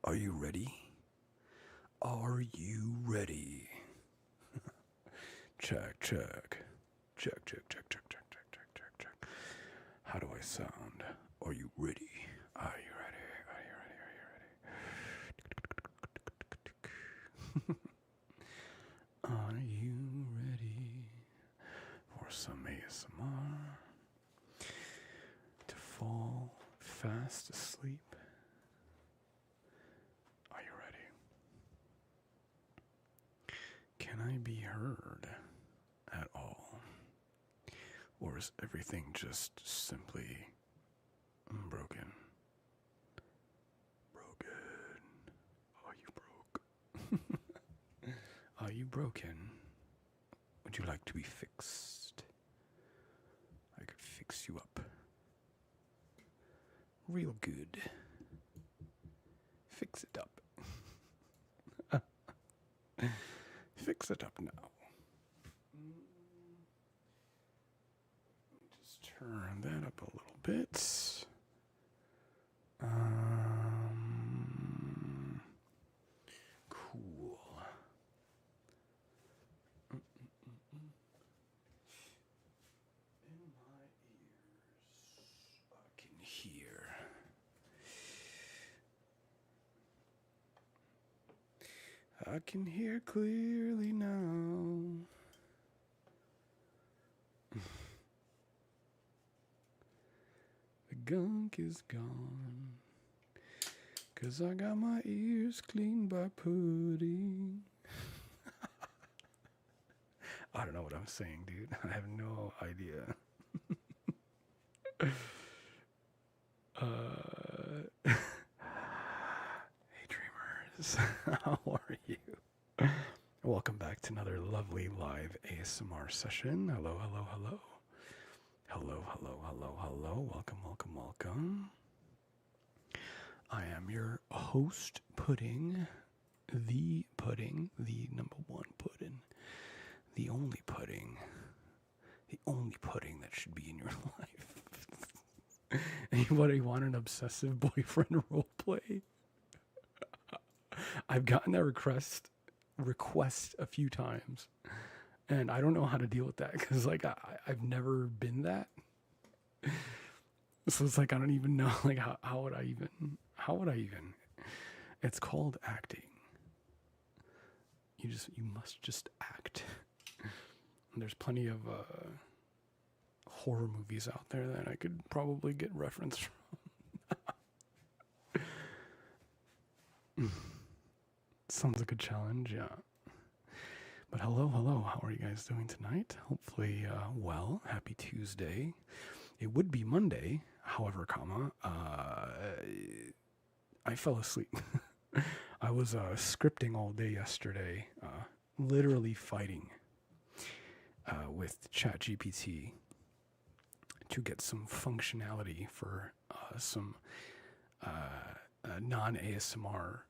Are you ready? Are you ready? Check, check. Check, check, check, check, check, check, check, check, check. How do I sound? Are you ready? Are you ready? Are you ready? Are you ready for some ASMR? To fall fast asleep? Are you ready? Can I be heard at all? Or is everything just simply broken? Broken. Are you broke? Are you broken? Would you like to be fixed? I could fix you up. Real good. Fix it up. Fix it up now. Just turn that up a little bit. Cool. In my ears, I can hear. I can hear clearly now. The gunk is gone, 'cause I got my ears cleaned by pudding. I don't know what I'm saying, dude. I have no idea. Hey, dreamers. How are you? Welcome back to another lovely live ASMR session. Hello, hello, hello. Hello, hello, hello, hello. Welcome, welcome, welcome. I am your host, Pudding. The Pudding. The number one pudding. The only pudding. The only pudding that should be in your life. Anybody want an obsessive boyfriend roleplay? I've gotten that request a few times, and I don't know how to deal with that because like I've never been that. So it's like I don't even know like how would I even it's called acting. You must just act. And there's plenty of horror movies out there that I could probably get reference from. Sounds like a challenge, yeah. But hello, hello. How are you guys doing tonight? Hopefully, well. Happy Tuesday. It would be Monday, however, I fell asleep. I was scripting all day yesterday, literally fighting with ChatGPT to get some functionality for some non-ASMR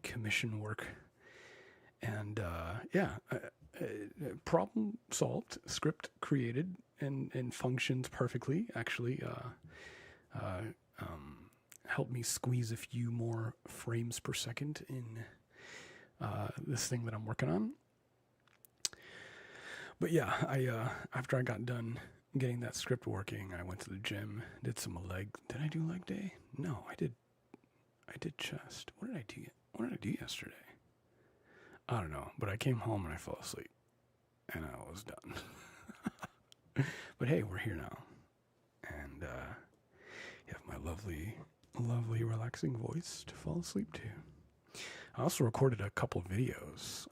commission work. And problem solved, script created, and functions perfectly. Actually, helped me squeeze a few more frames per second in this thing that I'm working on. But yeah, after I got done getting that script working, I went to the gym, did some leg. Did I do leg day? No, I did chest. What did I do yesterday? I don't know, but I came home and I fell asleep, and I was done. But hey, we're here now, and you have my lovely, lovely, relaxing voice to fall asleep to. I also recorded a couple of videos.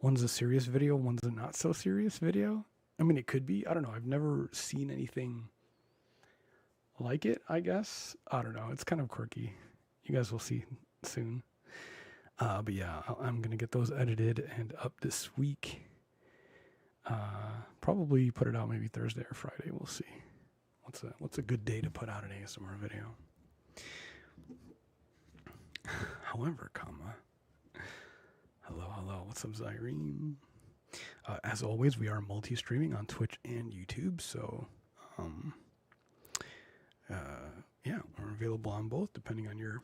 One's a serious video, one's a not so serious video. I mean, it could be. I don't know. I've never seen anything like it, I guess. I don't know. It's kind of quirky. You guys will see soon. But yeah, I'm going to get those edited and up this week. Probably put it out maybe Thursday or Friday. We'll see. What's a good day to put out an ASMR video? However, hello, what's up, Zyrene? As always, we are multi-streaming on Twitch and YouTube, so yeah, we're available on both depending on your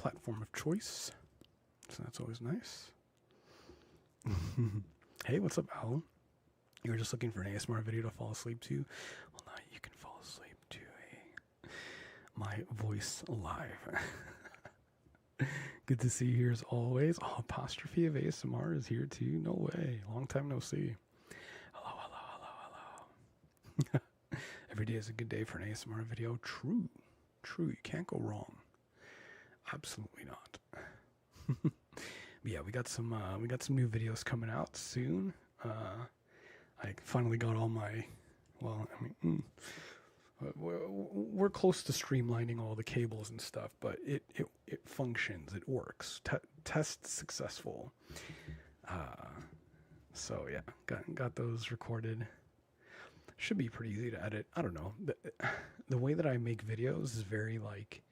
platform of choice. So that's always nice. Hey, what's up, Al? You were just looking for an ASMR video to fall asleep to? Well, now you can fall asleep to my voice live. Good to see you here as always. Oh, apostrophe of ASMR is here too. No way. Long time no see. Hello, hello, hello, hello. Every day is a good day for an ASMR video. True. True. You can't go wrong. Absolutely not. But yeah, we got some new videos coming out soon. I finally got all my, well, I mean, we're close to streamlining all the cables and stuff, but it functions, it works. Test successful. So yeah, got those recorded. Should be pretty easy to edit. I don't know. The way that I make videos is very like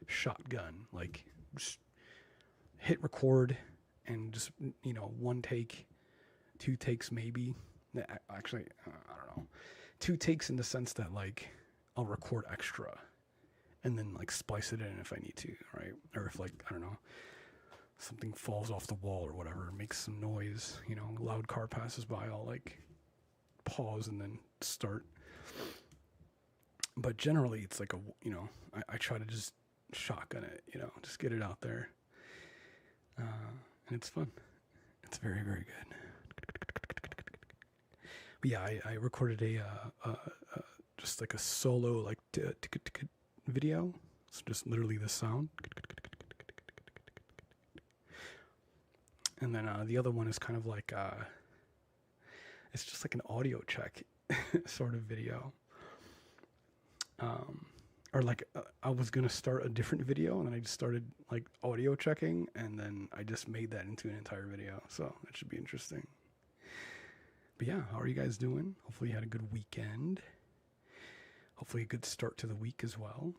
shotgun, like just hit record and just, you know, one take, two takes maybe. Actually, I don't know. Two takes in the sense that like I'll record extra and then like splice it in if I need to, right? Or if like, I don't know, something falls off the wall or whatever, makes some noise, you know, loud car passes by, I'll like pause and then start. But generally it's like you know, I try to just shotgun it, you know, just get it out there. And it's fun. It's very, very good. But yeah, I recorded just like a solo like video. It's just literally the sound. And then the other one is kind of like it's just like an audio check sort of video. Or like I was gonna start a different video and then I just started like audio checking and then I just made that into an entire video. So that should be interesting. But yeah, how are you guys doing? Hopefully you had a good weekend. Hopefully a good start to the week as well.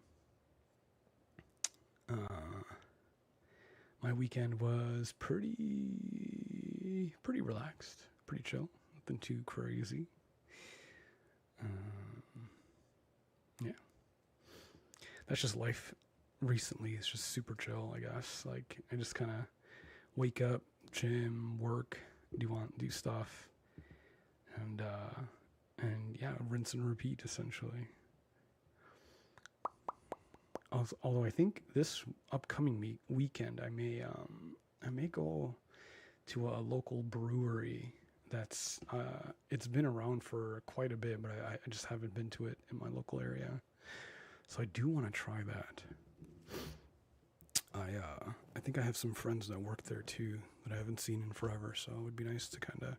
My weekend was pretty relaxed, pretty chill, nothing too crazy. Yeah. That's just life recently. It's just super chill, I guess. Like I just kind of wake up, gym, work, do stuff, and yeah, rinse and repeat essentially. Although I think this upcoming weekend I may go to a local brewery that's it's been around for quite a bit, but I just haven't been to it in my local area. So I do want to try that. I think I have some friends that work there too that I haven't seen in forever, so it would be nice to kind of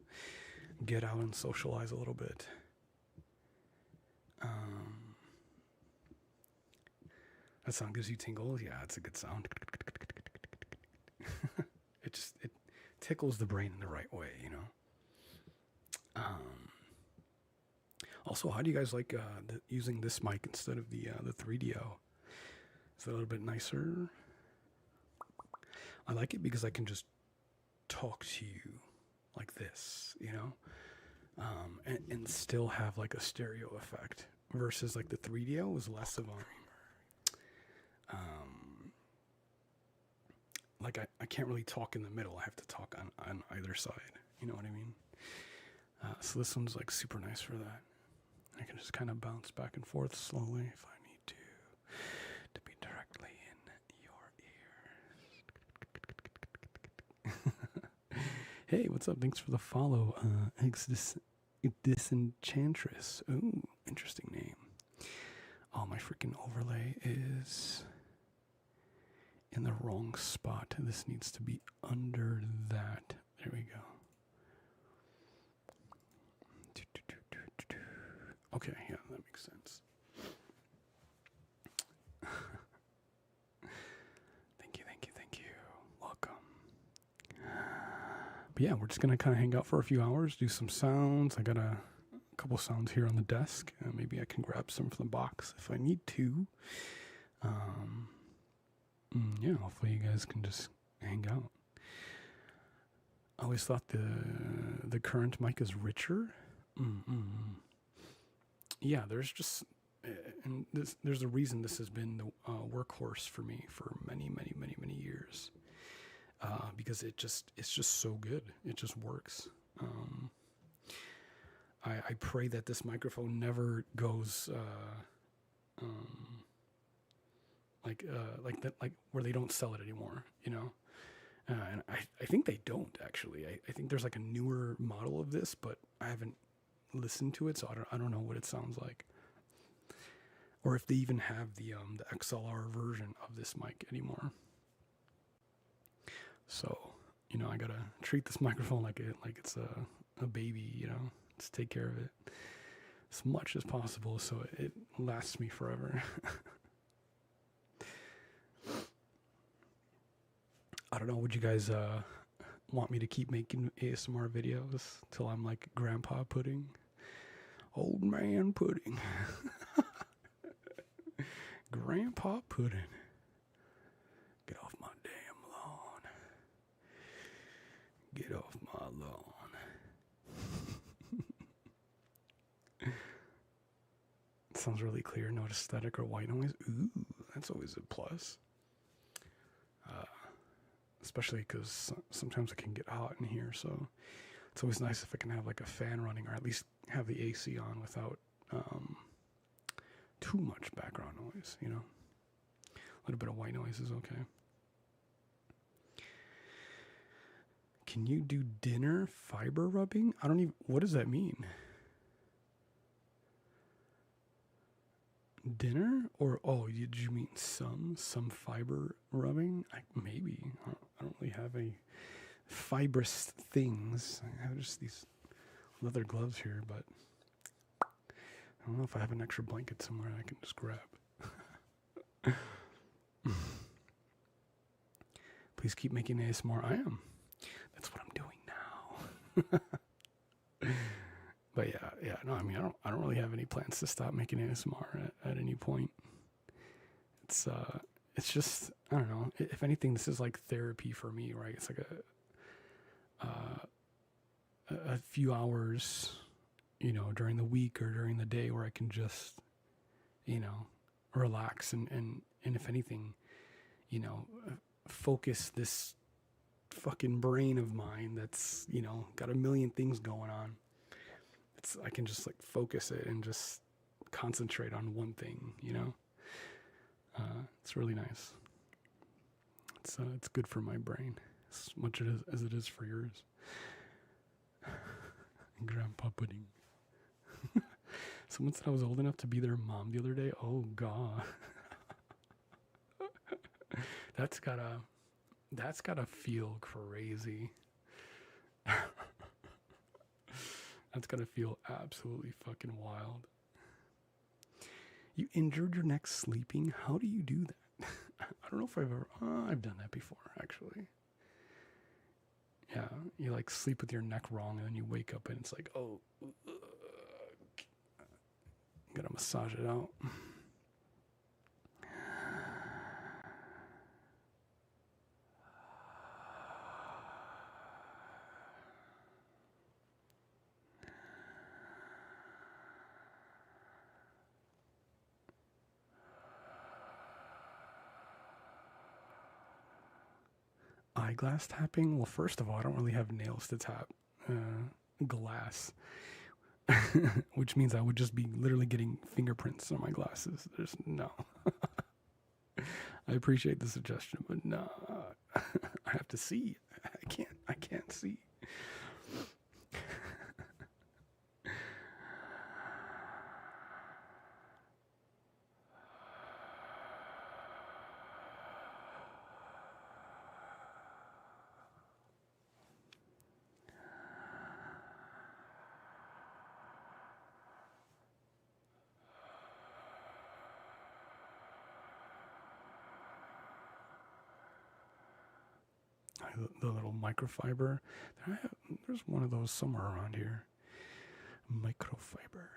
get out and socialize a little bit. That sound gives you tingles? Yeah, it's a good sound. It tickles the brain in the right way, you know. Also, how do you guys like using this mic instead of the 3DO? Is it a little bit nicer? I like it because I can just talk to you like this, you know, and still have like a stereo effect versus like the 3DO was less of a like I can't really talk in the middle. I have to talk on either side. You know what I mean? So this one's like super nice for that. I can just kind of bounce back and forth slowly if I need to be directly in your ears. Hey, what's up? Thanks for the follow. Disenchantress. Ooh, interesting name. Oh, my freaking overlay is in the wrong spot. This needs to be under that. There we go. Okay, yeah, that makes sense. Thank you. Welcome. But yeah, we're just going to kind of hang out for a few hours, do some sounds. I got a couple sounds here on the desk. Maybe I can grab some from the box if I need to. Yeah, hopefully you guys can just hang out. I always thought the current mic is richer. Yeah, there's just, and there's a reason this has been the workhorse for me for many yours, because it's just so good. It just works. I pray that this microphone never goes like that, like where they don't sell it anymore, you know. And I think they don't actually. I think there's like a newer model of this, but I haven't listened to it, so I don't know what it sounds like, or if they even have the XLR version of this mic anymore. So, you know, I gotta treat this microphone like it's a baby, you know. Just take care of it as much as possible so it lasts me forever. I don't know, would you guys want me to keep making ASMR videos till I'm like Grandpa Pudding? Old Man Pudding. Grandpa Pudding. Get off my damn lawn. Get off my lawn. Sounds really clear, no static or white noise. Ooh, that's always a plus. Especially because sometimes it can get hot in here, so it's always nice if I can have like a fan running, or at least have the AC on without too much background noise, you know. A little bit of white noise is okay. Can you do dinner fiber rubbing? I don't even, what does that mean? Dinner? Or, oh, did you mean some fiber rubbing? Maybe. I don't really have any fibrous things. I have just these leather gloves here, but I don't know if I have an extra blanket somewhere I can just grab. Please keep making ASMR. I am. That's what I'm doing now. But yeah, no, I mean, I don't really have any plans to stop making ASMR at any point. It's just, I don't know. If anything, this is like therapy for me, right? It's like a few hours, you know, during the week or during the day where I can just, you know, relax and if anything, you know, focus this fucking brain of mine that's, you know, got a million things going on. I can just like focus it and just concentrate on one thing, you know. It's really nice. It's good for my brain as much as it is for yours. Grandpa Pudding. Someone said I was old enough to be their mom the other day. Oh God. That's gotta feel crazy. That's gotta feel absolutely fucking wild. You injured your neck sleeping? How do you do that? I don't know if I've done that before, actually. Yeah, you like sleep with your neck wrong and then you wake up and it's like, oh, gotta massage it out. Eyeglass tapping? Well, first of all, I don't really have nails to tap glass, which means I would just be literally getting fingerprints on my glasses. There's no. I appreciate the suggestion, but no, I have to see. I can't see. The little microfiber. There's one of those somewhere around here. Microfiber.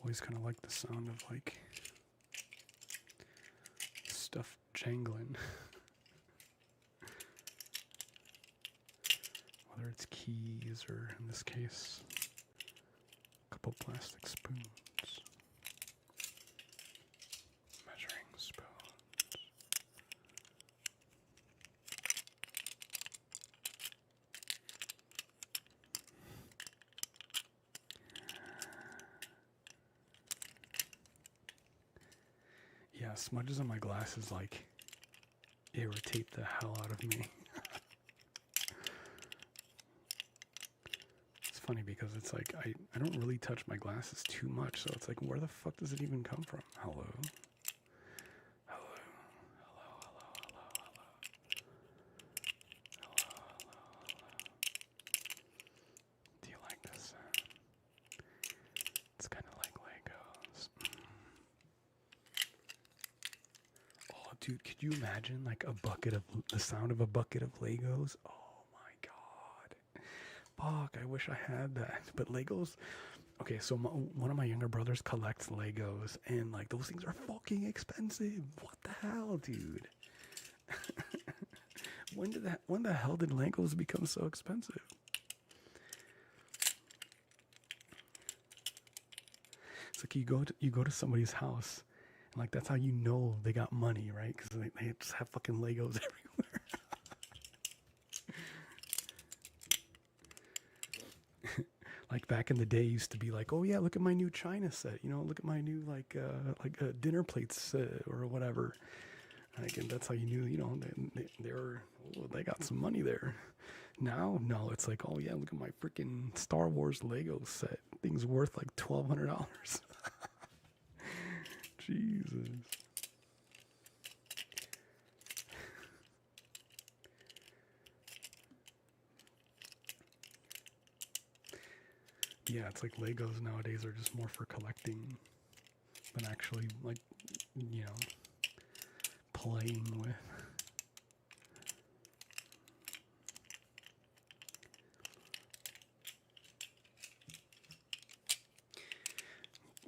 Always kind of like the sound of like stuff jangling. Whether it's keys or, in this case, a couple plastic spoons. Measuring spoons. Yeah, smudges on my glasses like irritate the hell out of me. It's funny because it's like I don't really touch my glasses too much, so it's like, where the fuck does it even come from? Hello? Hello? Hello, hello, hello, hello. Hello, hello, hello. Do you like this sound? It's kind of like Legos. Oh, dude, could you imagine like the sound of a bucket of Legos? Oh my god. Fuck, I wish I had that. But Legos, okay, so one of my younger brothers collects Legos, and like those things are fucking expensive. What the hell, dude? When the hell did Legos become so expensive? It's like you go to somebody's house, and like that's how you know they got money, right? Because they just have fucking Legos everywhere. Like back in the day, used to be like, oh yeah, look at my new China set. You know, look at my new dinner plates or whatever. Like, and that's how you knew. You know, they got some money there. Now, no, it's like, oh yeah, look at my freaking Star Wars Lego set. Thing's worth like $1,200. Jesus. Yeah, it's like Legos nowadays are just more for collecting than actually, like, you know, playing with.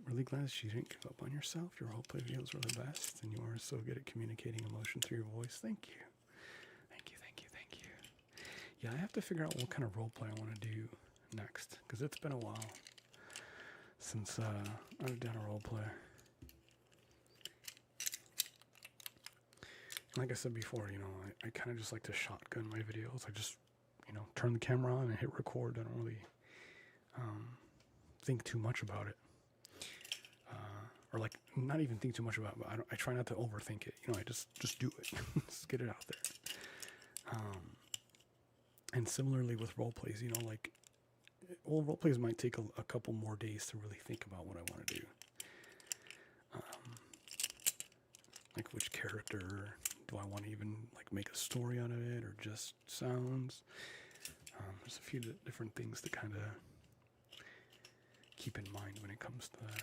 Really glad you didn't give up on yourself. Your roleplay videos were the best, and you are so good at communicating emotion through your voice. Thank you. Thank you, thank you, thank you. Yeah, I have to figure out what kind of roleplay I want to do next, because it's been a while since I've done a roleplay. Like I said before, you know, I kind of just like to shotgun my videos. I just, you know, turn the camera on and hit record. I don't really think too much about it. Or like, not even think too much about it, but I try not to overthink it. You know, I just do it. Just get it out there. And similarly with role plays, you know, like, well, role plays might take a couple more days to really think about what I want to do. Like, which character do I want to even like make a story out of it, or just sounds? There's a few different things to kind of keep in mind when it comes to that.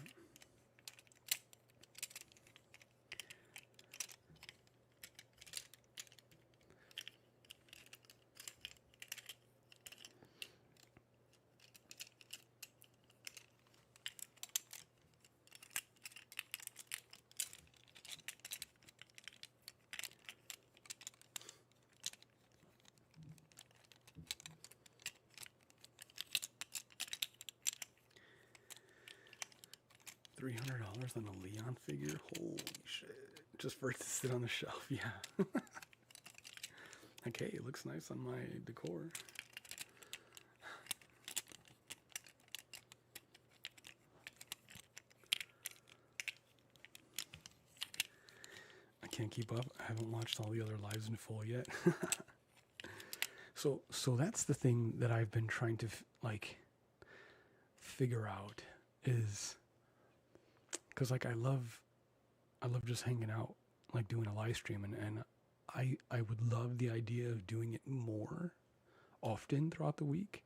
$300 on a Leon figure? Holy shit. Just for it to sit on the shelf, yeah. Okay, it looks nice on my decor. I can't keep up. I haven't watched all the other lives in full yet. So that's the thing that I've been trying to figure out is, because like I love just hanging out, like doing a live stream, and I would love the idea of doing it more often throughout the week.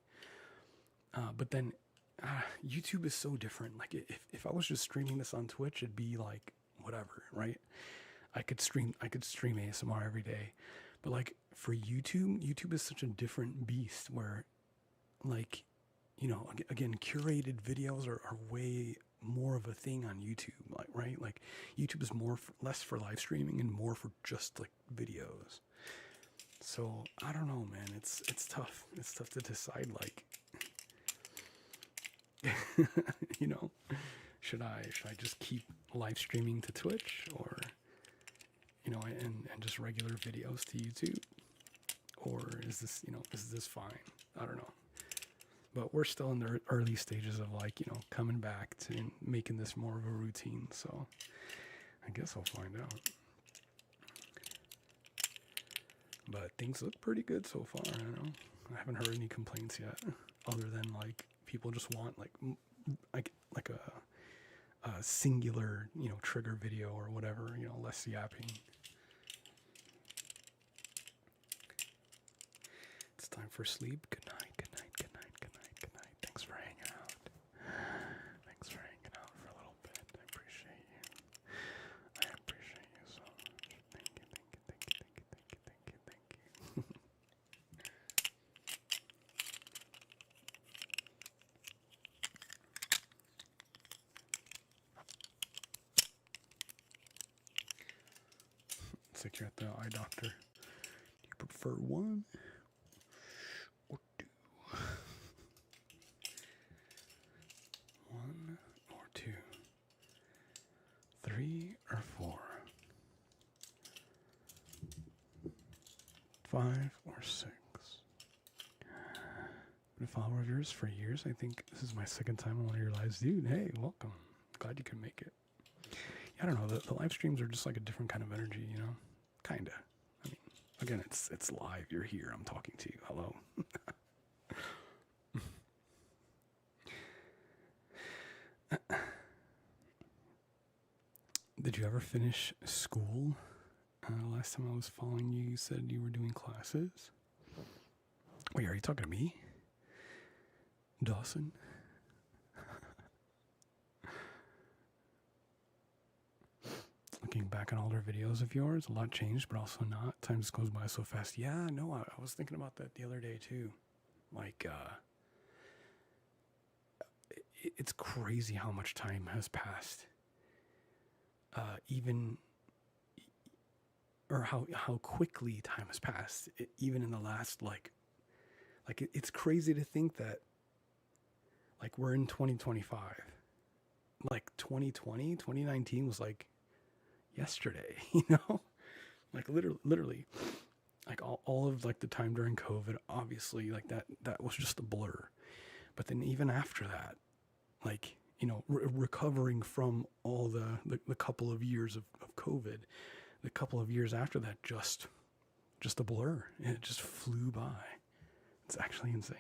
But then YouTube is so different. Like if I was just streaming this on Twitch, it'd be like whatever, right? I could stream ASMR every day. But like for YouTube is such a different beast where, like, you know, again, curated videos are way more of a thing on YouTube, like, right? Like YouTube is less for live streaming and more for just like videos. So I don't know, man. It's tough. It's tough to decide. Like, you know, should I just keep live streaming to Twitch, or and just regular videos to YouTube, or is this fine? I don't know. But we're still in the early stages of like, coming back to making this more of a routine. So I guess I'll find out. But things look pretty good so far. I haven't heard any complaints yet, other than like people just want like a singular, trigger video or whatever, less yapping. It's time for sleep. Good night, good night, good night, good night, good night. Thanks for hanging out. Thanks for hanging out for a little bit. I appreciate you. I appreciate you so much. Thank you, thank you, thank you, thank you, thank you, thank you, thank you. It's like you're at the eye doctor. Do you prefer one or two? One or two? 3 or 4? 5 or 6? Been a follower of yours for years. I think this is my second time on one of your lives. Dude, hey, welcome. Glad you could make it. Yeah, I don't know. The live streams are just like a different kind of energy, Kinda. I mean, again, it's live. You're here. I'm talking to you. Hello. Did you ever finish school? Last time I was following you, you said you were doing classes. Wait, are you talking to me? Dawson? Looking back on older videos of yours, a lot changed, but also not. Time just goes by so fast. Yeah, no, I was thinking about that the other day too. Like, it's crazy how much time has passed. Or how quickly time has passed, even in the last, it's crazy to think that, like, we're in 2025. Like, 2019 was, like, yesterday, Like, literally, like, all of, like, the time during COVID, obviously, like, that was just a blur. But then even after that, like, recovering from all the couple of years of COVID, the couple of years after that, just a blur. It just flew by. It's actually insane.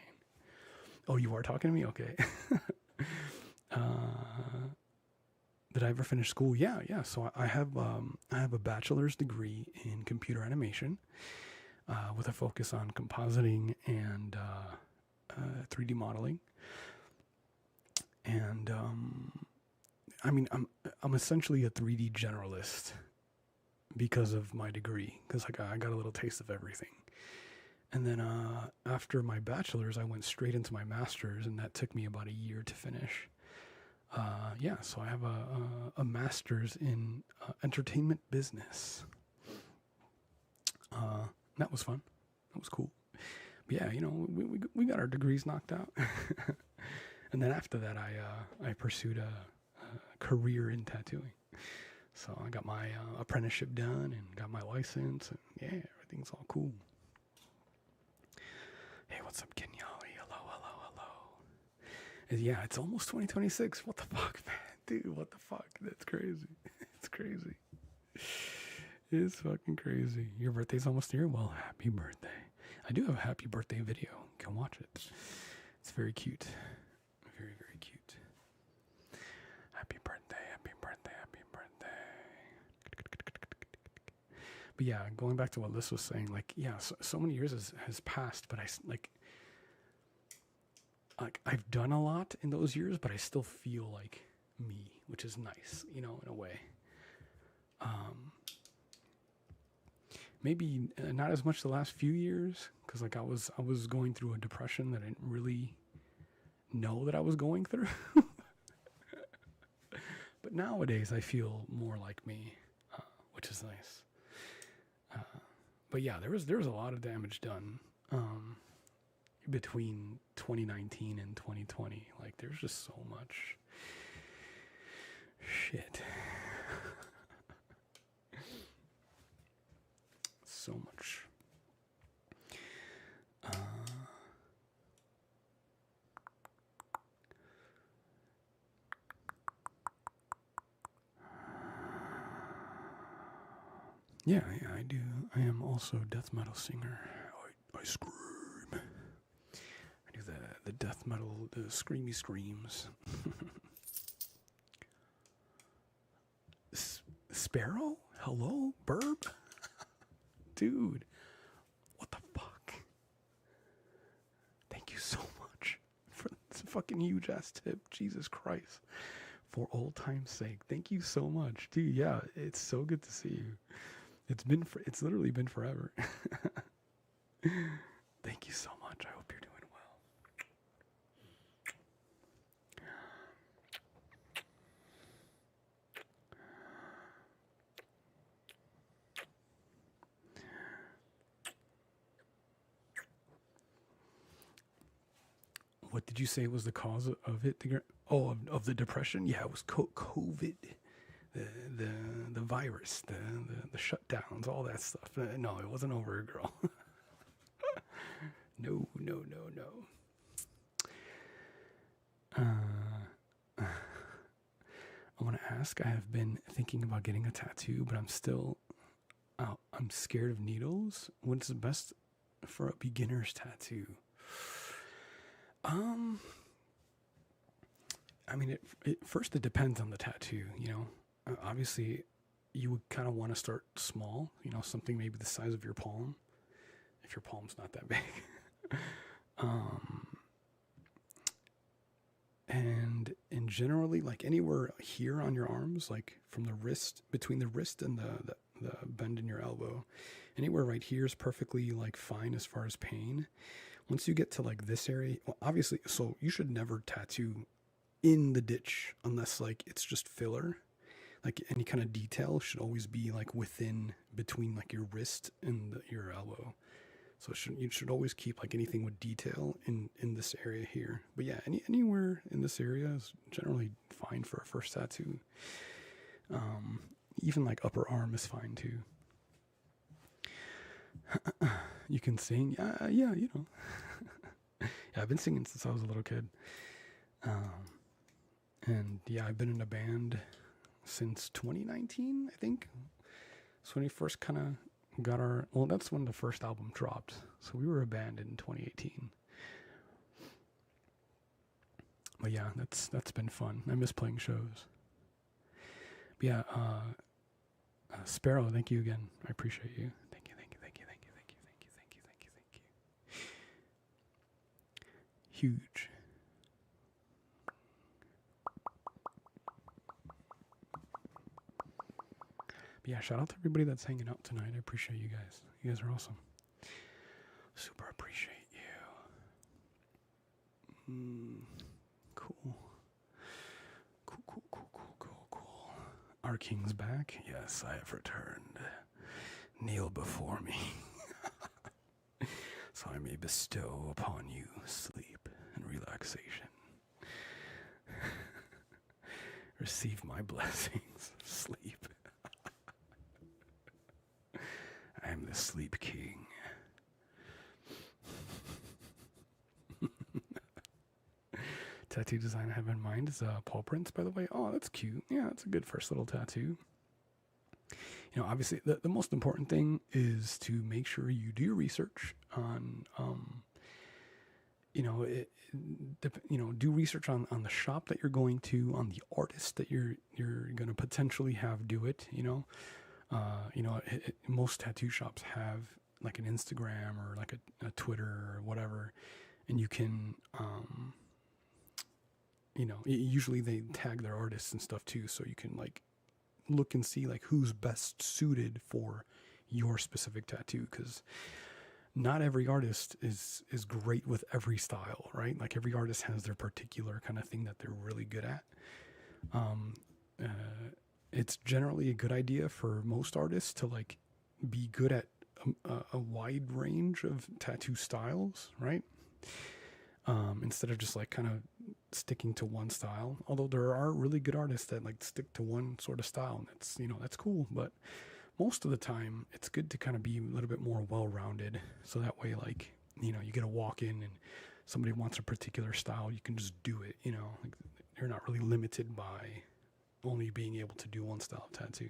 Oh, you are talking to me? Okay. Did I ever finish school? Yeah. So I have a bachelor's degree in computer animation, with a focus on compositing and 3D modeling. And I mean, I'm essentially a 3D generalist because of my degree, because I got a little taste of everything. And then after my bachelor's, I went straight into my master's, and that took me about a year to finish. So I have a master's in entertainment business. That was fun. That was cool. But yeah, we got our degrees knocked out. And then after that, I pursued a career in tattooing. So I got my apprenticeship done and got my license, and yeah, everything's all cool. Hey, what's up, Kenyali? Hello. Yeah, it's almost 2026. What the fuck, man? Dude, what the fuck? That's crazy. It's crazy. It's fucking crazy. Your birthday's almost here? Well, happy birthday. I do have a happy birthday video. You can watch it. It's very cute. Very, very cute. Happy birthday, happy birthday, happy birthday. But yeah, going back to what Liz was saying, like, yeah, so many years has passed, but I've done a lot in those years, but I still feel like me, which is nice, in a way. Maybe not as much the last few years, because like I was going through a depression that I didn't really know that I was going through. But nowadays I feel more like me, which is nice. But yeah, there was a lot of damage done between 2019 and 2020. Like there's just so much shit. So much. Yeah, I do. I am also a death metal singer. I scream. I do the death metal, the screamy screams. Sparrow? Hello? Burp? Dude, what the fuck? Thank you so much for this fucking huge ass tip. Jesus Christ. For old time's sake. Thank you so much. Dude, yeah, it's so good to see you. It's literally been forever. Thank you so much. I hope you're doing well. What did you say was the cause of it? Of the depression? Yeah, it was COVID. The virus, the shutdowns, all that stuff. No, it wasn't over, girl. No. I want to ask. I have been thinking about getting a tattoo, but I'm scared of needles. What's the best for a beginner's tattoo? I mean, first it depends on the tattoo. Obviously, you would kind of want to start small. Something maybe the size of your palm, if your palm's not that big. And generally, like anywhere here on your arms, like from the wrist, between the wrist and the bend in your elbow, anywhere right here is perfectly like fine as far as pain. Once you get to like this area, well, obviously, so you should never tattoo in the ditch unless like it's just filler. Like any kind of detail should always be like between like your wrist and your elbow. So you should always keep like anything with detail in this area here. But yeah, anywhere in this area is generally fine for a first tattoo. Even like upper arm is fine too. You can sing, yeah, yeah. Yeah, I've been singing since I was a little kid. And yeah, I've been in a band since 2019, I think. So when we first kind of got that's when the first album dropped. So we were a band in 2018. But yeah, that's been fun. I miss playing shows. But yeah, Sparrow, thank you again. I appreciate you. Thank you. Huge. But yeah, shout out to everybody that's hanging out tonight. I appreciate you guys. You guys are awesome. Super appreciate you. Cool. Our king's back. Yes, I have returned. Kneel before me, so I may bestow upon you sleep and relaxation. Receive my blessings of sleep. I am the sleep king. Tattoo design I have in mind is paw prints, by the way. Oh, that's cute. Yeah, that's a good first little tattoo. Obviously, the most important thing is to make sure you do your research on, do research on the shop that you're going to, on the artist that you're going to potentially have do it. Most tattoo shops have like an Instagram or like a Twitter or whatever, and you can, usually they tag their artists and stuff too, so you can like look and see like who's best suited for your specific tattoo, because not every artist is great with every style, right? Like every artist has their particular kind of thing that they're really good at. it's generally a good idea for most artists to like be good at a wide range of tattoo styles, right? Instead of just like kind of sticking to one style. Although there are really good artists that like stick to one sort of style, and that's, you know, that's cool. But most of the time, it's good to kind of be a little bit more well-rounded, so that way, like, you know, you get a walk-in and somebody wants a particular style, you can just do it. You know, like, you're not really limited by only being able to do one style of tattoo,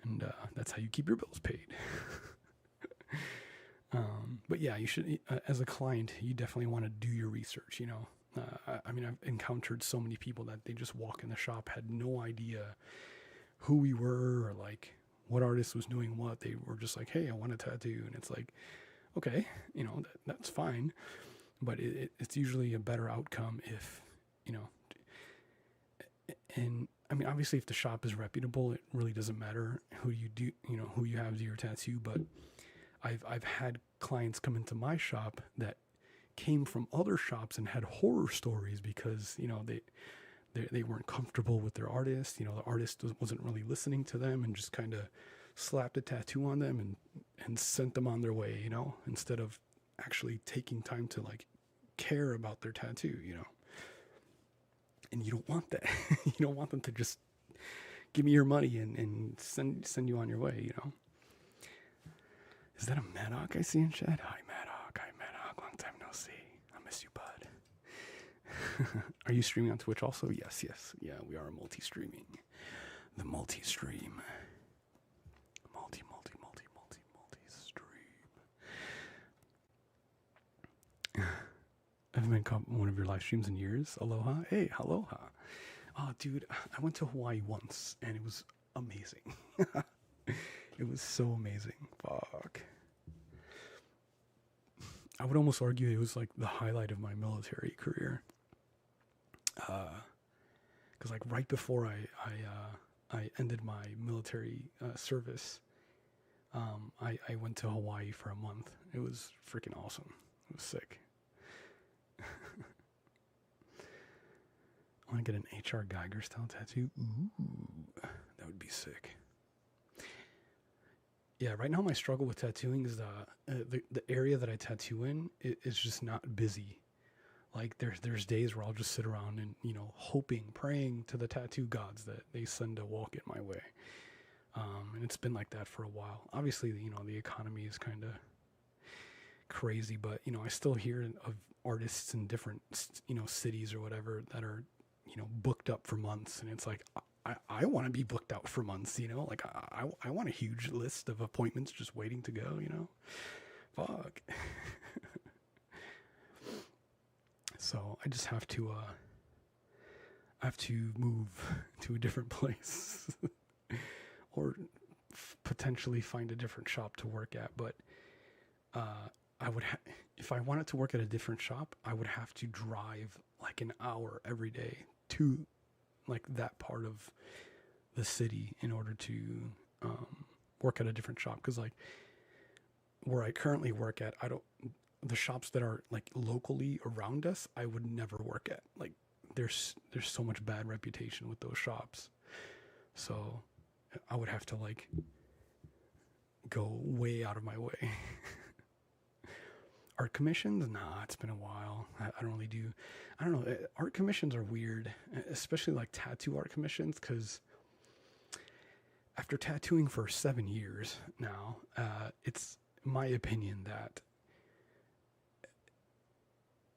and that's how you keep your bills paid. But yeah, you should, as a client, you definitely want to do your research, you know. I mean, I've encountered so many people that they just walk in the shop, had no idea who we were or like what artist was doing what. They were just like, hey, I want a tattoo. And it's like, okay, you know, that's fine. But it's usually a better outcome if, you know, and I mean, obviously, if the shop is reputable, it really doesn't matter who you do, you know, who you have do your tattoo. But I've had clients come into my shop that came from other shops and had horror stories because, you know, they weren't comfortable with their artist. You know, the artist wasn't really listening to them and just kind of slapped a tattoo on them and sent them on their way, you know, instead of actually taking time to like care about their tattoo, you know. And you don't want that. You don't want them to just give me your money and send you on your way, you know. Is that a Maddock I see in chat? Hi, Maddock. Hi, Maddock. Long time no see. I miss you, bud. Are you streaming on Twitch also? Yes, yes. Yeah, we are multi-streaming. The multi-stream. Multi-stream. I haven't been caught one of your live streams in years. Aloha. Hey, aloha. Oh, dude, I went to Hawaii once, and it was amazing. It was so amazing. Fuck. I would almost argue it was like the highlight of my military career. Because like right before I ended my military service, I went to Hawaii for a month. It was freaking awesome. It was sick. I want to get an H.R. Geiger style tattoo. Ooh, that would be sick. Yeah, right now my struggle with tattooing is the area that I tattoo in is just not busy. Like there's days where I'll just sit around and, you know, hoping, praying to the tattoo gods that they send a walk-in my way. And it's been like that for a while. Obviously, you know, the economy is kind of crazy, but, you know, I still hear of artists in different, you know, cities or whatever that are, you know, booked up for months, and it's like, I want to be booked out for months, you know, like I want a huge list of appointments just waiting to go, you know. Fuck. So I just have to move to a different place or potentially find a different shop to work at. But I would if I wanted to work at a different shop, I would have to drive like an hour every day to like that part of the city in order to work at a different shop. Because like where I currently work at, the shops that are like locally around us, I would never work at. Like there's so much bad reputation with those shops, so I would have to like go way out of my way. Art commissions? Nah, it's been a while. I don't really do. I don't know. Art commissions are weird, especially like tattoo art commissions, because after tattooing for 7 years now, it's my opinion that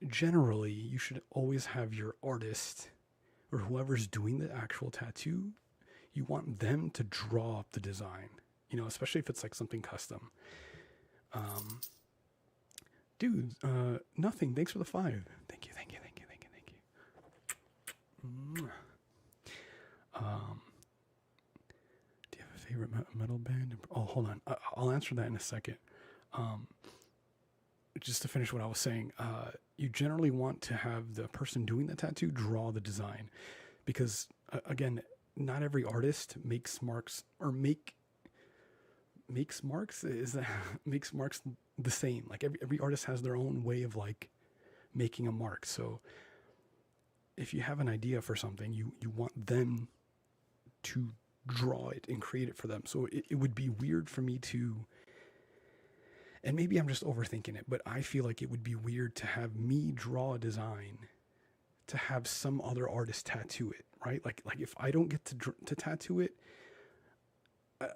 generally you should always have your artist or whoever's doing the actual tattoo, you want them to draw up the design, you know, especially if it's like something custom. Dude, nothing. Thanks for the 5. Thank you. Do you have a favorite metal band? Oh, hold on. I'll answer that in a second. Just to finish what I was saying, you generally want to have the person doing the tattoo draw the design, because again, not every artist makes marks or makes marks makes marks the same. Like every artist has their own way of like making a mark. So if you have an idea for something, you want them to draw it and create it for them. So it would be weird for me to, and maybe I'm just overthinking it, but I feel like it would be weird to have me draw a design to have some other artist tattoo it, right? Like if I don't get to tattoo it, I,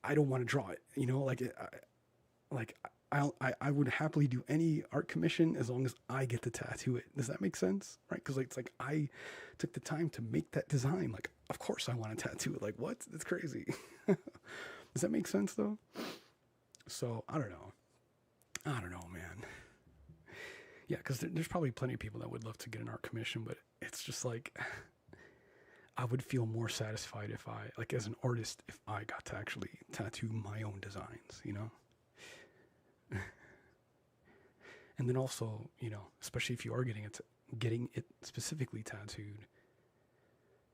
I don't want to draw it. You know, like I would happily do any art commission as long as I get to tattoo it. Does that make sense? Right? Because like, it's like I took the time to make that design. Like, of course I want to tattoo it. Like, what? That's crazy. Does that make sense though? So I don't know. I don't know, man. Yeah, because there's probably plenty of people that would love to get an art commission, but it's just like I would feel more satisfied if I, like, as an artist, if I got to actually tattoo my own designs, you know? And then also, you know, especially if you are getting it specifically tattooed,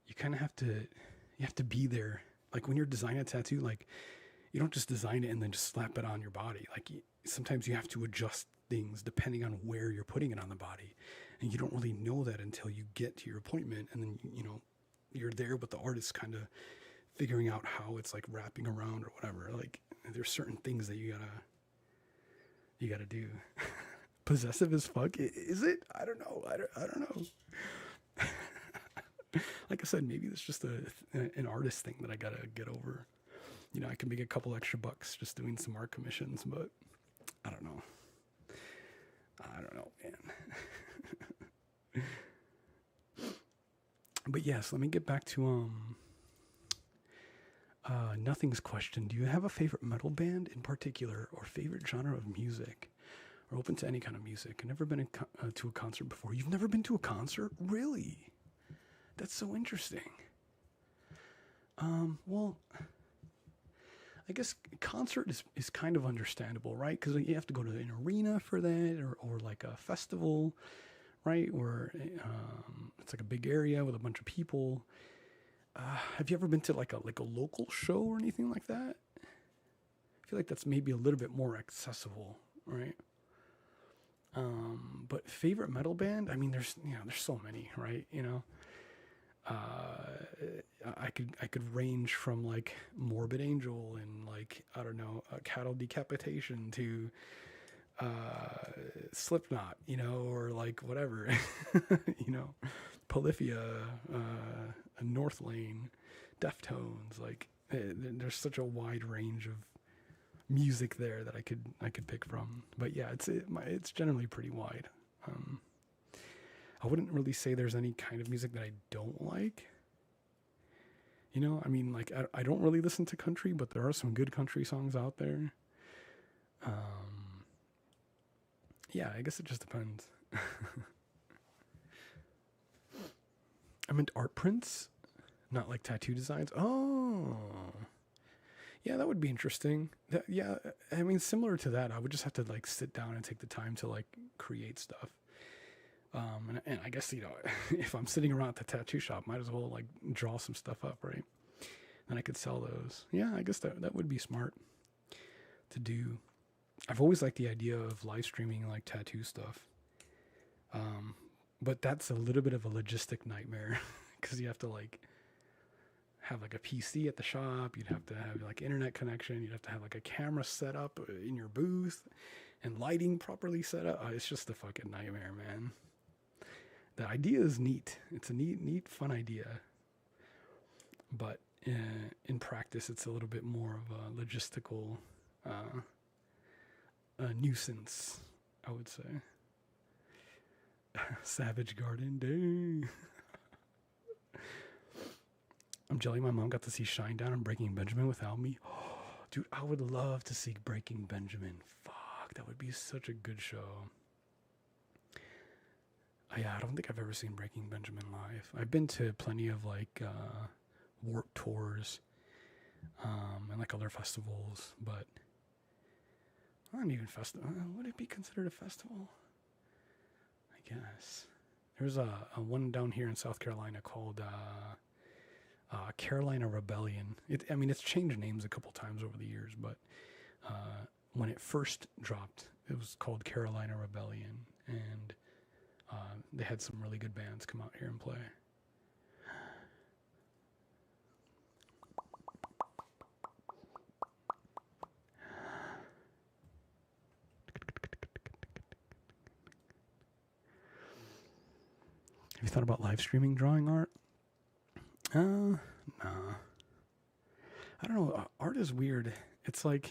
you kind of you have to be there. Like when you're designing a tattoo, like you don't just design it and then just slap it on your body. Like sometimes you have to adjust things depending on where you're putting it on the body. And you don't really know that until you get to your appointment. And then, you know, you're there with the artist kind of figuring out how it's like wrapping around or whatever. Like there's certain things that you gotta do. Possessive as fuck? Is it? I don't know. I don't know. Like I said, maybe it's just an artist thing that I gotta get over. You know, I can make a couple extra bucks just doing some art commissions, but I don't know. I don't know, man. But yes, let me get back to Nothing's question. Do you have a favorite metal band in particular, or favorite genre of music, or open to any kind of music? I've never been to a concert before. You've never been to a concert? Really? That's so interesting. Well, I guess concert is kind of understandable, right? Because you have to go to an arena for that, or like a festival, right? Where it's like a big area with a bunch of people. Have you ever been to like a local show or anything like that? I feel like that's maybe a little bit more accessible, right? But favorite metal band? I mean, there's so many, right? You know, I could range from like Morbid Angel and like I don't know, Cattle Decapitation to Slipknot, you know, or like whatever, you know, Polyphia, North Lane, Deftones. Like there's such a wide range of music there that I could pick from. But yeah, it's generally pretty wide. I wouldn't really say there's any kind of music that I don't like. You know, I mean, like I don't really listen to country, but there are some good country songs out there. Yeah, I guess it just depends. I meant art prints, not like tattoo designs. Oh, yeah, that would be interesting. Yeah, I mean, similar to that, I would just have to like sit down and take the time to like create stuff. And I guess, you know, if I'm sitting around at the tattoo shop, might as well like draw some stuff up, right? And I could sell those. Yeah, I guess that would be smart to do. I've always liked the idea of live streaming like tattoo stuff. But that's a little bit of a logistic nightmare because you have to like have like a PC at the shop. You'd have to have like internet connection. You'd have to have like a camera set up in your booth and lighting properly set up. It's just a fucking nightmare, man. The idea is neat. It's a neat, fun idea. But in practice, it's a little bit more of a logistical nuisance, I would say. Savage Garden Day. I'm jelly my mom got to see Shinedown and Breaking Benjamin without me. Dude, I would love to see Breaking Benjamin. Fuck, that would be such a good show. Yeah, I don't think I've ever seen Breaking Benjamin live. I've been to plenty of like Warped Tours and like other festivals, but not even festival. Would it be considered a festival? I guess. There's a one down here in South Carolina called Carolina Rebellion. It's changed names a couple times over the years, but when it first dropped, it was called Carolina Rebellion, and they had some really good bands come out here and play. Have you thought about live streaming drawing art? Nah. I don't know. Art is weird. It's like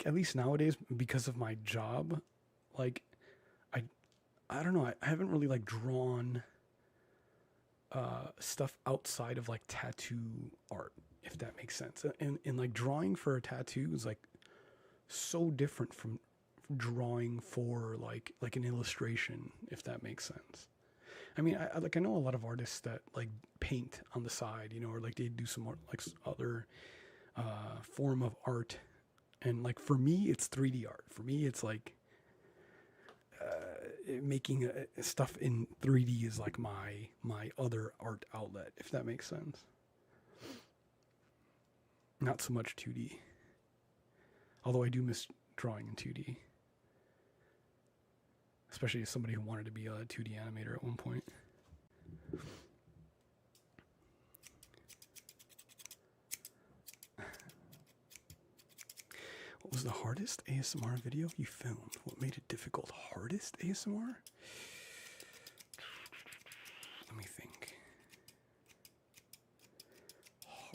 at least nowadays, because of my job, like I I don't know. I haven't really like drawn stuff outside of like tattoo art, if that makes sense. And like drawing for a tattoo is like so different from drawing for like an illustration, if that makes sense. I mean, I know a lot of artists that like paint on the side, or like they do some art, like other form of art. And like for me, it's 3D art. For me, it's like making stuff in 3D is like my other art outlet, if that makes sense. Not so much 2D, although I do miss drawing in 2D, especially as somebody who wanted to be a 2D animator at one point. What was the hardest ASMR video you filmed? What made it difficult? Hardest ASMR? Let me think.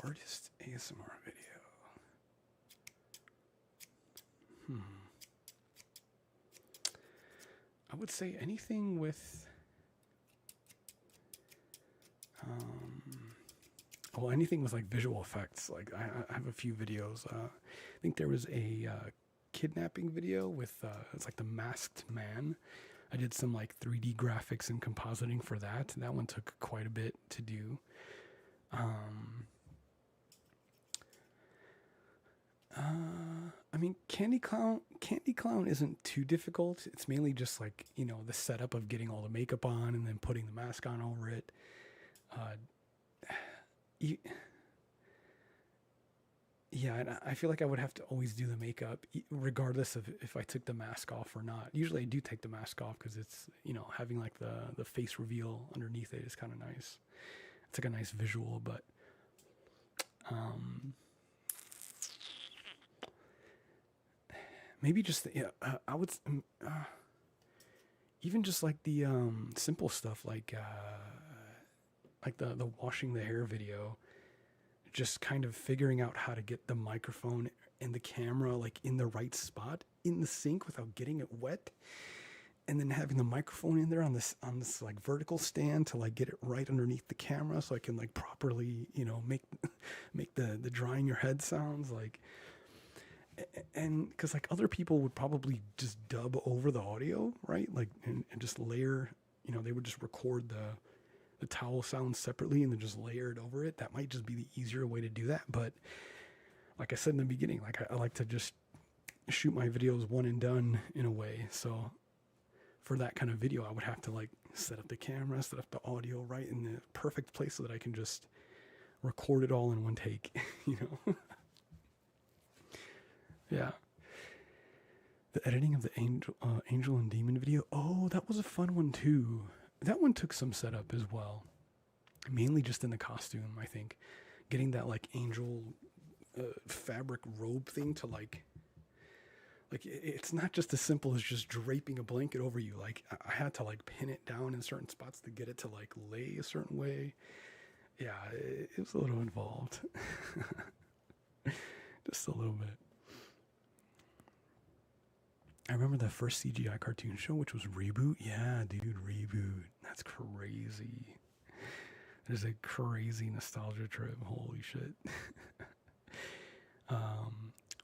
Hardest ASMR video. I would say anything with anything with like visual effects. Like I have a few videos. I think there was a kidnapping video with it's like the masked man. I did some like 3D graphics and compositing for that. That one took quite a bit to do. I mean, Candy Clown isn't too difficult. It's mainly just like, the setup of getting all the makeup on and then putting the mask on over it. Yeah, and I feel like I would have to always do the makeup, regardless of if I took the mask off or not. Usually I do take the mask off because it's, having like the face reveal underneath it is kind of nice. It's like a nice visual, but maybe just I would even just like the simple stuff like the washing the hair video, just kind of figuring out how to get the microphone and the camera like in the right spot in the sink without getting it wet, and then having the microphone in there on this like vertical stand to like get it right underneath the camera so I can like properly make the drying your head sounds like. And because like other people would probably just dub over the audio, right? Like and just layer, they would just record the towel sounds separately and then just layer it over it. That might just be the easier way to do that. But like I said in the beginning, like I like to just shoot my videos one and done in a way. So for that kind of video, I would have to like set up the camera, set up the audio right in the perfect place so that I can just record it all in one take, Yeah. The editing of the angel and demon video. Oh, that was a fun one too. That one took some setup as well. Mainly just in the costume, I think. Getting that like angel fabric robe thing to like it's not just as simple as just draping a blanket over you. Like I had to like pin it down in certain spots to get it to like lay a certain way. Yeah, it was a little involved. Just a little bit. I remember the first CGI cartoon show, which was Reboot. Yeah, dude, Reboot. That's crazy. There's a crazy nostalgia trip. Holy shit.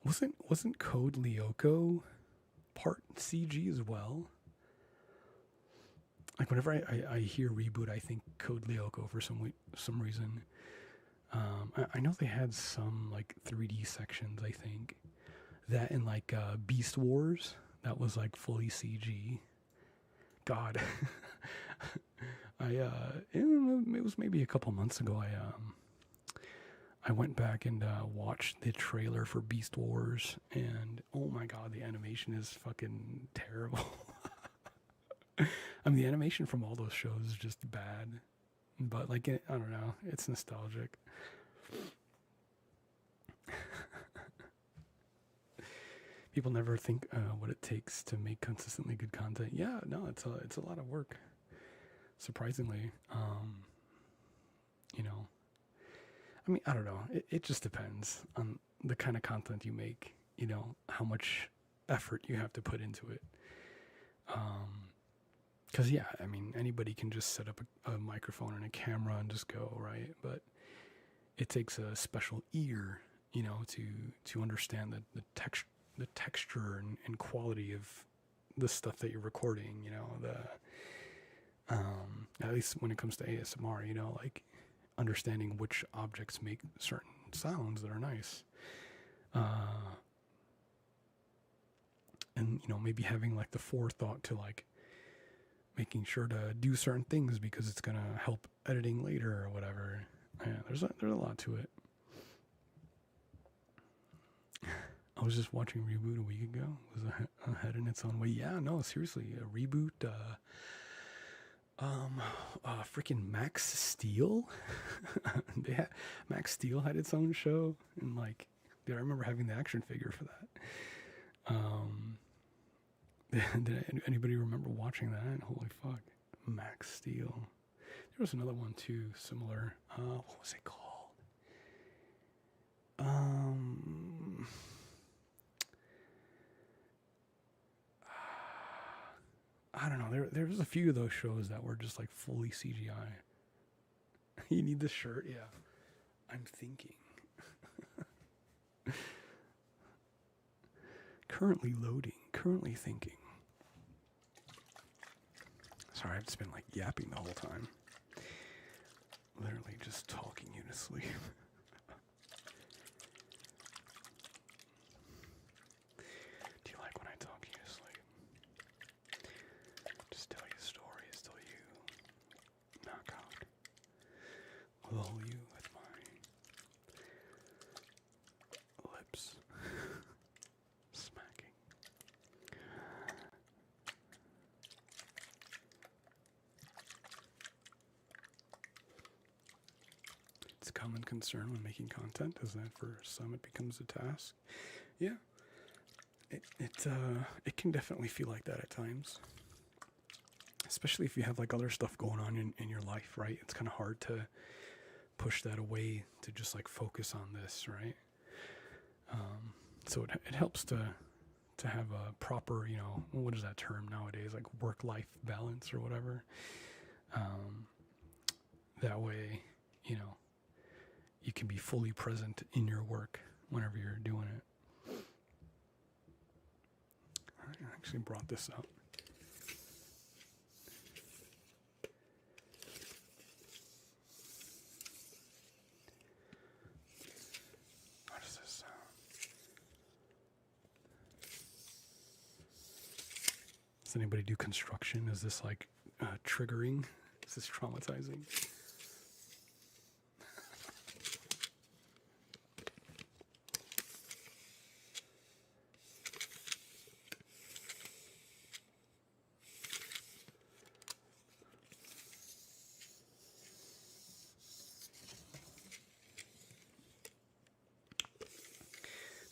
Wasn't Code Lyoko part CG as well? Like whenever I hear Reboot, I think Code Lyoko for some reason. I know they had some like 3D sections. I think that in like Beast Wars. That was like fully CG. God, it was maybe a couple months ago. I went back and watched the trailer for Beast Wars, and oh my God, the animation is fucking terrible. I mean, the animation from all those shows is just bad, but like I don't know, it's nostalgic. People never think what it takes to make consistently good content. Yeah, no, it's a lot of work. Surprisingly, you know, I mean, I don't know. It just depends on the kind of content you make. You know, how much effort you have to put into it. Because yeah, I mean, anybody can just set up a microphone and a camera and just go, right? But it takes a special ear, you know, to understand the texture and quality of the stuff that you're recording. You know, at least when it comes to ASMR, you know, like understanding which objects make certain sounds that are nice. And you know, maybe having like the forethought to like making sure to do certain things because it's gonna help editing later or whatever. Yeah, there's a lot to it. I was just watching Reboot a week ago. It was ahead in its own way. Yeah, no, seriously, a Reboot. Freaking Max Steel. Max Steel had its own show, and like, I remember having the action figure for that. Did anybody remember watching that? Holy fuck, Max Steel. There was another one too, similar. What was it called? I don't know. There was a few of those shows that were just like fully CGI. You need the shirt, yeah. I'm thinking. Currently loading. Currently thinking. Sorry, I've just been like yapping the whole time. Literally just talking you to sleep. Do you like when I talk you to sleep? Just tell you stories till you knock out. Lull you with my lips smacking. It's a common concern when making content is that for some it becomes a task. Yeah, it can definitely feel like that at times, especially if you have like other stuff going on in your life, right? It's kind of hard to push that away to just like focus on this, right? So it helps to have a proper, you know, what is that term nowadays, like work-life balance or whatever. That way, you know, you can be fully present in your work whenever you're doing it. I actually brought this up. How does this sound? Does anybody do construction? Is this like triggering? Is this traumatizing?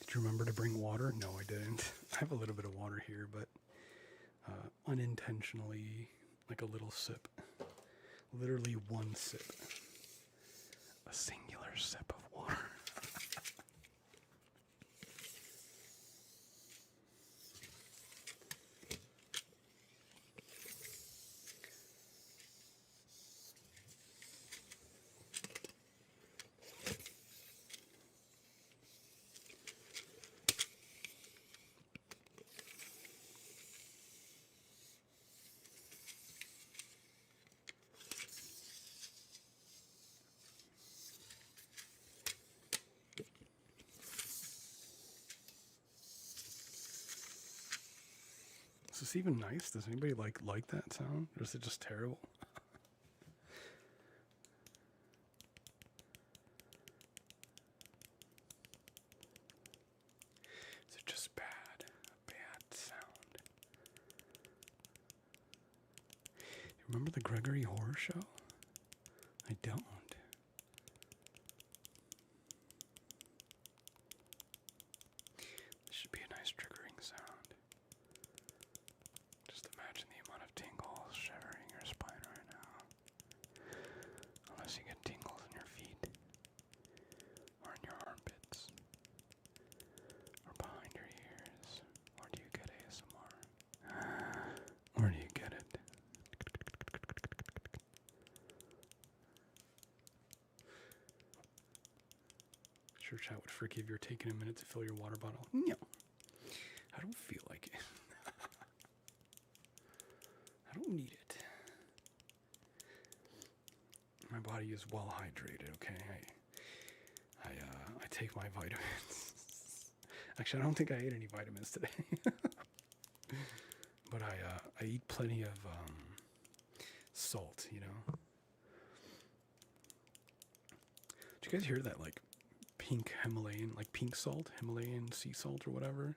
Did you remember to bring water? No, I didn't. I have a little bit of water here, but unintentionally, like a little sip. Literally one sip. A singular sip of water. Is this even nice? Does anybody like that sound? Or is it just terrible? Is it just bad? A bad sound. You remember the Gregory Horror Show? I don't. This should be a nice triggering sound. Just imagine the amount of tingles shivering your spine right now. Unless you get tingles in your feet, or in your armpits, or behind your ears. Or do you get ASMR? Or do you get it? Sure, chat would forgive your taking a minute to fill your water bottle. No. I don't feel like it. I don't need it. My body is well hydrated, okay? I take my vitamins. Actually, I don't think I ate any vitamins today. But I eat plenty of salt, you know? Did you guys hear that, like, pink Himalayan, like pink salt, Himalayan sea salt or whatever,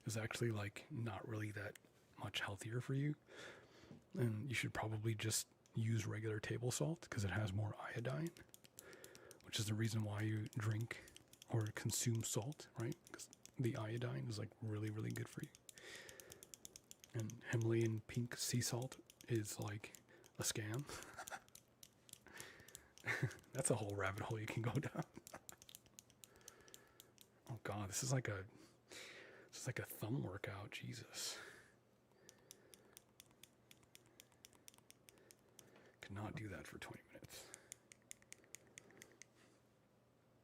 is actually, like, not really that much healthier for you? And you should probably just use regular table salt because it has more iodine, which is the reason why you drink or consume salt, right? Because the iodine is, like, really, really good for you. And Himalayan pink sea salt is, like, a scam. That's a whole rabbit hole you can go down. Oh God, this is like a thumb workout. Jesus. Could not do that for 20 minutes.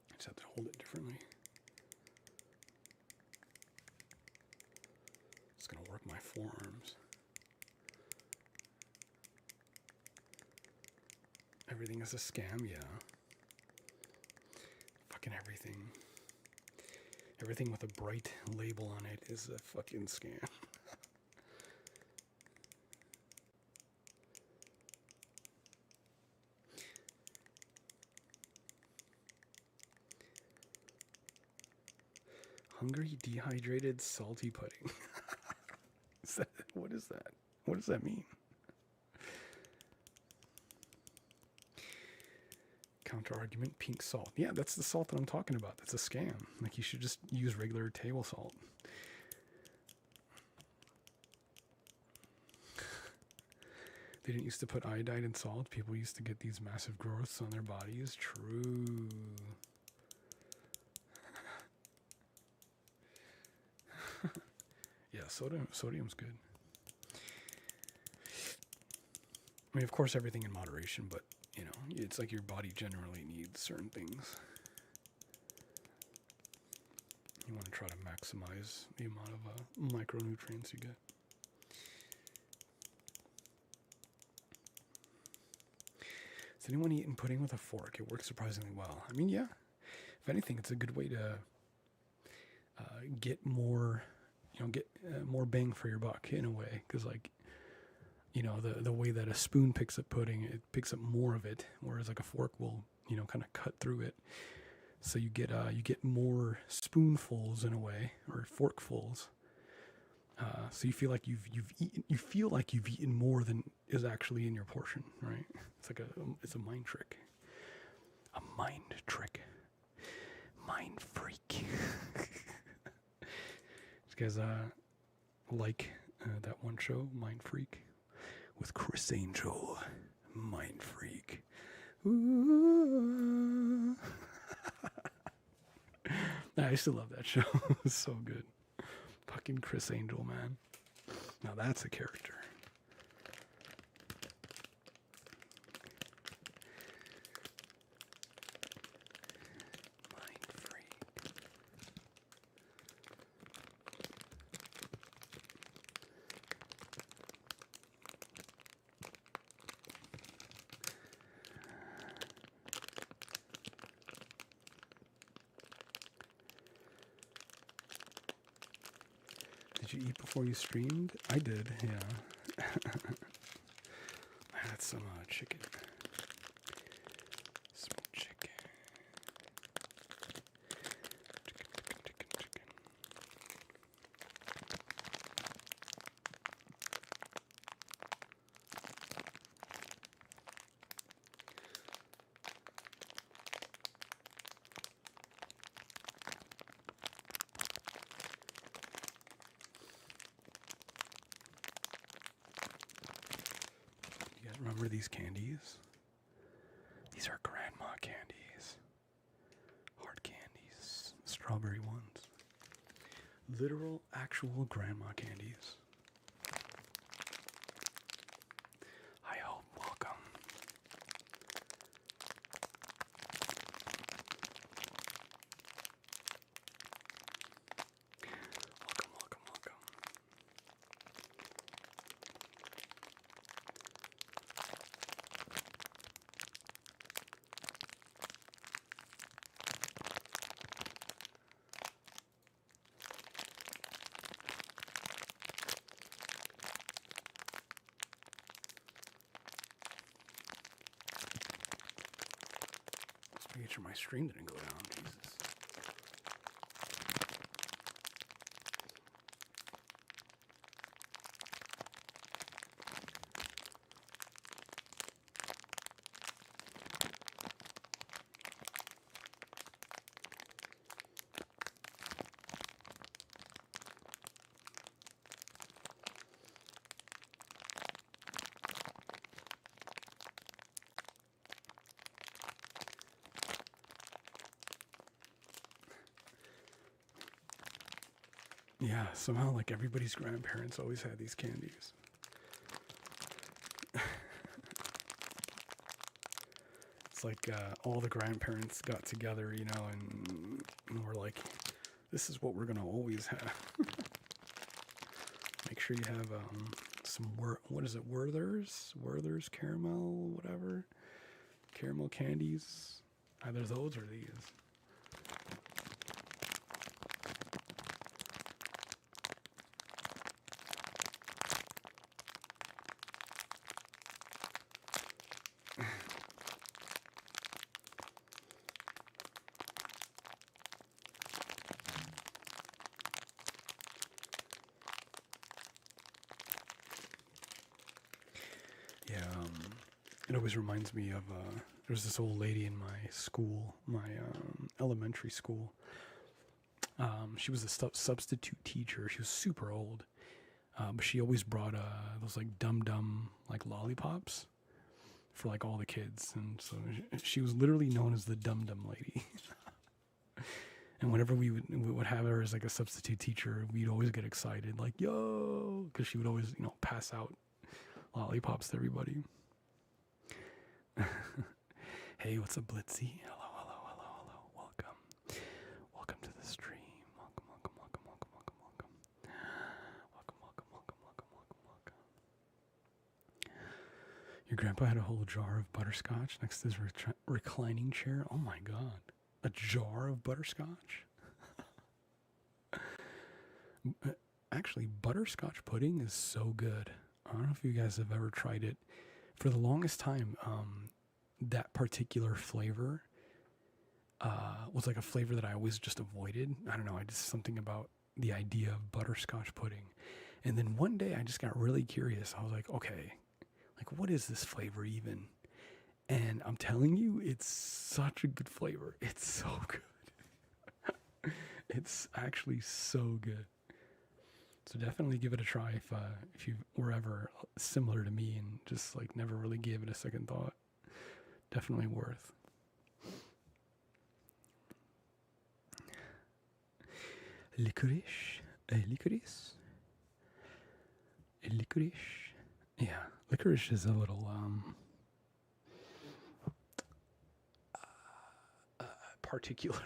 I just have to hold it differently. It's gonna work my forearms. Everything is a scam, yeah. Fucking everything. Everything with a bright label on it is a fucking scam. Hungry, dehydrated, salty pudding. What is that? What does that mean? Counter argument, pink salt. Yeah, that's the salt that I'm talking about. That's a scam. Like, you should just use regular table salt. They didn't used to put iodine in salt. People used to get these massive growths on their bodies. True. Yeah, sodium's good. I mean, of course, everything in moderation, but, you know, it's like your body generally needs certain things. You want to try to maximize the amount of micronutrients you get. Has anyone eaten pudding with a fork? It works surprisingly well. I mean, yeah. If anything, it's a good way to get more, more bang for your buck in a way. Because, like, you know, the way that a spoon picks up pudding, it picks up more of it, whereas like a fork will, you know, kind of cut through it. So you get more spoonfuls in a way, or forkfuls. So you feel like you've eaten more than is actually in your portion, right? It's a mind trick. A mind trick. Mind freak. You guys like that one show, Mind Freak, with Chris Angel? Mind Freak. Ooh. I used to love that show. It was so good. Fucking Chris Angel, man. Now that's a character. Mind Freak. Did you eat before you streamed? I did, yeah. I had some chicken. Smoked chicken. Chicken. Remember these candies? These are grandma candies. Hard candies. Strawberry ones. Literal, actual grandma candies. I hope. Welcome. Welcome, welcome, welcome. Let's make sure my stream didn't go down. Jesus. Yeah, somehow like everybody's grandparents always had these candies. It's like all the grandparents got together, you know, and we're like, this is what we're gonna always have. Make sure you have some what is it, Werther's caramel, whatever, caramel candies. Either those or these. Yeah, it always reminds me of, there's this old lady in my school, my elementary school. She was a substitute teacher. She was super old, but she always brought those like dum-dum like lollipops for like all the kids. And so she was literally known as the dum-dum lady. And whenever we would have her as like a substitute teacher, we'd always get excited, like, yo, because she would always, you know, pass out lollipops to everybody. Hey, what's up, Blitzy? Hello, hello, hello, hello. Welcome. Welcome to the stream. Welcome, welcome, welcome, welcome, welcome, welcome. Welcome, welcome, welcome, welcome, welcome, welcome. Your grandpa had a whole jar of butterscotch next to his reclining chair. Oh my god. A jar of butterscotch? Actually, butterscotch pudding is so good. I don't know if you guys have ever tried it. For the longest time, that particular flavor was like a flavor that I always just avoided. I don't know, I just something about the idea of butterscotch pudding. And then one day I just got really curious. I was like, okay, like what is this flavor even? And I'm telling you, it's such a good flavor. It's so good. It's actually so good. So definitely give it a try if you were ever similar to me and just like never really gave it a second thought. Definitely worth. Licorice? Licorice? Licorice? Yeah, licorice is a little particular.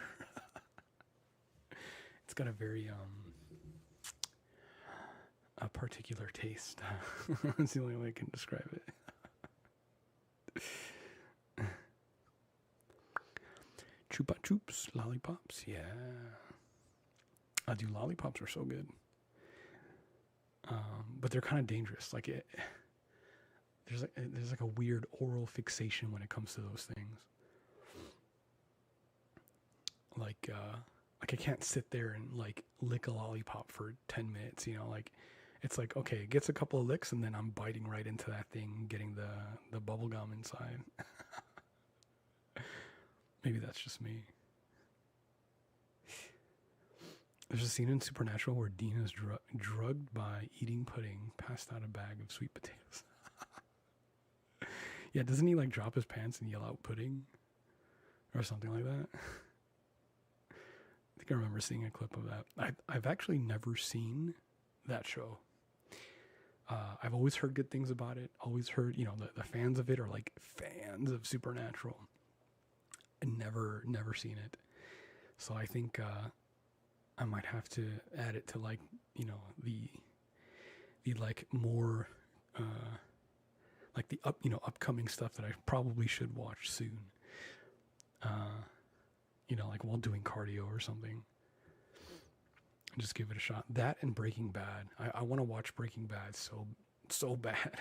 It's got a very a particular taste. That's the only way I can describe it. Chupa chups, lollipops, yeah. Dude, lollipops are so good. But they're kind of dangerous. Like there's like a weird oral fixation when it comes to those things. Like I can't sit there and like lick a lollipop for 10 minutes, you know, like it's like, okay, it gets a couple of licks and then I'm biting right into that thing, getting the bubble gum inside. Maybe that's just me. There's a scene in Supernatural where Dean is drugged by eating pudding, passed out a bag of sweet potatoes. Yeah, doesn't he like drop his pants and yell out pudding or something like that? I think I remember seeing a clip of that. I've actually never seen that show. I've always heard good things about it. Always heard, the fans of it are like fans of Supernatural. And never seen it. So I think I might have to add it to like, the like more like the upcoming stuff that I probably should watch soon. Like while doing cardio or something. Just give it a shot. That and Breaking Bad. I want to watch Breaking Bad so bad.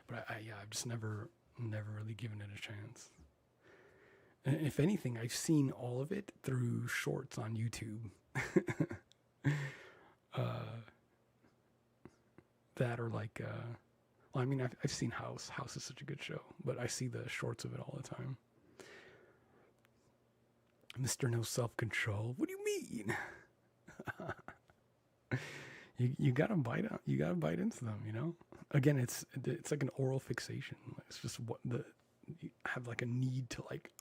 But I've just never really given it a chance. And if anything, I've seen all of it through shorts on YouTube. That or like, well, I mean, I've seen House. House is such a good show, but I see the shorts of it all the time. Mr. No Self-Control. What do you mean? You gotta bite out. You gotta bite into them. Again, it's like an oral fixation. It's just you have like a need to like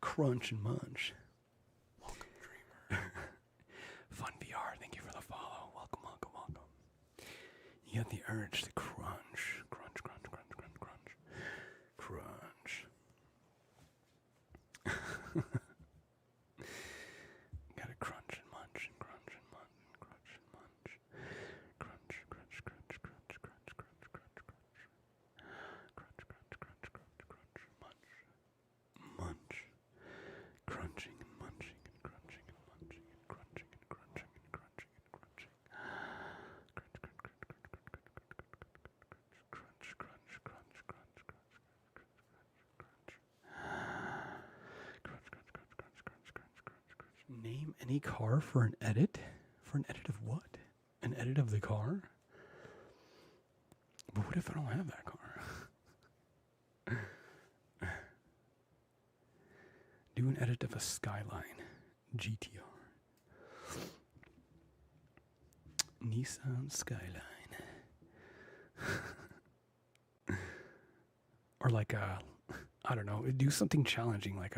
crunch and munch. Welcome, dreamer. Fun VR. Thank you for the follow. Welcome. You got the urge to crunch. Gotta crunch and munch and crunch and munch and crunch and munch. Crunch. Munch. Crunching and munching and crunching and munching and crunching and crunching and crunching and crunching. Name any car for an edit? For an edit of what? An edit of the car? But what if I don't have that car? Do an edit of a Skyline GTR. Nissan Skyline. Or like I don't know, do something challenging like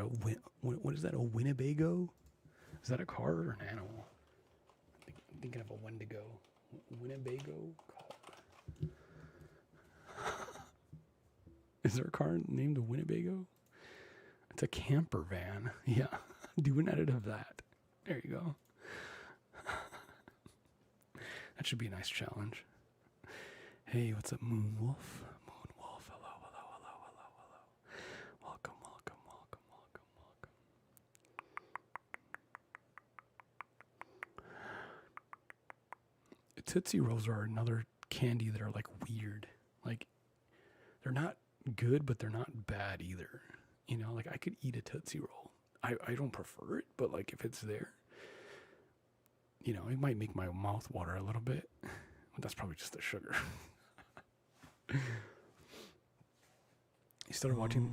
what is that, a Winnebago? Is that a car or an animal? I'm thinking of a Wendigo. Winnebago? Is there a car named a Winnebago? It's a camper van. Yeah. Do an edit of that. There you go. That should be a nice challenge. Hey, what's up, Moonwolf? Moonwolf, hello. Welcome. Tootsie Rolls are another candy that are like weird. Like, they're not good, but they're not bad either. Like I could eat a Tootsie Roll. I don't prefer it, but like if it's there, it might make my mouth water a little bit. But that's probably just the sugar. You started watching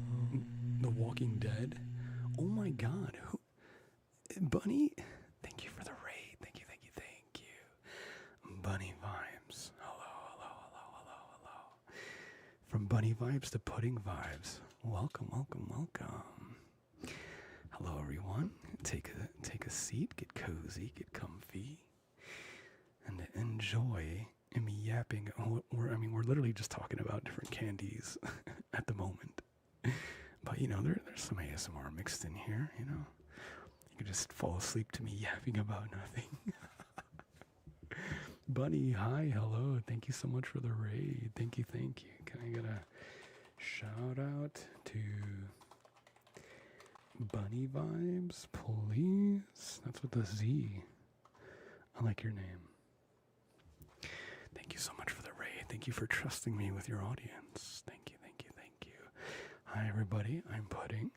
The Walking Dead? Oh my God. Bunny? Thank you for the raid. Thank you. Bunny Vibes. Hello. From Bunny Vibes to Pudding Vibes. Welcome. Hello, everyone. Take a seat, get cozy, get comfy, and enjoy me yapping. We're literally just talking about different candies at the moment. But there's some ASMR mixed in here. You could just fall asleep to me yapping about nothing. Bunny, hi, hello. Thank you so much for the raid. Thank you. Can I get a shout out to Bunny Vibes, please? That's with a Z. I like your name. Thank you so much for the raid. Thank you for trusting me with your audience. Thank you. Hi, everybody. I'm Pudding.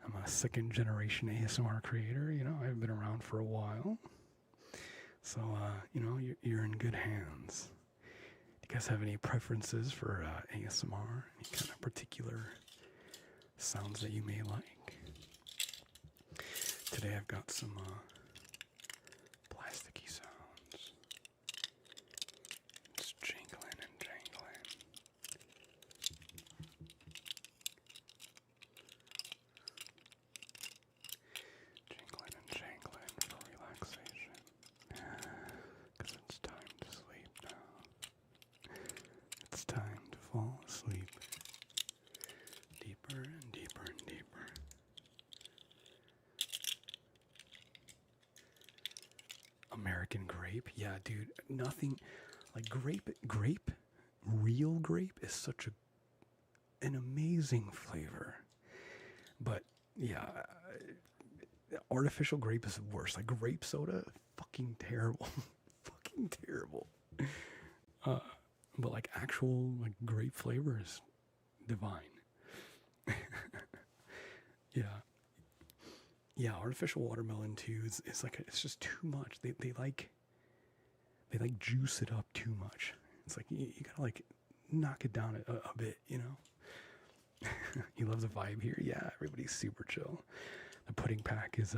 I'm a second generation ASMR creator. I've been around for a while. So, you're in good hands. Do you guys have any preferences for ASMR? Any kind of particular sounds that you may like? Today I've got some plasticky sounds. It's jingling and jangling. American grape. Yeah, dude. Nothing like grape, real grape is such an amazing flavor. But yeah, artificial grape is worse. Like grape soda, fucking terrible. Fucking terrible. Uh, but like actual like grape flavor is divine. Yeah. Yeah, artificial watermelon too is like it's just too much. They like juice it up too much. It's like you gotta like knock it down a bit, you know. You love the vibe here. Yeah, everybody's super chill. The pudding pack is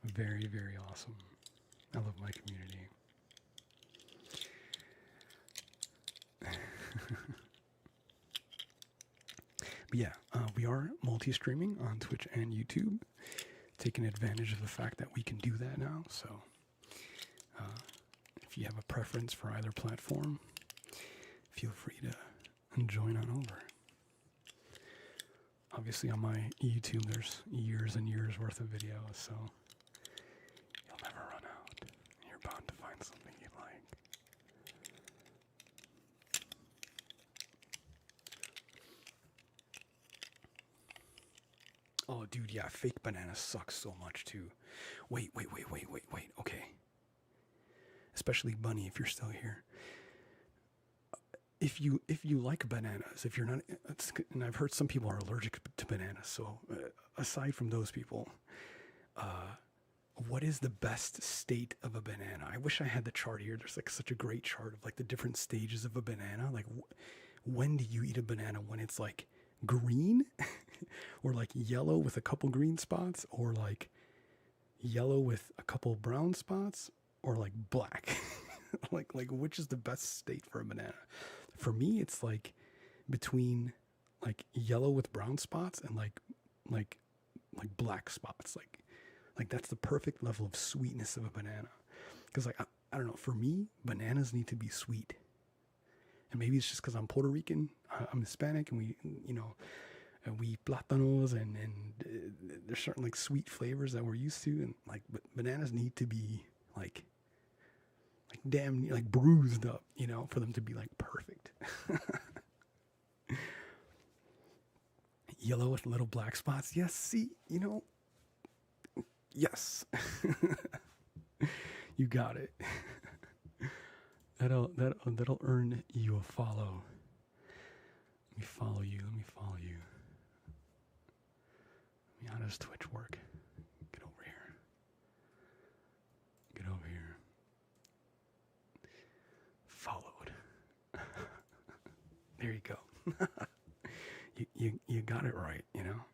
very very awesome. I love my community. But yeah, we are multi-streaming on Twitch and YouTube, taking advantage of the fact that we can do that now. So if you have a preference for either platform, feel free to join on over. Obviously on my YouTube there's years and years worth of videos, so you'll never run out. You're bound to find something you like. Oh, dude, yeah, fake bananas sucks so much too. Wait. Okay. Especially Bunny, if you're still here. If you like bananas, if you're not, and I've heard some people are allergic to bananas. So aside from those people, what is the best state of a banana? I wish I had the chart here. There's like such a great chart of like the different stages of a banana. Like when do you eat a banana? When it's like green or like yellow with a couple green spots, or like yellow with a couple brown spots, or like black. like which is the best state for a banana? For me it's like between like yellow with brown spots and like black spots. Like that's the perfect level of sweetness of a banana. Because like I don't know, for me bananas need to be sweet. And maybe it's just because I'm Puerto Rican, I'm Hispanic, and we, you know, we eat plátanos, and there's certain like sweet flavors that we're used to, and like bananas need to be like damn, like bruised up, you know, for them to be like perfect. Yellow with little black spots. Yes, see, you know, yes, you got it. That'll earn you a follow. Let me follow you. How does Twitch work? Get over here. Followed. There you go. you got it right, you know.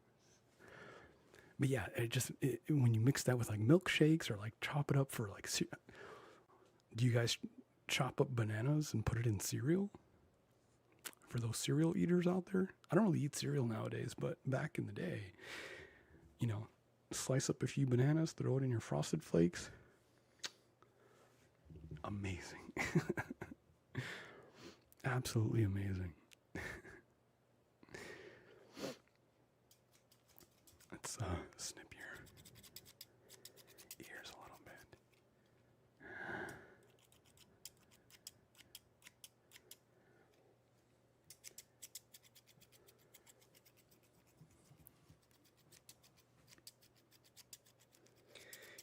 But yeah, when you mix that with like milkshakes or like chop it up for like, do you guys chop up bananas and put it in cereal? For those cereal eaters out there, I don't really eat cereal nowadays, but back in the day, you know, slice up a few bananas, throw it in your Frosted Flakes. Amazing. Absolutely amazing. Let's snip your ears a little bit.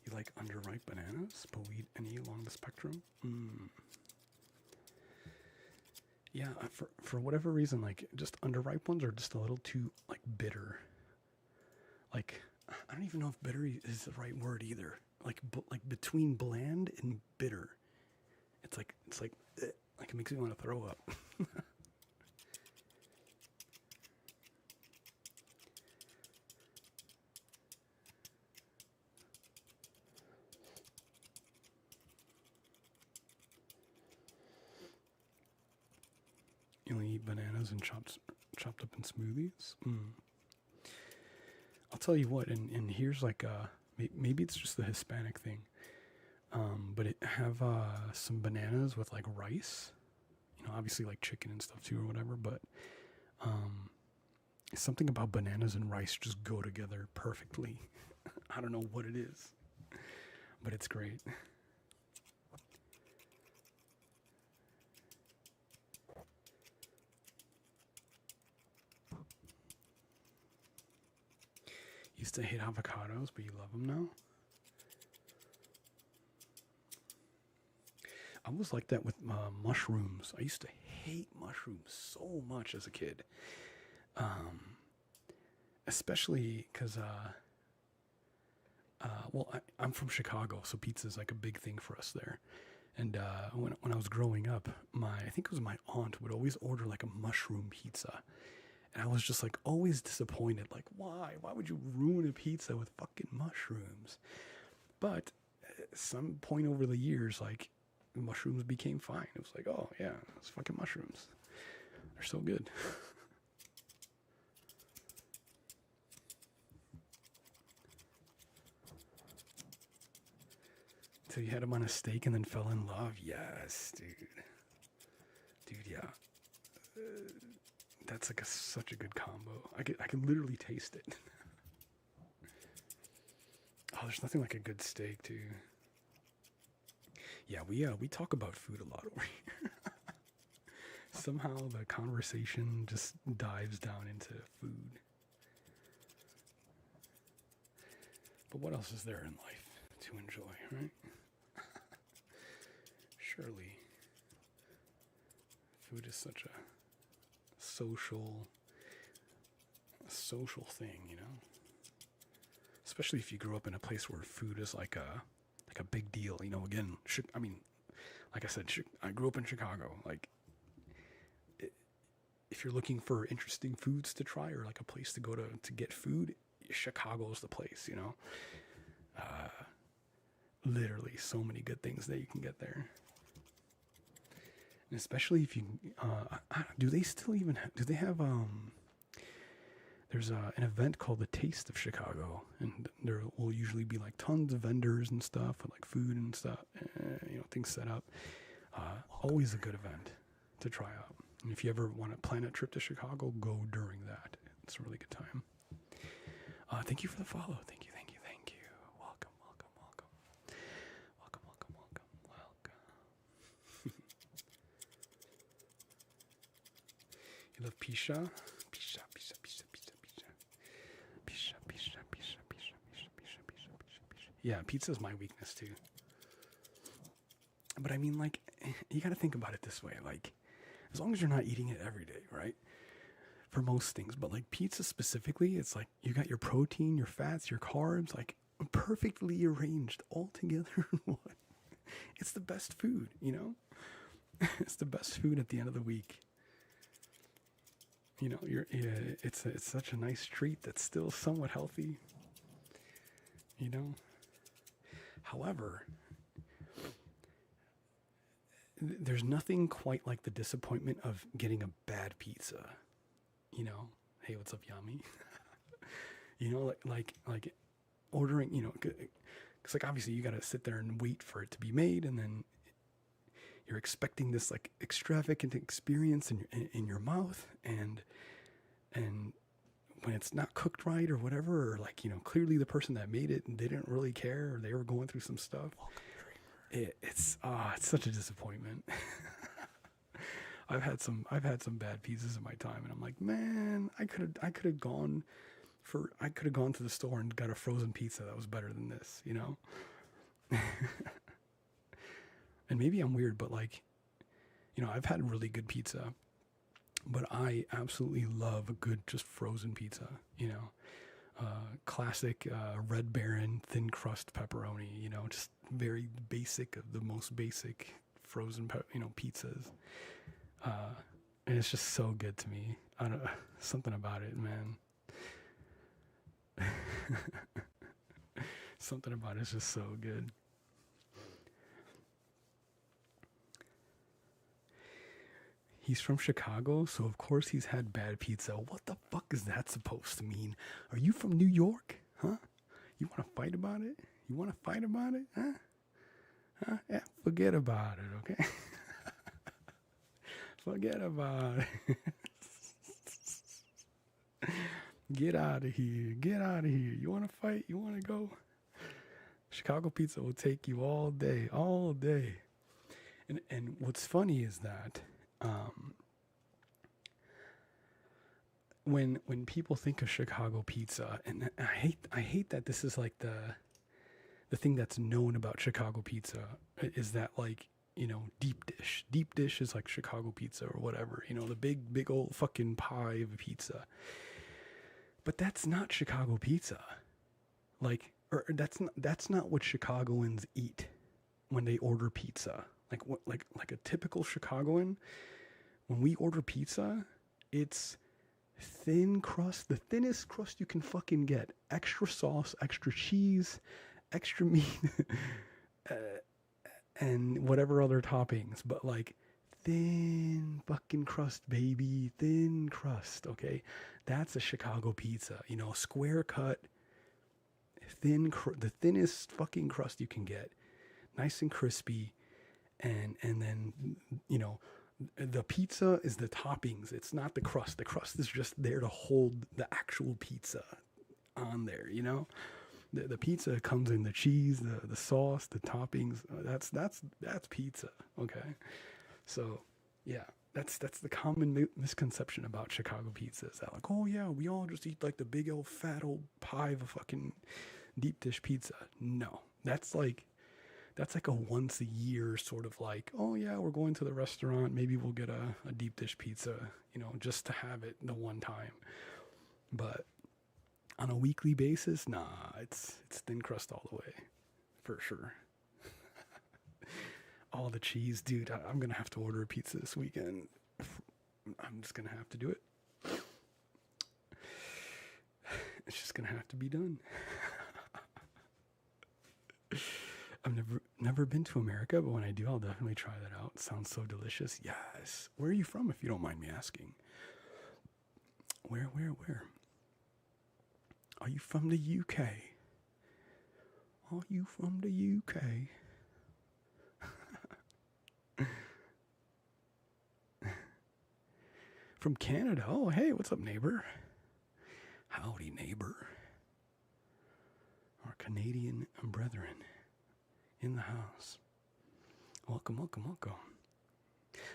You like underripe bananas, but we eat any along the spectrum? Yeah, for whatever reason, like just underripe ones are just a little too like bitter. Like I don't even know if bitter is the right word either. Like between bland and bitter, it's like it makes me want to throw up. You only eat bananas and chopped up in smoothies? I'll tell you what, and here's like maybe it's just the Hispanic thing, but it have some bananas with like rice, you know, obviously like chicken and stuff too or whatever, but something about bananas and rice just go together perfectly. I don't know what it is, but it's great. used to hate avocados, but you love them now? I was like that with mushrooms. I used to hate mushrooms so much as a kid. Um, Especially because, I'm from Chicago, so pizza is like a big thing for us there. And when I was growing up, I think it was my aunt would always order like a mushroom pizza. And I was just like always disappointed. Like, why? Why would you ruin a pizza with fucking mushrooms? But at some point over the years, like, mushrooms became fine. It was like, oh, yeah, it's fucking mushrooms. They're so good. So you had them on a steak and then fell in love? Yes, dude. Dude, yeah. That's like such a good combo. I can literally taste it. Oh, there's nothing like a good steak, too. Yeah, we talk about food a lot over here. Somehow the conversation just dives down into food. But what else is there in life to enjoy, right? Surely food is such a social thing, you know? Especially if you grew up in a place where food is like a big deal, you know. Again, I mean, like I said, I grew up in Chicago. Like, if you're looking for interesting foods to try or like a place to go to get food, Chicago's the place, you know. Literally, so many good things that you can get there. And especially if you, do they still even do they have there's an event called the Taste of Chicago, and there will usually be like tons of vendors and stuff with like food and stuff, you know, things set up. Always a good event to try out. And if you ever want to plan a trip to Chicago, go during that. It's a really good time. Thank you for the follow. Thank you. Welcome. You love Pisha? Pisha. Yeah, pizza's my weakness too. But I mean, like, you gotta think about it this way. Like, as long as you're not eating it every day, right? For most things. But like pizza specifically, it's like you got your protein, your fats, your carbs, like perfectly arranged all together in one. It's the best food, you know? It's the best food at the end of the week. You know, it's such a nice treat that's still somewhat healthy, you know? However, there's nothing quite like the disappointment of getting a bad pizza. You know, hey, what's up, Yummy? You know, like ordering, you know, because like obviously you got to sit there and wait for it to be made, and then you're expecting this like extravagant experience in your mouth, and when it's not cooked right or whatever, or like, you know, clearly the person that made it, they didn't really care, or they were going through some stuff. It's such a disappointment. I've had some bad pizzas in my time, and I'm like, man, I could have gone to the store and got a frozen pizza that was better than this, you know. And maybe I'm weird, but like, you know, I've had really good pizza, but I absolutely love a good just frozen pizza, you know. Classic Red Baron thin crust pepperoni, you know, just very basic of the most basic frozen pizzas. And it's just so good to me. I don't something about it, man. Something about it's just so good. He's from Chicago, so of course he's had bad pizza. What the fuck is that supposed to mean? Are you from New York? Huh? You want to fight about it? Huh? Yeah, forget about it, okay? Forget about it. Get out of here. You want to fight? You want to go? Chicago pizza will take you all day. And what's funny is that when people think of Chicago pizza, and I hate that this is like the thing that's known about Chicago pizza is that, like, deep dish. Deep dish is like Chicago pizza or whatever. The big old fucking pie of a pizza. But that's not Chicago pizza. Like, or that's not what Chicagoans eat when they order pizza. Like a typical Chicagoan, when we order pizza, it's thin crust, the thinnest crust you can fucking get. Extra sauce, extra cheese, extra meat, and whatever other toppings. But like thin fucking crust, baby, thin crust. Okay, that's a Chicago pizza. Square cut, the thinnest fucking crust you can get, nice and crispy, and then the pizza is the toppings. It's not the crust. The crust is just there to hold the actual pizza on there. The pizza comes in the cheese, the sauce, the toppings. That's pizza. Okay, so yeah, that's the common misconception about Chicago pizza. Is that, like, oh yeah, we all just eat like the big old fat old pie of a fucking deep dish pizza. No, that's like a once a year sort of, like, oh yeah, we're going to the restaurant, maybe we'll get a deep dish pizza, just to have it the one time. But on a weekly basis, nah, it's thin crust all the way, for sure. All the cheese, dude. I'm gonna have to order a pizza this weekend. I'm just gonna have to do it. It's just gonna have to be done. I've never been to America, but when I do, I'll definitely try that out. It sounds so delicious. Yes. Where are you from, if you don't mind me asking? Where? Are you from the UK? Are you from the UK? From Canada. Oh, hey, what's up, neighbor? Howdy, neighbor. Our Canadian brethren in the house. Welcome.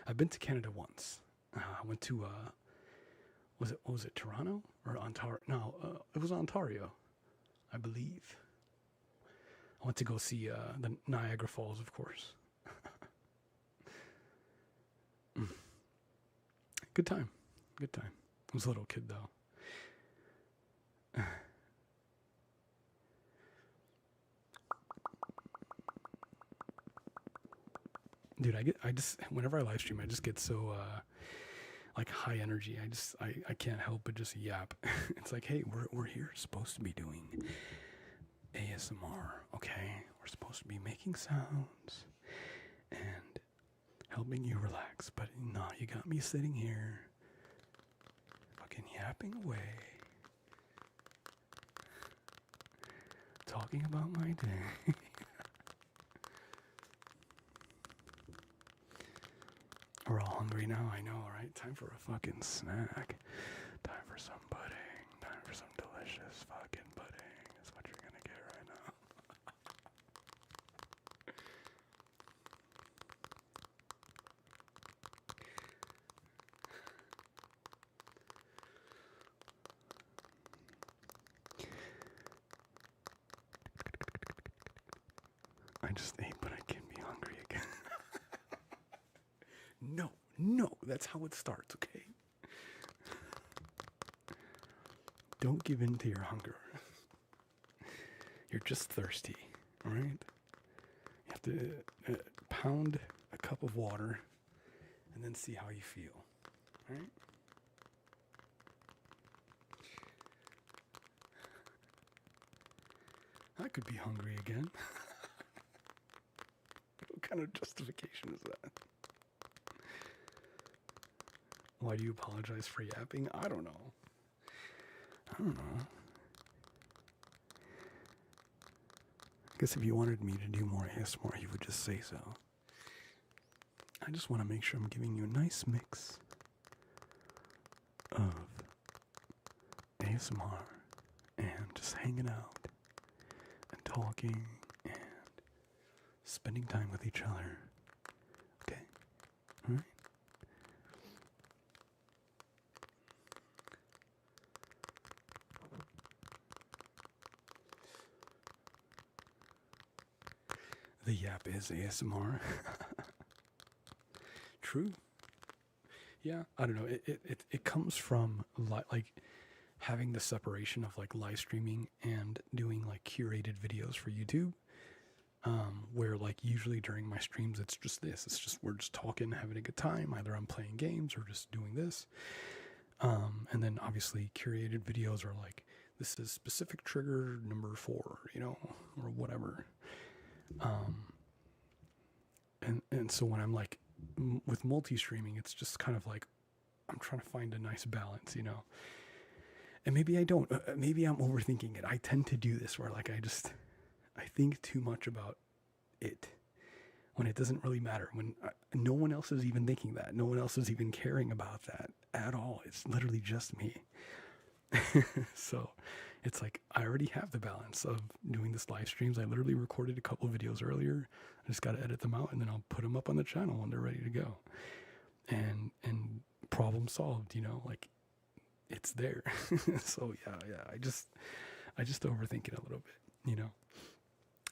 I've been to Canada once. I went to, was it Toronto or Ontario? No, it was Ontario, I believe. I went to go see the Niagara Falls, of course. Good time. I was a little kid, though. Dude, I just, whenever I live stream, I just get so, like, high energy. I can't help but just yap. It's like, hey, we're here supposed to be doing ASMR, okay? We're supposed to be making sounds and helping you relax. But no, you got me sitting here fucking yapping away, talking about my day. We're all hungry now, I know, right? Time for a fucking snack. Time for some pudding. Time for some delicious fucking pudding. That's what you're gonna get right now. I just ate, but I can be hungry again. No, that's how it starts, okay? Don't give in to your hunger. You're just thirsty, all right? You have to pound a cup of water and then see how you feel, all right? I could be hungry again. What kind of justification is that? Why do you apologize for yapping? I don't know. I guess if you wanted me to do more ASMR, you would just say so. I just want to make sure I'm giving you a nice mix of ASMR and just hanging out and talking and spending time with each other. Okay? Alright? The yap is ASMR. True. Yeah, I don't know. It comes from like having the separation of like live streaming and doing like curated videos for YouTube. Where like usually during my streams it's just this. It's just we're just talking, having a good time. Either I'm playing games or just doing this. And then obviously curated videos are like this is specific trigger number 4, or whatever. Um, and so when I'm like with multi-streaming, it's just kind of like I'm trying to find a nice balance. And maybe I don't. Maybe I'm overthinking it. I tend to do this where like I think too much about it when it doesn't really matter. When no one else is even thinking that. No one else is even caring about that at all. It's literally just me. So it's like I already have the balance of doing this live streams. I literally recorded a couple of videos earlier. I just got to edit them out and then I'll put them up on the channel when they're ready to go. And problem solved, like it's there. So yeah, I just overthink it a little bit.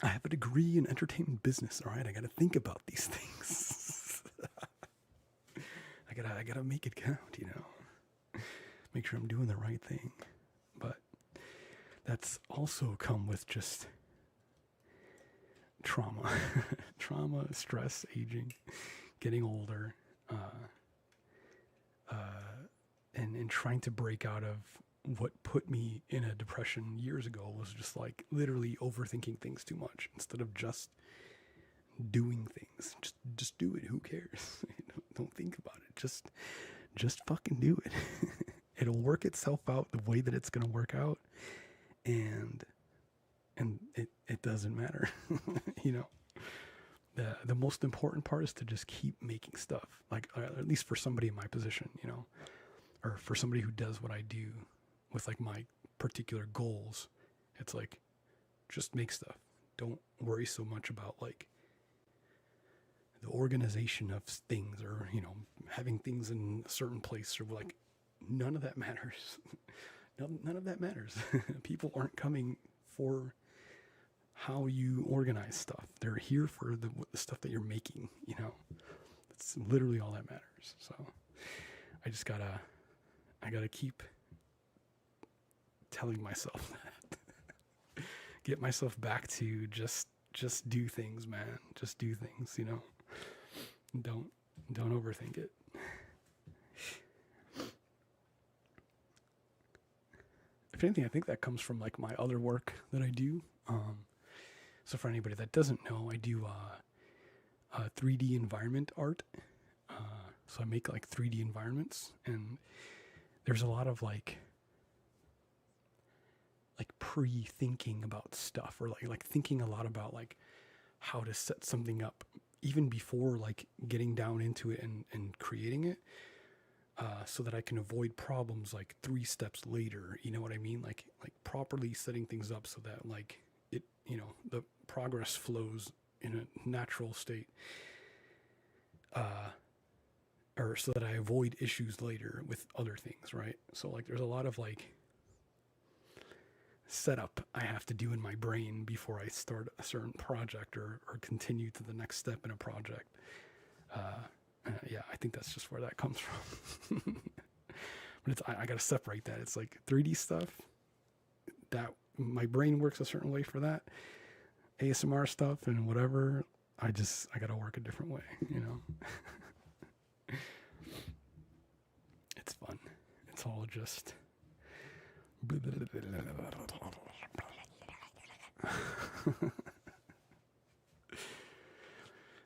I have a degree in entertainment business, all right? I got to think about these things. I gotta make it count, make sure I'm doing the right thing. But that's also come with just trauma, stress, aging, getting older, and trying to break out of what put me in a depression years ago was just like literally overthinking things too much instead of just doing things. Just do it. Who cares? Don't think about it. Just fucking do it. It'll work itself out the way that it's gonna work out, and it doesn't matter. The most important part is to just keep making stuff. Like at least for somebody in my position, or for somebody who does what I do with like my particular goals, it's like just make stuff. Don't worry so much about like the organization of things or having things in a certain place or like none of that matters. None of that matters. People aren't coming for how you organize stuff. They're here for the stuff that you're making. It's literally all that matters. So I just gotta keep telling myself that. Get myself back to just do things, man. Just do things, Don't overthink it. If anything, I think that comes from like my other work that I do. So for anybody that doesn't know, I do 3D environment art. So I make like 3D environments, and there's a lot of like pre-thinking about stuff, or like thinking a lot about like how to set something up even before like getting down into it and creating it, so that I can avoid problems like 3 steps later. You know what I mean? Like properly setting things up so that like it, the progress flows in a natural state, or so that I avoid issues later with other things, right? So like there's a lot of like setup I have to do in my brain before I start a certain project or continue to the next step in a project. Yeah, I think that's just where that comes from. But I got to separate that. It's like 3D stuff that my brain works a certain way for that. ASMR stuff and whatever, I got to work a different way, It's fun. It's all just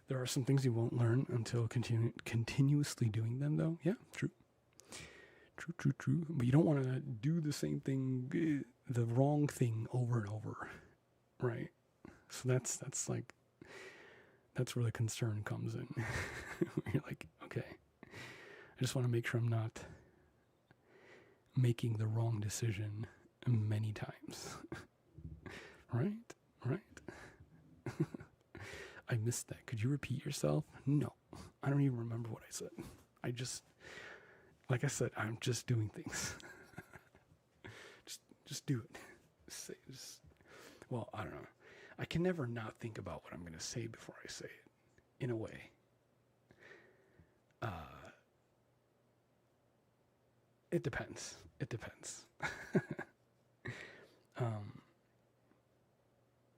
there are some things you won't learn until continuously doing them, though. Yeah, true. But you don't want to do the same thing, the wrong thing over and over, right? So that's where the concern comes in. You're like, okay, I just want to make sure I'm not making the wrong decision many times. Right? I missed that. Could you repeat yourself? No, I don't even remember what I said. Like I said, I'm just doing things. just do it. Well, I don't know. I can never not think about what I'm going to say before I say it, in a way. Uh, it depends. It depends. um,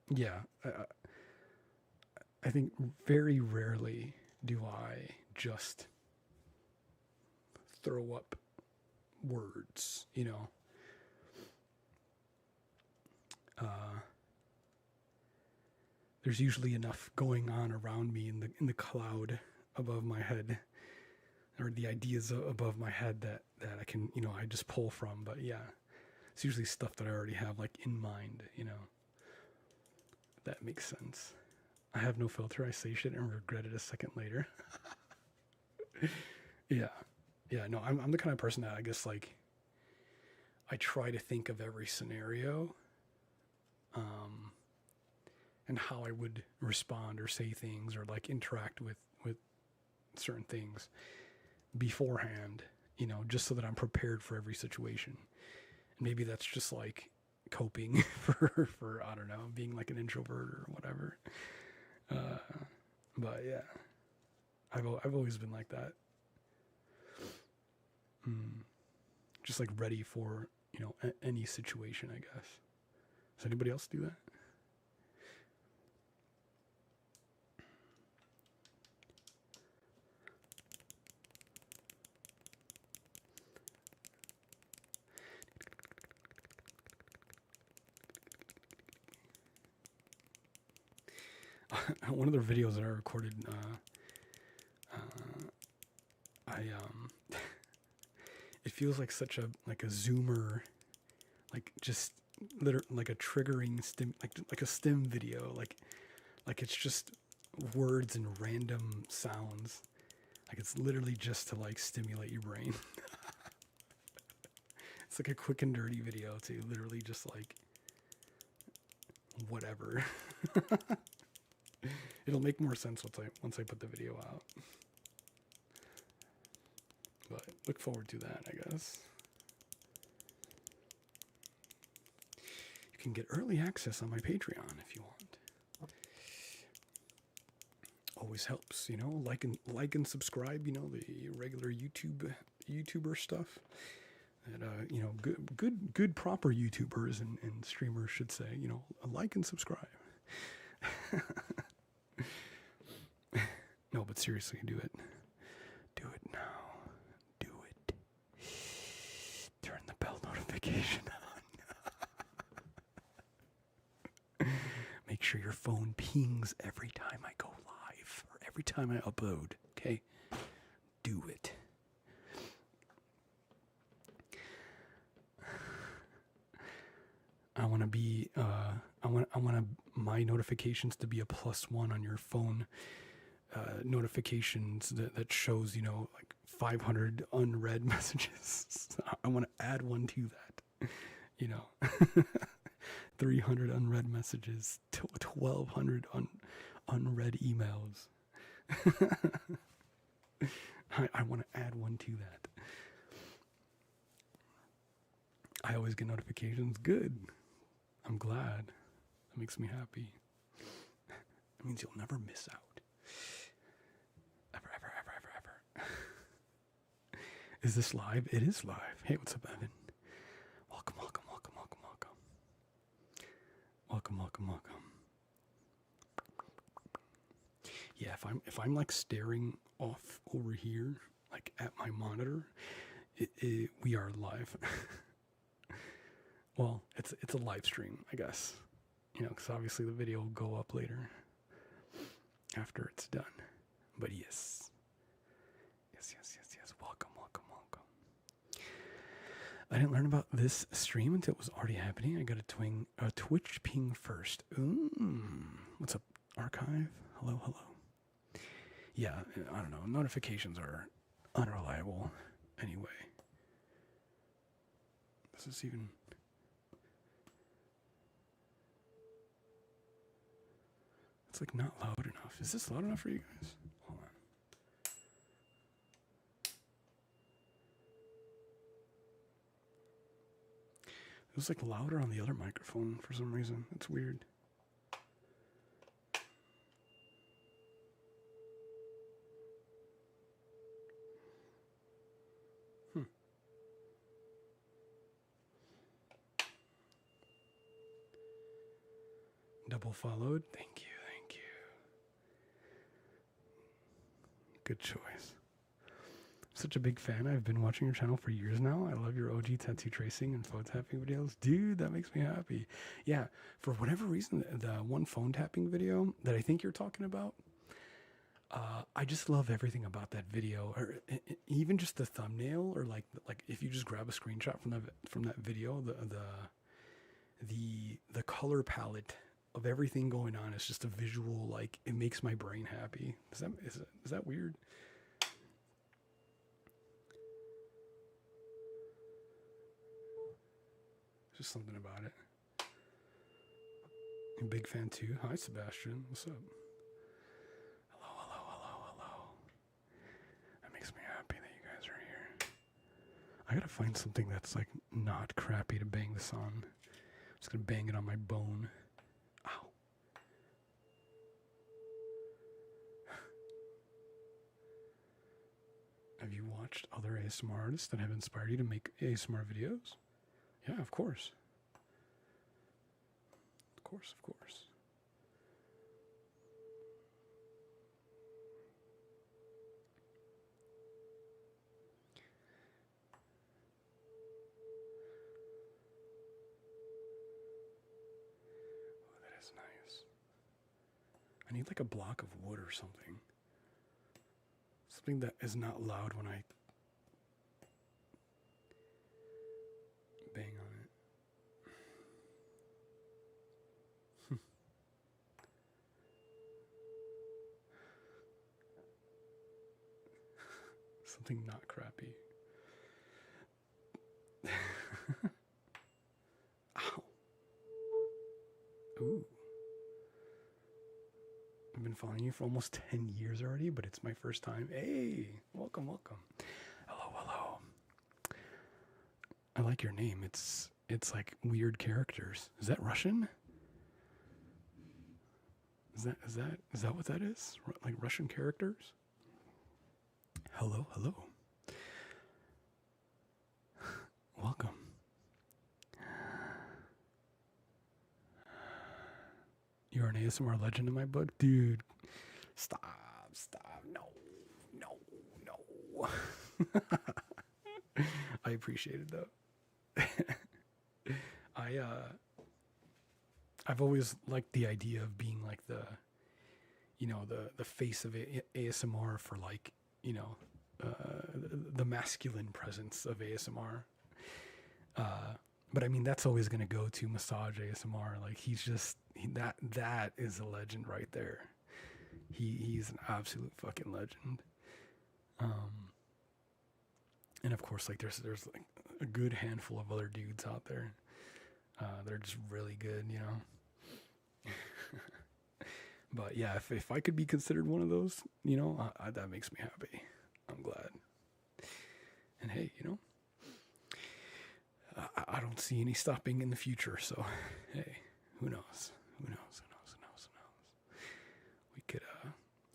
yeah, I think very rarely do I just throw up words, you know. Uh, there's usually enough going on around me in the cloud above my head, or the ideas above my head that I can, you know, I just pull from. But yeah, it's usually stuff that I already have like in mind, you know. If that makes sense. I have no filter. I say shit and regret it a second later. Yeah. Yeah, no, I'm the kind of person that I guess like I try to think of every scenario, um, and how I would respond or say things or like interact with certain things beforehand, you know, just so that I'm prepared for every situation. And maybe that's just like coping for I don't know, being like an introvert or whatever. Uh, but yeah, I've always been like that. Mm, just like ready for, you know, any situation, I guess. Does anybody else do that? One of the videos that I recorded, I it feels like such a zoomer, like just like a triggering stim, like a stim video, like it's just words and random sounds, like it's literally just to like stimulate your brain. It's like a quick and dirty video too, literally just like whatever. It'll make more sense once I put the video out. But look forward to that, I guess. You can get early access on my Patreon if you want. Always helps, you know. Like and subscribe, you know, the regular YouTuber stuff. That you know, good proper YouTubers and streamers should say, you know, like and subscribe. No, but seriously, do it. Do it now. Do it. Turn the bell notification on. Make sure your phone pings every time I go live or every time I upload. Okay? Do it. I want to be I want my notifications to be a +1 on your phone. Notifications that shows, you know, like 500 unread messages. I want to add one to that, you know. 300 unread messages, 1,200 unread emails. I want to add one to that. I always get notifications. Good. I'm glad. That makes me happy. It means you'll never miss out. Ever. Is this live? It is live. Hey, what's up, Evan? Welcome. Yeah, if I'm like staring off over here, like at my monitor, we are live. Well, it's a live stream, I guess. You know, because obviously the video will go up later after it's done. But yes. Welcome. I didn't learn about this stream until it was already happening. I got a Twitch ping first. What's up, Archive? Hello. Yeah, I don't know. Notifications are unreliable anyway. This is even... It's like not loud enough. Is this loud enough for you guys? Hold on. It was like louder on the other microphone for some reason. It's weird. double followed. Thank you, thank you. Good choice. Such a big fan. I've been watching your channel for years now. I love your OG tattoo tracing and phone tapping videos. Dude, that makes me happy. Yeah, for whatever reason, the one phone tapping video that I think you're talking about, I just love everything about that video, or even just the thumbnail, or like if you just grab a screenshot from that video, the color palette of everything going on is just a visual, like it makes my brain happy. Is that weird? Just something about it. I'm a big fan too. Hi, Sebastian. What's up? Hello. That makes me happy that you guys are here. I gotta find something that's like not crappy to bang this on. I'm just gonna bang it on my bone. Ow. Have you watched other ASMR artists that have inspired you to make ASMR videos? Yeah, of course. Of course. Oh, that is nice. I need like a block of wood or something. Something that is not loud when I bang on it. Something not crappy. Ow. Ooh. I've been following you for almost 10 years already, but it's my first time. Hey, welcome. Hello. I like your name. It's like weird characters. Is that Russian? Is that what that is? Like Russian characters? Hello. Welcome. You're an ASMR legend in my book? Dude, stop. No. I appreciate it though. I've always liked the idea of being like the face of ASMR for like, the masculine presence of ASMR. But I mean, that's always going to go to massage ASMR. Like that is a legend right there. He's an absolute fucking legend. And of course, like there's like a good handful of other dudes out there. They're just really good, But yeah, if I could be considered one of those, that makes me happy. I'm glad. And hey, I don't see any stopping in the future. So hey, who knows?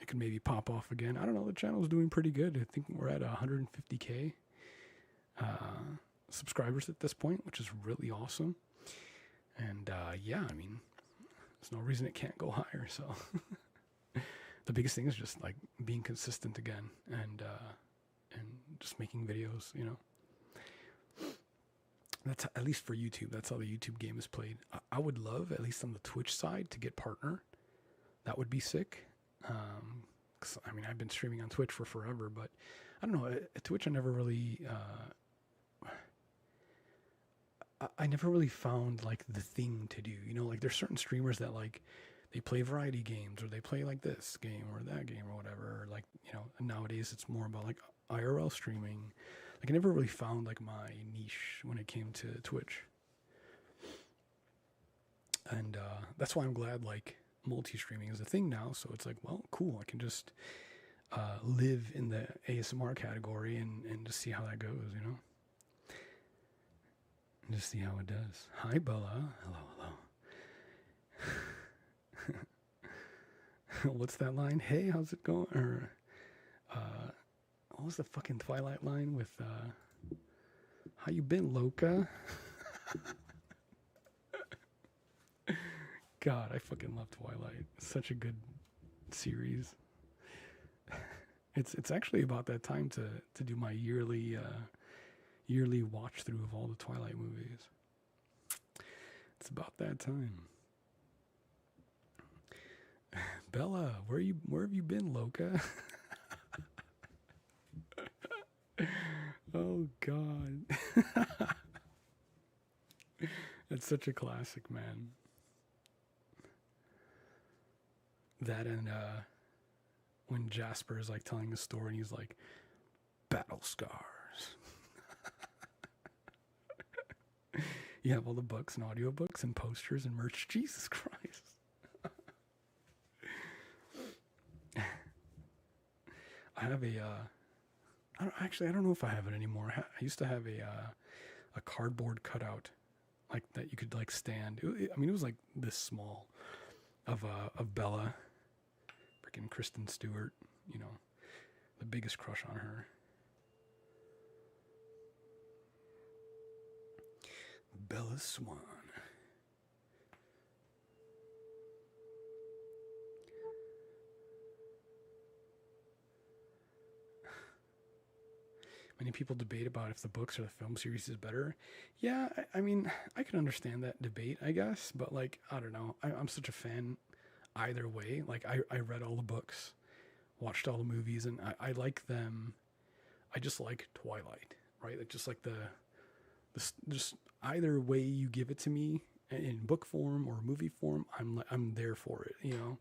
It could maybe pop off again. I don't know. The channel's doing pretty good. I think we're at 150K subscribers at this point, which is really awesome. And yeah, I mean, there's no reason it can't go higher. So the biggest thing is just like being consistent again, and just making videos. That's, at least for YouTube, that's how the YouTube game is played. I would love, at least on the Twitch side, to get partner. That would be sick. 'Cause, I mean, I've been streaming on Twitch for forever, but I don't know. At Twitch, I never really found like the thing to do. Like there's certain streamers that like they play variety games, or they play like this game or that game or whatever. Or like, and nowadays it's more about like IRL streaming. Like I never really found like my niche when it came to Twitch. And that's why I'm glad like multi-streaming is a thing now. So it's like, well, cool. I can just live in the ASMR category and just see how that goes, And just see how it does. Hi, Bella. Hello. What's that line? Hey, how's it going? Or what was the fucking Twilight line with how you been, Loca? God, I fucking love Twilight. It's such a good series. It's actually about that time to do my yearly watch through of all the Twilight movies. It's about that time. Bella, where have you been, Loca? Oh God. It's such a classic, man. That and when Jasper is like telling the story and he's like, battle scars. You have all the books and audiobooks and posters and merch. Jesus Christ. I have a I don't know if I have it anymore. I used to have a cardboard cutout like that you could like stand. I mean, it was like this small of Bella, freaking Kristen Stewart. You know, the biggest crush on her. Bella Swan. Many people debate about if the books or the film series is better. Yeah, I mean, I can understand that debate, I guess, but like, I don't know. I'm such a fan either way. Like, I read all the books, watched all the movies, and I like them. I just like Twilight, right? Like, just like just either way you give it to me in book form or movie form, I'm there for it, you know?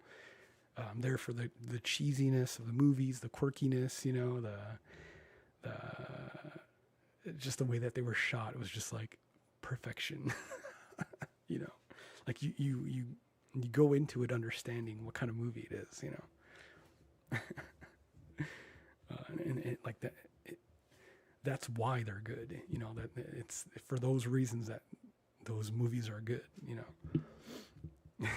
I'm there for the cheesiness of the movies, the quirkiness, you know, the just the way that they were shot. It was just like perfection. You know, like you go into it understanding what kind of movie it is, you know. And it, like that that's why they're good, you know, that it's for those reasons that those movies are good, you know.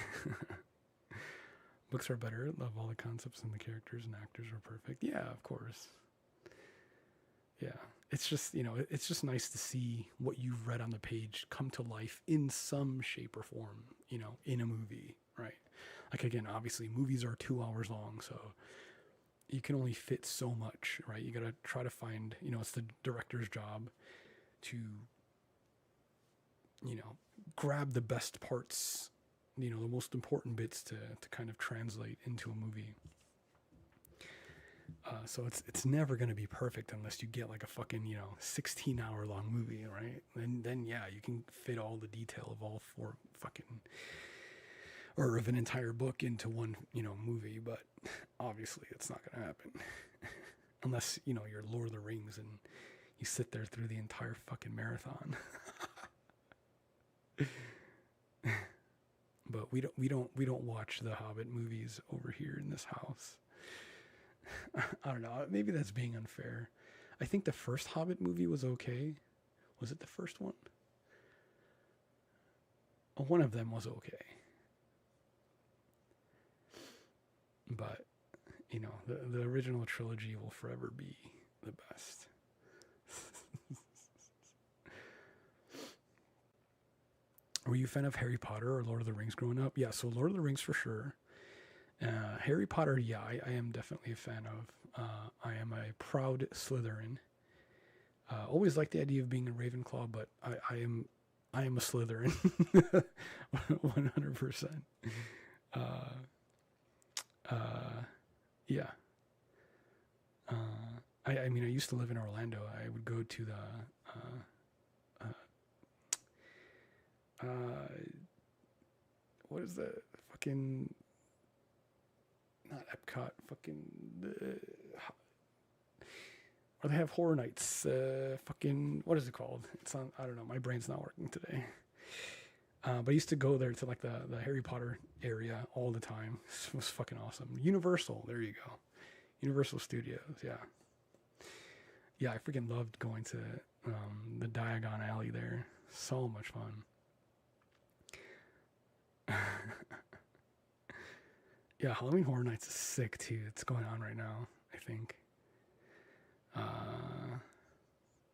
Books are better. Love all the concepts and the characters and actors are perfect. Yeah, of course. Yeah. It's just, you know, it's just nice to see what you've read on the page come to life in some shape or form, you know, in a movie, right? Like, again, obviously, movies are 2 hours long, so you can only fit so much, right? You got to try to find, you know, it's the director's job to, you know, grab the best parts, you know, the most important bits to kind of translate into a movie. So it's never gonna be perfect unless you get like a fucking, you know, 16-hour long movie, right? And then yeah, you can fit all the detail of all four fucking or of an entire book into one, you know, movie. But obviously, it's not gonna happen unless, you know, you're Lord of the Rings and you sit there through the entire fucking marathon. But we don't watch the Hobbit movies over here in this house. I don't know. Maybe that's being unfair. I think the first Hobbit movie was okay. Was it the first one? Oh, one of them was okay. But, you know, the original trilogy will forever be the best. Were you a fan of Harry Potter or Lord of the Rings growing up? Yeah, so Lord of the Rings for sure. Harry Potter, yeah, I am definitely a fan of. I am a proud Slytherin. Always liked the idea of being a Ravenclaw, but I am a Slytherin, 100%. Uh, uh, yeah. Uh, I mean, I used to live in Orlando. I would go to the uh, what is the fucking not Epcot, fucking or they have Horror Nights. Fucking what is it called? It's on. I don't know. My brain's not working today. But I used to go there to like the Harry Potter area all the time. It was fucking awesome. Universal. There you go. Universal Studios. Yeah. Yeah, I freaking loved going to the Diagon Alley there. So much fun. Yeah, Halloween Horror Nights is sick too. It's going on right now, I think.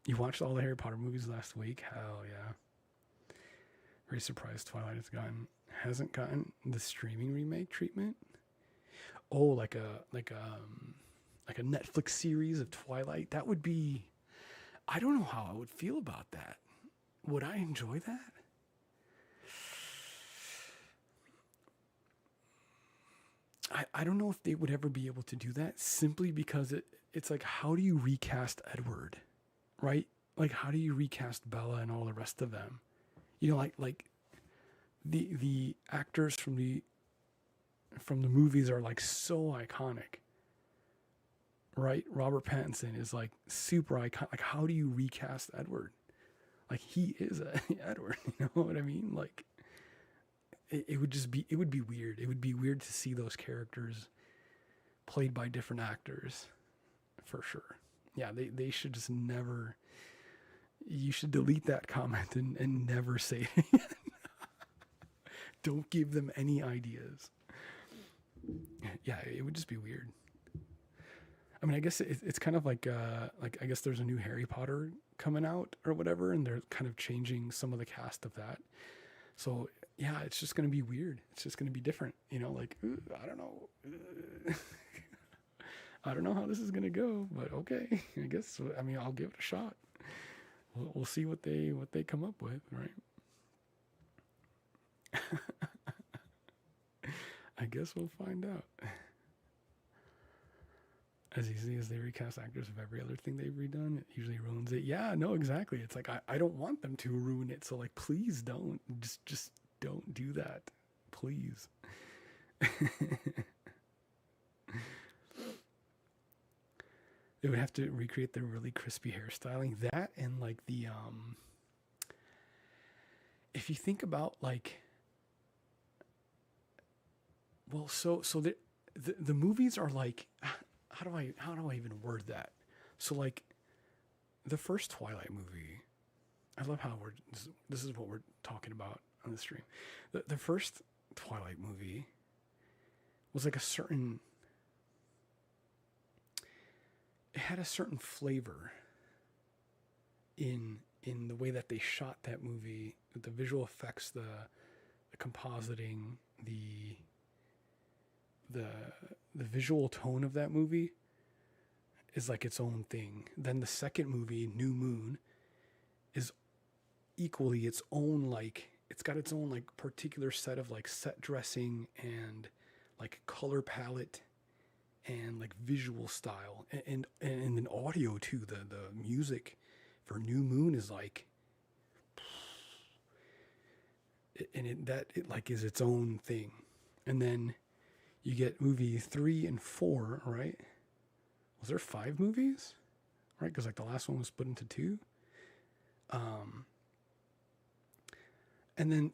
You watched all the Harry Potter movies last week? Hell yeah. Very surprised Twilight hasn't gotten the streaming remake treatment. Oh, like a Netflix series of Twilight. That would be. I don't know how I would feel about that. Would I enjoy that? I don't know if they would ever be able to do that simply because it's like, how do you recast Edward, right? Like, how do you recast Bella and all the rest of them? You know, like the actors from the movies are like so iconic, right? Robert Pattinson is like super iconic. Like, how do you recast Edward? Like, he is Edward. You know what I mean? Like, it would just be, it would be weird. It would be weird to see those characters played by different actors, for sure. Yeah, they should just never. You should delete that comment and never say it again. Don't give them any ideas. Yeah, it would just be weird. I mean, I guess it's kind of like I guess there's a new Harry Potter coming out or whatever, and they're kind of changing some of the cast of that. So yeah, it's just gonna be weird. It's just gonna be different. You know, like I don't know. I don't know how this is gonna go, but okay. I guess I mean I'll give it a shot. We'll see what they come up with, right? I guess we'll find out. As easy as they recast actors of every other thing they've redone, it usually ruins it. Yeah, no, exactly. It's like I don't want them to ruin it. So like, please don't. Just don't do that, please. They would have to recreate the really crispy hairstyling. That and like the if you think about like, well, so the movies are like, how do I even word that? So like the first Twilight movie, I love how this is what we're talking about on the stream. The first Twilight movie was like a certain, it had a certain flavor in the way that they shot that movie, the visual effects, the compositing, the the visual tone of that movie is like its own thing. Then the second movie, New Moon, is equally its own, like it's got its own like particular set of like set dressing and like color palette and like visual style and then audio too. The music for New Moon is like, and it like is its own thing. And then you get movie 3 and 4, right? Was there 5 movies? Right, because like the last one was split into 2. And then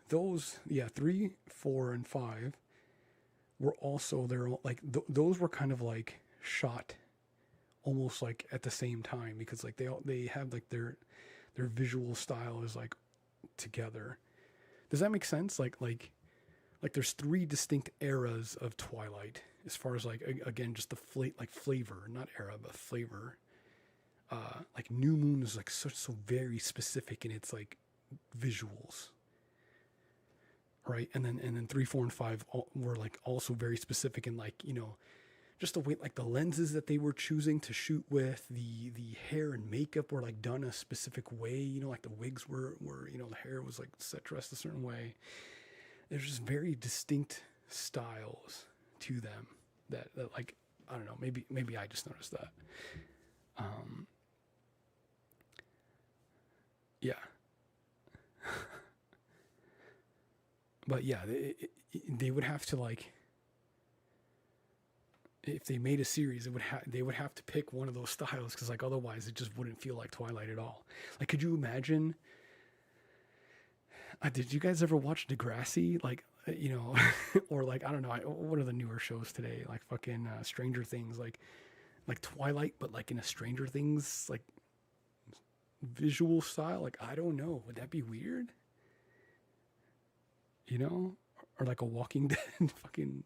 those 3, 4, and 5 were also they're like those were kind of like shot almost like at the same time, because like they have like their visual style is like together. Does that make sense? Like there's 3 distinct eras of Twilight as far as like again just the flavor, not era but flavor. Like New Moon is like so very specific in its like visuals, right? And then 3, 4, and 5 were like also very specific in like, you know, just the way like the lenses that they were choosing to shoot with, the hair and makeup were like done a specific way, you know, like the wigs were you know, the hair was like set dressed a certain way. There's just very distinct styles to them that like I don't know, maybe I just noticed that. Yeah. But yeah, they would have to like, if they made a series, they would have to pick one of those styles, because like otherwise it just wouldn't feel like Twilight at all. Like, could you imagine? Did you guys ever watch Degrassi? Like, you know, or like I don't know, what are the newer shows today? Like fucking Stranger Things, like Twilight, but like in a Stranger Things like visual style. Like I don't know, would that be weird? You know, or like a Walking Dead fucking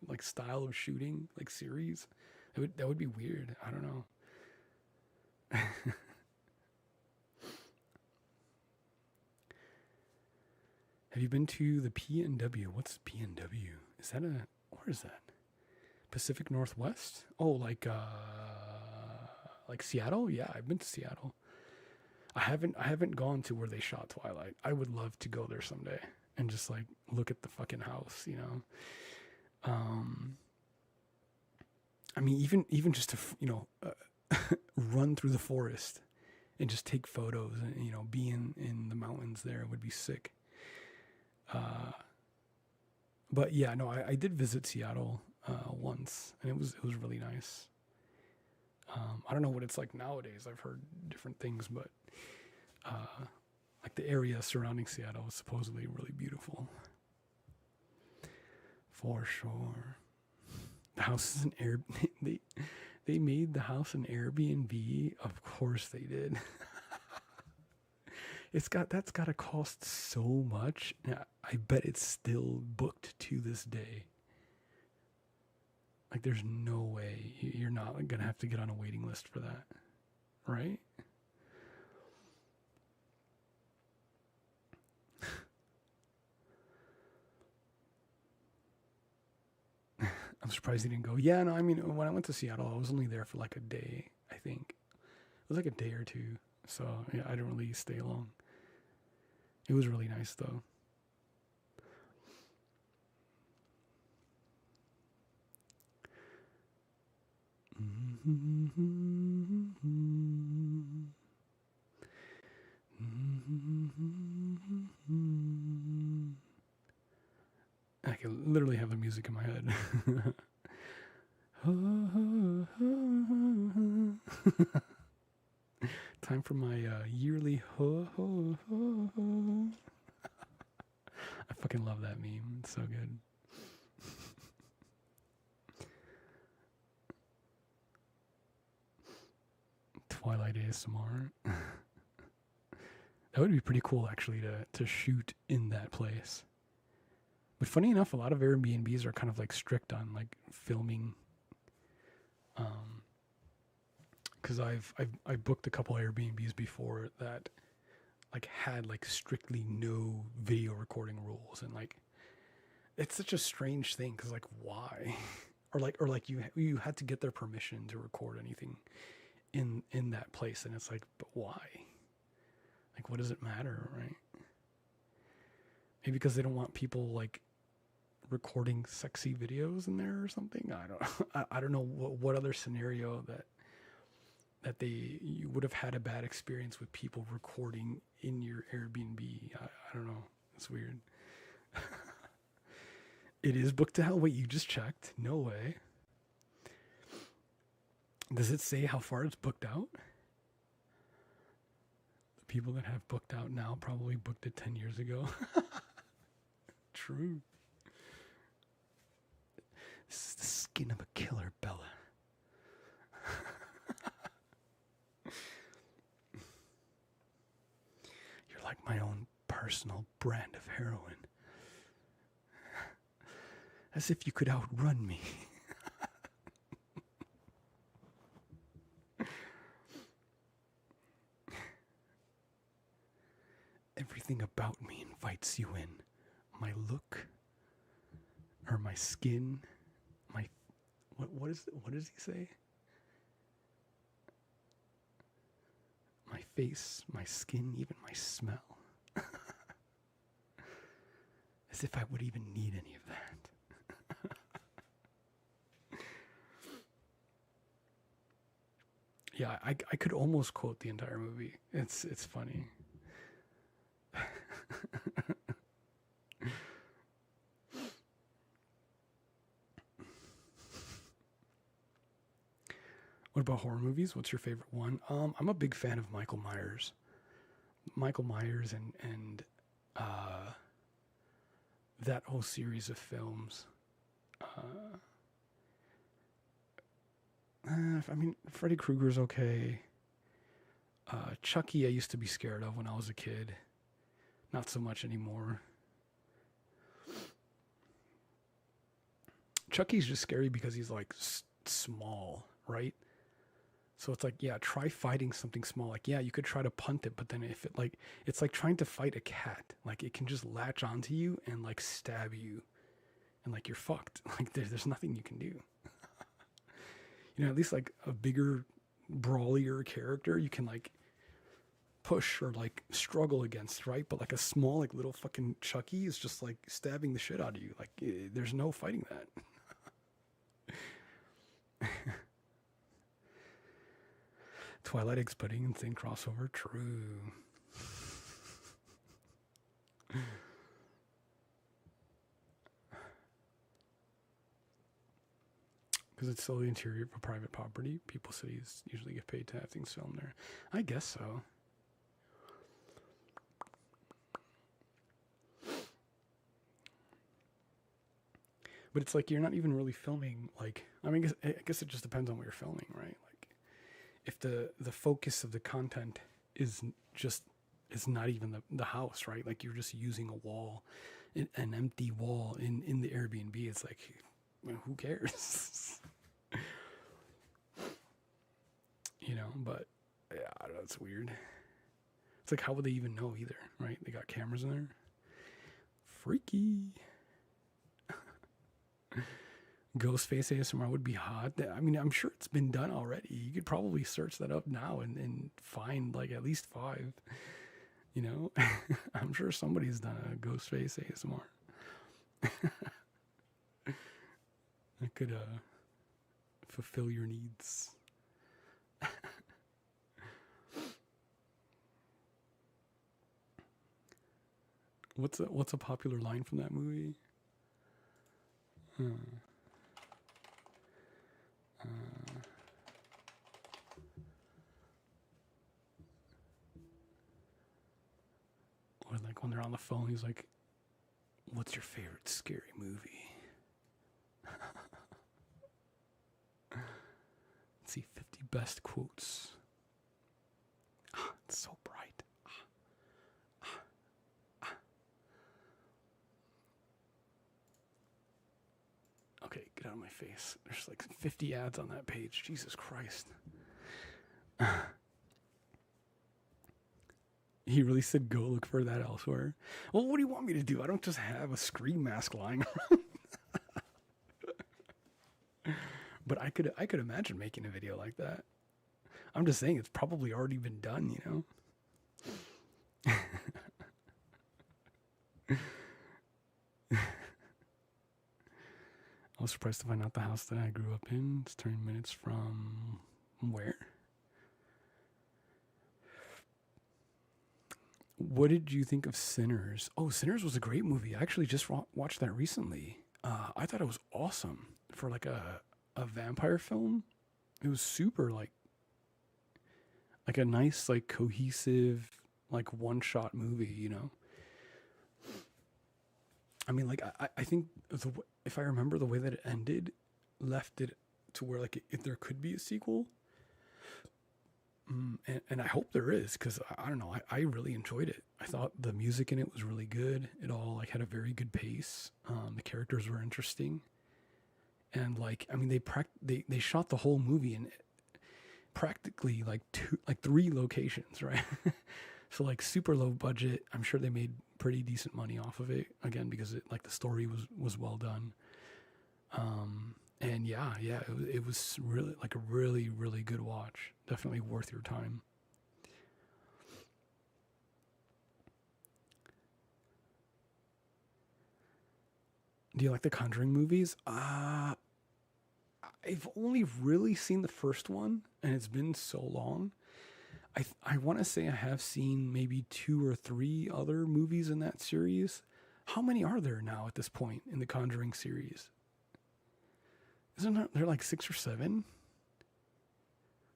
like style of shooting, like series. That would be weird. I don't know. Have you been to the PNW? What's PNW? Is that where is that? Pacific Northwest? Oh, like Seattle? Yeah, I've been to Seattle. I haven't gone to where they shot Twilight. I would love to go there someday and just like look at the fucking house, you know. Um, I mean, even just to run through the forest and just take photos and be in the mountains there would be sick. Uh, but yeah, no, I did visit Seattle once, and it was really nice. I don't know what it's like nowadays. I've heard different things, but uh, like the area surrounding Seattle is supposedly really beautiful, for sure. The house is an air. They they made the house an Airbnb. Of course they did. That's got to cost so much. Yeah, I bet it's still booked to this day. Like there's no way you're not gonna have to get on a waiting list for that, right? I'm surprised he didn't go. Yeah, no, I mean when I went to Seattle, I was only there for like a day. I think it was like a day or two. So yeah, I didn't really stay long. It was really nice though. I can literally have the music in my head. Time for my yearly ho ho ho ho. I fucking love that meme. It's so good. Twilight ASMR. That would be pretty cool actually to shoot in that place. But funny enough, a lot of Airbnbs are kind of like strict on like filming. Because I've booked a couple Airbnbs before that like had like strictly no video recording rules, and like it's such a strange thing because like why, or like you had to get their permission to record anything in that place, and it's like but why? Like what does it matter, right? Maybe because they don't want people like recording sexy videos in there or something. I don't I don't know what other scenario that you would have had a bad experience with people recording in your Airbnb. I don't know. It's weird. It is booked to hell. Wait, you just checked? No way. Does it say how far it's booked out? The people that have booked out now probably booked it 10 years ago. True. This is the skin of a killer, Bella. You're like my own personal brand of heroin. As if you could outrun me. Everything about me invites you in. My look, or my skin, my what does he say? My face, my skin, even my smell. As if I would even need any of that. Yeah, I could almost quote the entire movie. It's funny. What about horror movies? What's your favorite one? I'm a big fan of Michael Myers. Michael Myers and that whole series of films. Uh, I mean, Freddy Krueger's okay. Chucky, I used to be scared of when I was a kid. Not so much anymore. Chucky's just scary because he's like small, right? So it's like, yeah, try fighting something small. Like, yeah, you could try to punt it, but then if it like, it's like trying to fight a cat. Like, it can just latch onto you and like stab you, and like you're fucked. Like, there's nothing you can do. At least like a bigger, brawlier character, you can like push or like struggle against, right? But like a small, like little fucking Chucky is just like stabbing the shit out of you. Like, there's no fighting that. Twilight Eggs Pudding and Thin crossover, true. Because it's still the interior of a private property. People cities usually get paid to have things filmed there. I guess so. But it's like you're not even really filming. Like, I mean, I guess it just depends on what you're filming, right? Like, if the focus of the content is just is not even the house, right? Like, you're just using a wall, an empty wall in the Airbnb. It's like, who cares? But yeah, I don't know, it's weird. It's like, how would they even know either, right? They got cameras in there. Freaky. Ghostface ASMR would be hot. I mean, I'm sure it's been done already. You could probably search that up now and find like at least 5. I'm sure somebody's done a Ghostface ASMR. That could fulfill your needs. What's a popular line from that movie? Or like when they're on the phone, he's like, "What's your favorite scary movie?" Let's see, 50 best quotes. It's so bright. Okay, get out of my face. There's like 50 ads on that page. Jesus Christ. He really said go look for that elsewhere. Well, what do you want me to do? I don't just have a Scream mask lying around. But I could imagine making a video like that. I'm just saying it's probably already been done, I was surprised to find out the house that I grew up in is 30 minutes from where? What did you think of Sinners? Oh, Sinners was a great movie. I actually just watched that recently. I thought it was awesome for like a vampire film. It was super like a nice, like cohesive, like one-shot movie. I mean, like I think if I remember the way that it ended, left it to where like if there could be a sequel. And I hope there is, because I don't know, I really enjoyed it. I thought the music in it was really good. It all like had a very good pace. The characters were interesting, and like I mean they shot the whole movie in practically like 3 locations, right? So like super low budget. I'm sure they made pretty decent money off of it, again because it like the story was well done. And yeah, it was really like a really, really good watch. Definitely worth your time. Do you like the Conjuring movies? I've only really seen the first one, and it's been so long. I want to say I have seen maybe 2 or 3 other movies in that series. How many are there now at this point in the Conjuring series? Isn't there like 6 or 7?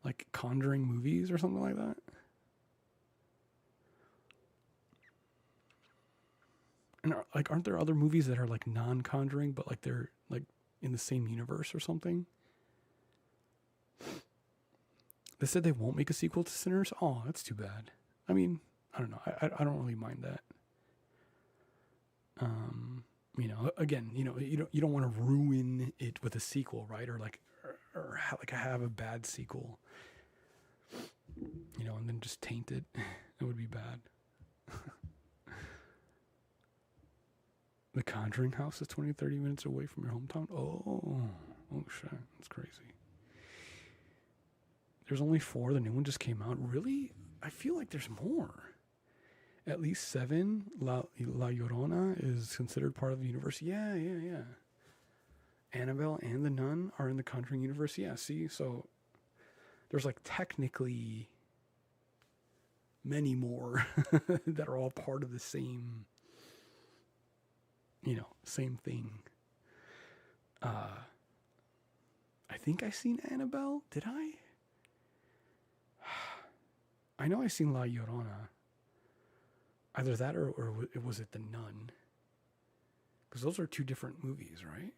Like Conjuring movies or something like that? And aren't there other movies that are like non-Conjuring, but like they're like in the same universe or something? They said they won't make a sequel to Sinners. Oh, that's too bad. I mean, I don't know. I don't really mind that. Again, you don't want to ruin it with a sequel, right? Or like have a bad sequel. and then just taint it. It would be bad. The Conjuring house is 20, 30 minutes away from your hometown? Oh shit, that's crazy. There's only 4. The new one just came out. Really? I feel like there's more. At least 7. La Llorona is considered part of the universe. Yeah. Annabelle and the Nun are in the Conjuring universe. Yeah, see? So there's like technically many more that are all part of the same, same thing. I think I seen Annabelle. Did I? I know I seen La Llorona. Either that or was it The Nun? Because those are 2 different movies, right?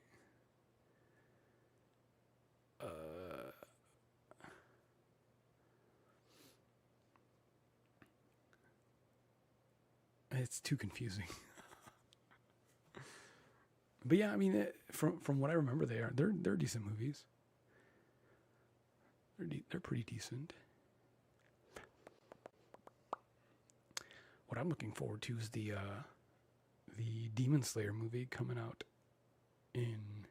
It's too confusing. But yeah, I mean, from what I remember, they're decent movies. They're pretty decent. What I'm looking forward to is the Demon Slayer movie coming out in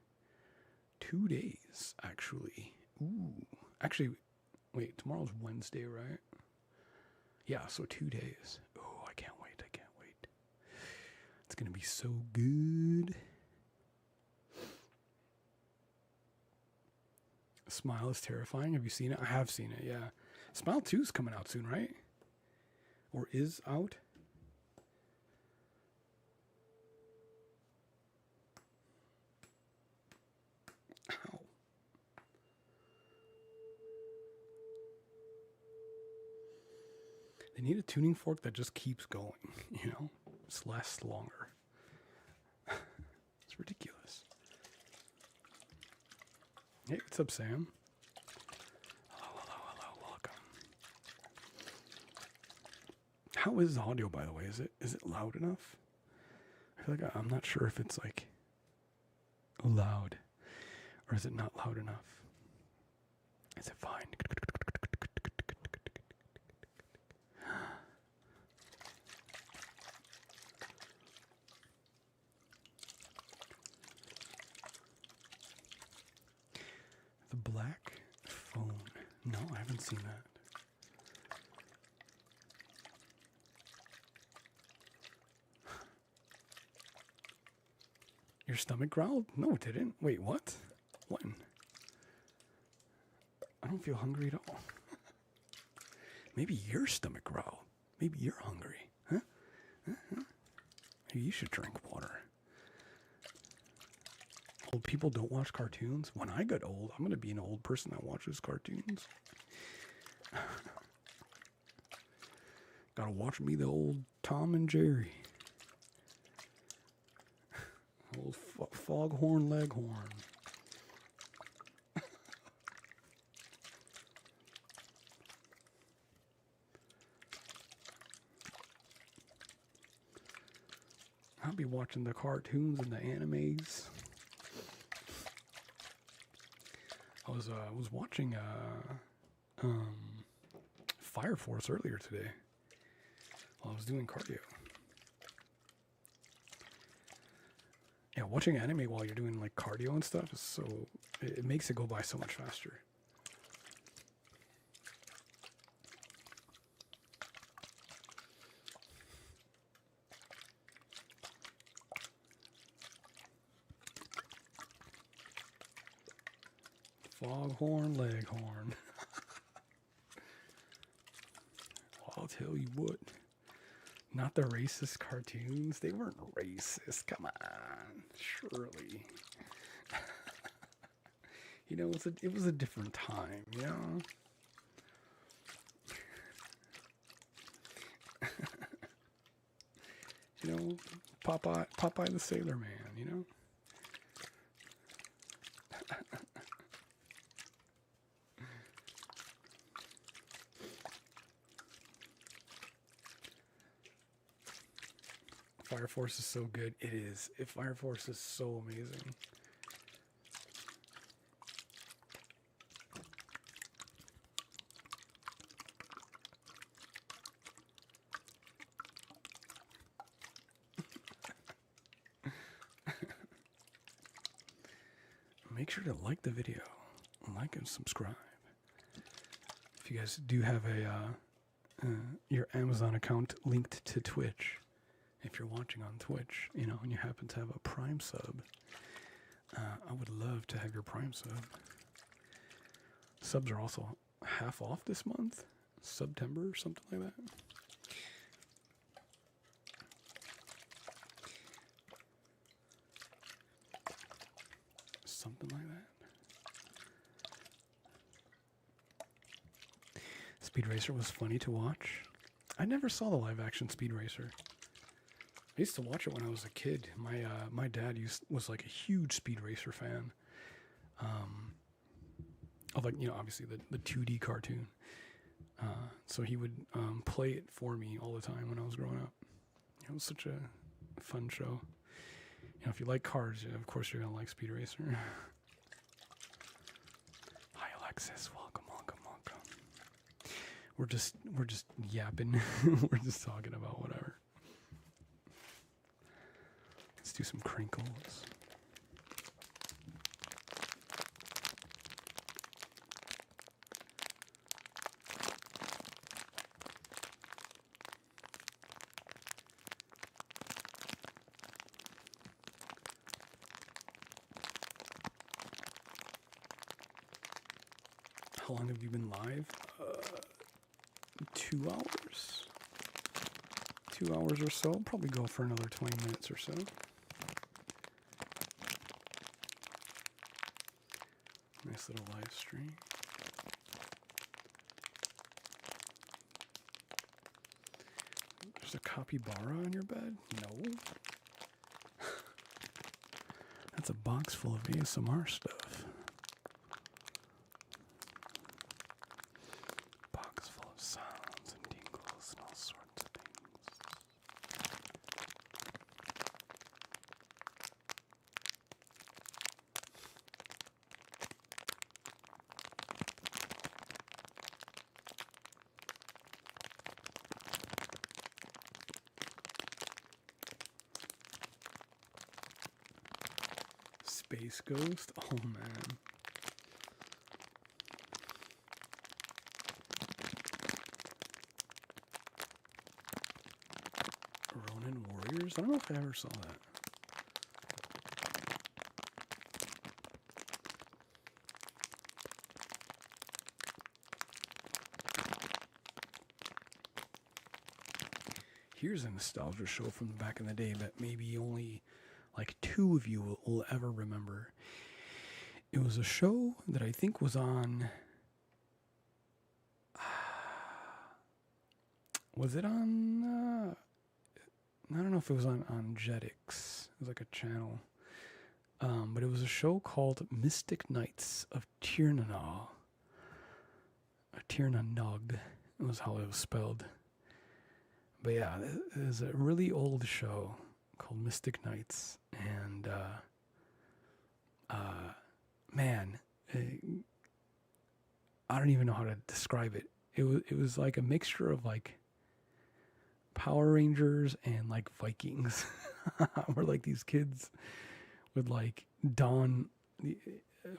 2 days, actually. Ooh. Actually, wait, tomorrow's Wednesday, right? Yeah, so 2 days. Oh, I can't wait. It's going to be so good. Smile is terrifying. Have you seen it? I have seen it, yeah. Smile 2 is coming out soon, right? Or is out? Ow. They need a tuning fork that just keeps going, It's lasts longer. It's ridiculous. Hey, what's up, Sam? Hello, welcome. How is the audio, by the way? Is it loud enough? I feel like I'm not sure if it's like loud or is it not loud enough? Is it fine? The Black Phone. No, I haven't seen that. Your stomach growled? No, it didn't. Wait, what? When? I don't feel hungry at all. Maybe your stomach growled. Maybe you're hungry. Huh? Maybe you should drink water. Old people don't watch cartoons. When I get old, I'm going to be an old person that watches cartoons. Gotta watch me the old Tom and Jerry. Old Foghorn Leghorn. I'll be watching the cartoons and the animes. I was watching Fire Force earlier today while I was doing cardio. Yeah, watching anime while you're doing like cardio and stuff is so it makes it go by so much faster. Foghorn Leghorn. I'll tell you what. Not the racist cartoons. They weren't racist. Come on. Surely. It was a different time, Popeye the Sailor Man, Fire Force is so good. It is. Fire Force is so amazing. make sure to like the video, like and subscribe. If you guys do have your Amazon account linked to Twitch, if you're watching on Twitch, and you happen to have a Prime sub, I would love to have your Prime sub. Subs are also half off this month, September or something like that. Something like that. Speed Racer was funny to watch. I never saw the live action Speed Racer. I used to watch it when I was a kid. My dad was like a huge Speed Racer fan. Of like, obviously the 2D cartoon. So he would play it for me all the time when I was growing up. It was such a fun show. If you like cars, of course you're gonna like Speed Racer. Hi Alexis, welcome. We're just yapping. We're just talking about whatever. Let's do some crinkles. How long have you been live? 2 hours. 2 hours or so. Probably go for another 20 minutes or so. Nice little live stream. There's a capybara on your bed? No. That's a box full of ASMR stuff. Box full of sounds and tingles and all sorts of things. Space Ghost? Oh man. Ronin Warriors? I don't know if I ever saw that. Here's a nostalgia show from back in the day that maybe only like 2 of you will ever remember. It was a show that I think was on... was it on... I don't know if it was on Jetix. It was like a channel. But it was a show called Mystic Knights of Tirnanog. Tirnanog was how it was spelled. But yeah, it is a really old show called Mystic Knights. And, man, I don't even know how to describe it. It was like a mixture of like Power Rangers and like Vikings, where like these kids would like don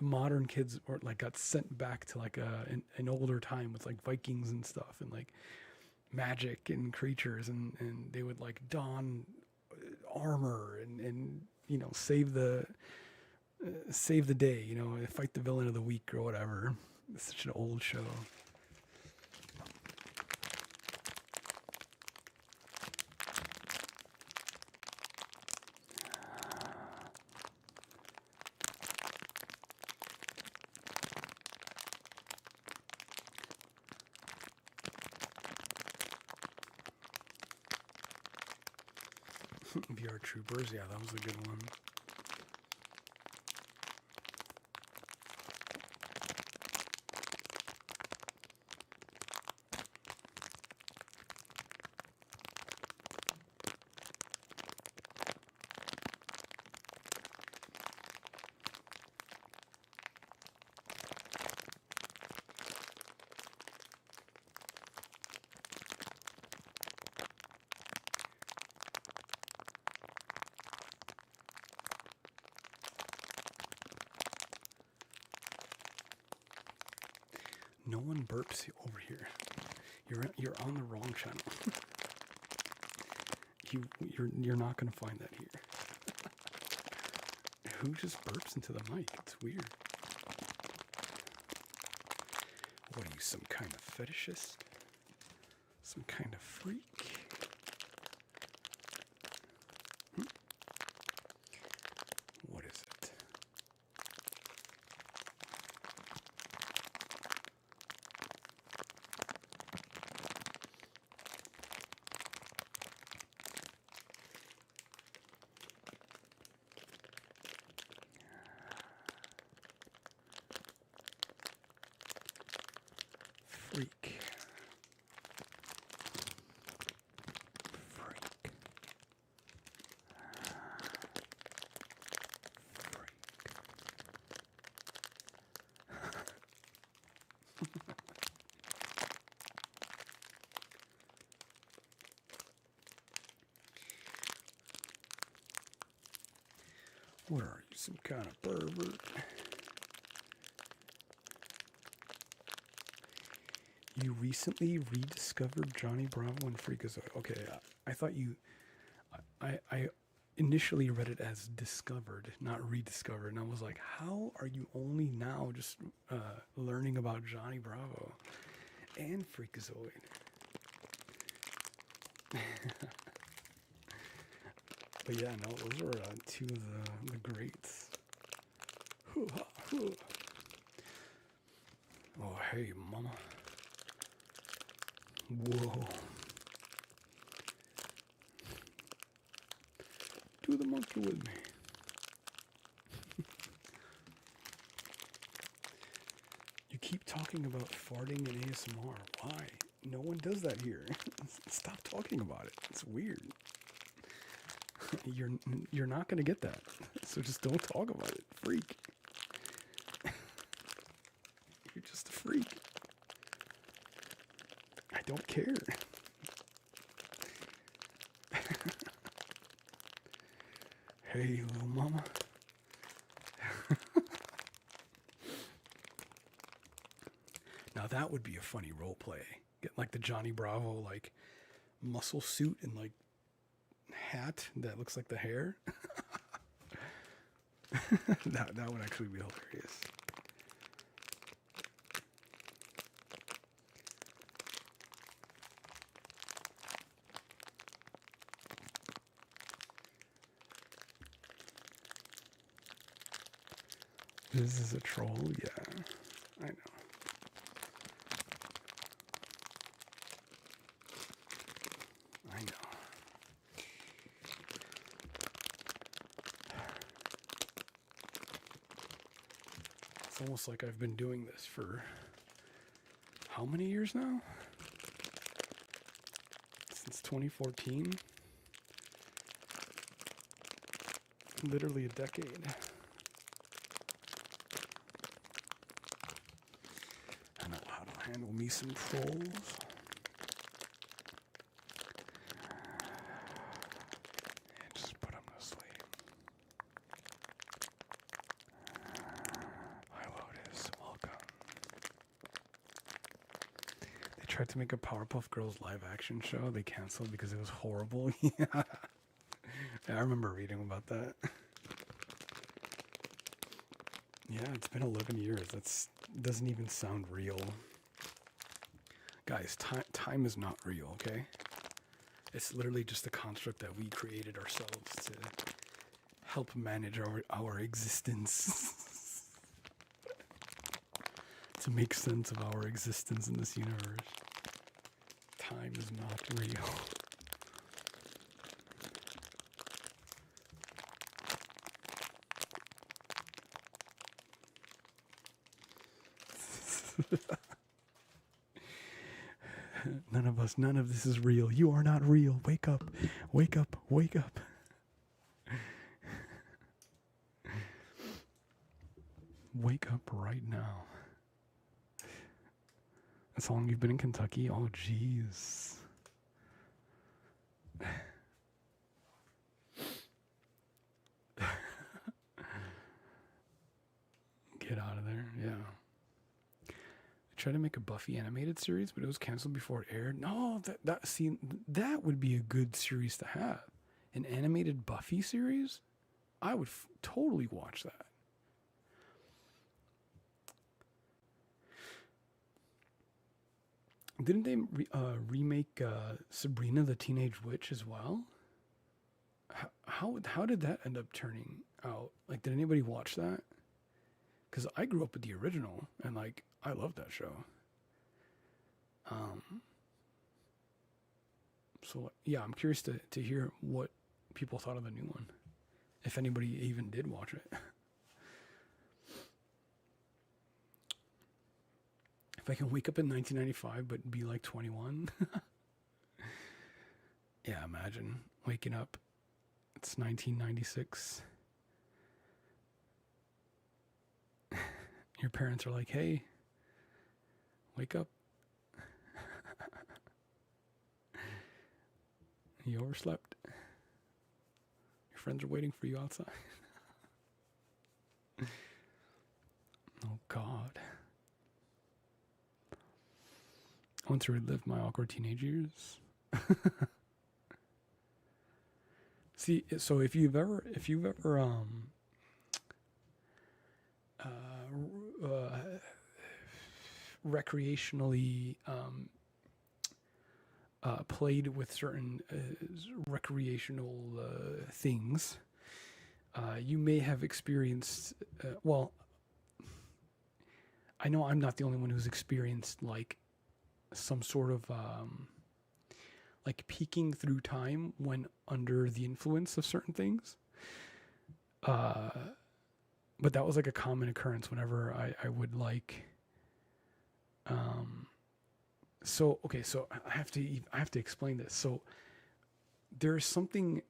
modern kids or like got sent back to like an older time with like Vikings and stuff and like magic and creatures and they would like don armor and save the day, fight the villain of the week or whatever. It's such an old show. VR Troopers, yeah, that was a good one. No one burps over here. You're on the wrong channel. You're not gonna find that here. Who just burps into the mic? It's weird. What are you, some kind of fetishist? Some kind of freak? What is it? Freak. What are you, some kind of pervert? You recently rediscovered Johnny Bravo and Freakazoid. Okay, I thought you... I initially read it as discovered, not rediscovered. And I was like, how are you only now just learning about Johnny Bravo and Freakazoid? But yeah, no, those were two of the greats. Oh, hey, mama. Whoa. Do the monkey with me. You keep talking about farting in ASMR. Why? No one does that here. Stop talking about it. It's weird. You're not gonna get that. So just don't talk about it. Freak. You're just a freak. I don't care. Hey, little mama. Now that would be a funny role play. Get like the Johnny Bravo like muscle suit and like hat that looks like the hair. that would actually be hilarious. This is a troll? Yeah, I know. I know. It's almost like I've been doing this for how many years now? Since 2014? Literally a decade. I know how to handle me some trolls. And just put them to sleep. Hi Lotus, welcome. They tried to make a Powerpuff Girls live action show. They canceled because it was horrible. Yeah. I remember reading about that. Yeah, it's been 11 years. That doesn't even sound real. Guys, time is not real, okay? It's literally just a construct that we created ourselves to help manage our existence. To make sense of our existence in this universe. Time is not real. None of this is real. You are not real. Wake up. Wake up. Wake up. Wake up right now. That's how long you've been in Kentucky? Oh, jeez. Get out of there. Yeah. tried to make a Buffy animated series, but it was canceled before it aired. No, that would be a good series to have. An animated Buffy series? I would totally watch that. Didn't they remake Sabrina the Teenage Witch as well? How did that end up turning out? Like, did anybody watch that? Because I grew up with the original, and like I loved that show. So yeah, I'm curious to hear what people thought of the new one, if anybody even did watch it. If I can wake up in 1995 but be like 21. Yeah, imagine waking up. It's 1996. Your parents are like, hey, wake up. You overslept. Your friends are waiting for you outside. Oh, God. I want to relive my awkward teenage years. See, so if you've ever recreationally played with certain recreational things, you may have experienced. Well, I know I'm not the only one who's experienced like some sort of like peeking through time when under the influence of certain things. But that was like a common occurrence whenever I would like. So okay, so I have to explain this. So there's something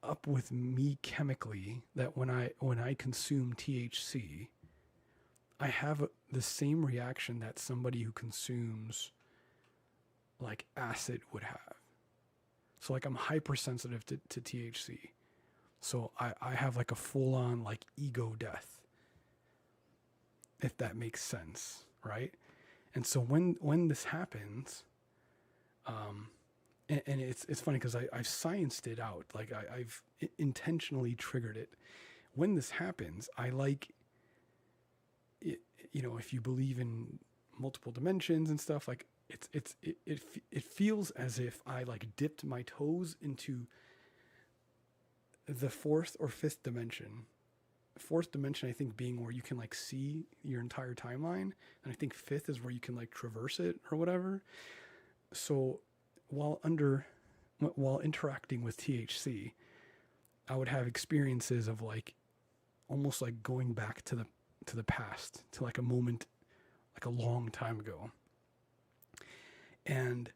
up with me chemically that when I consume THC, I have the same reaction that somebody who consumes like acid would have. So like I'm hypersensitive to THC. So I have like a full on like ego death. If that makes sense, right? And so when this happens, and it's funny because I've scienced it out. Like I've intentionally triggered it. When this happens, I like it, you know, if you believe in multiple dimensions and stuff, like it feels as if I like dipped my toes into the fourth or fifth dimension. Fourth dimension, I think, being where you can like see your entire timeline, and I think fifth is where you can like traverse it or whatever. So while interacting with THC, I would have experiences of like almost like going back to the past, to like a moment like a long time ago. And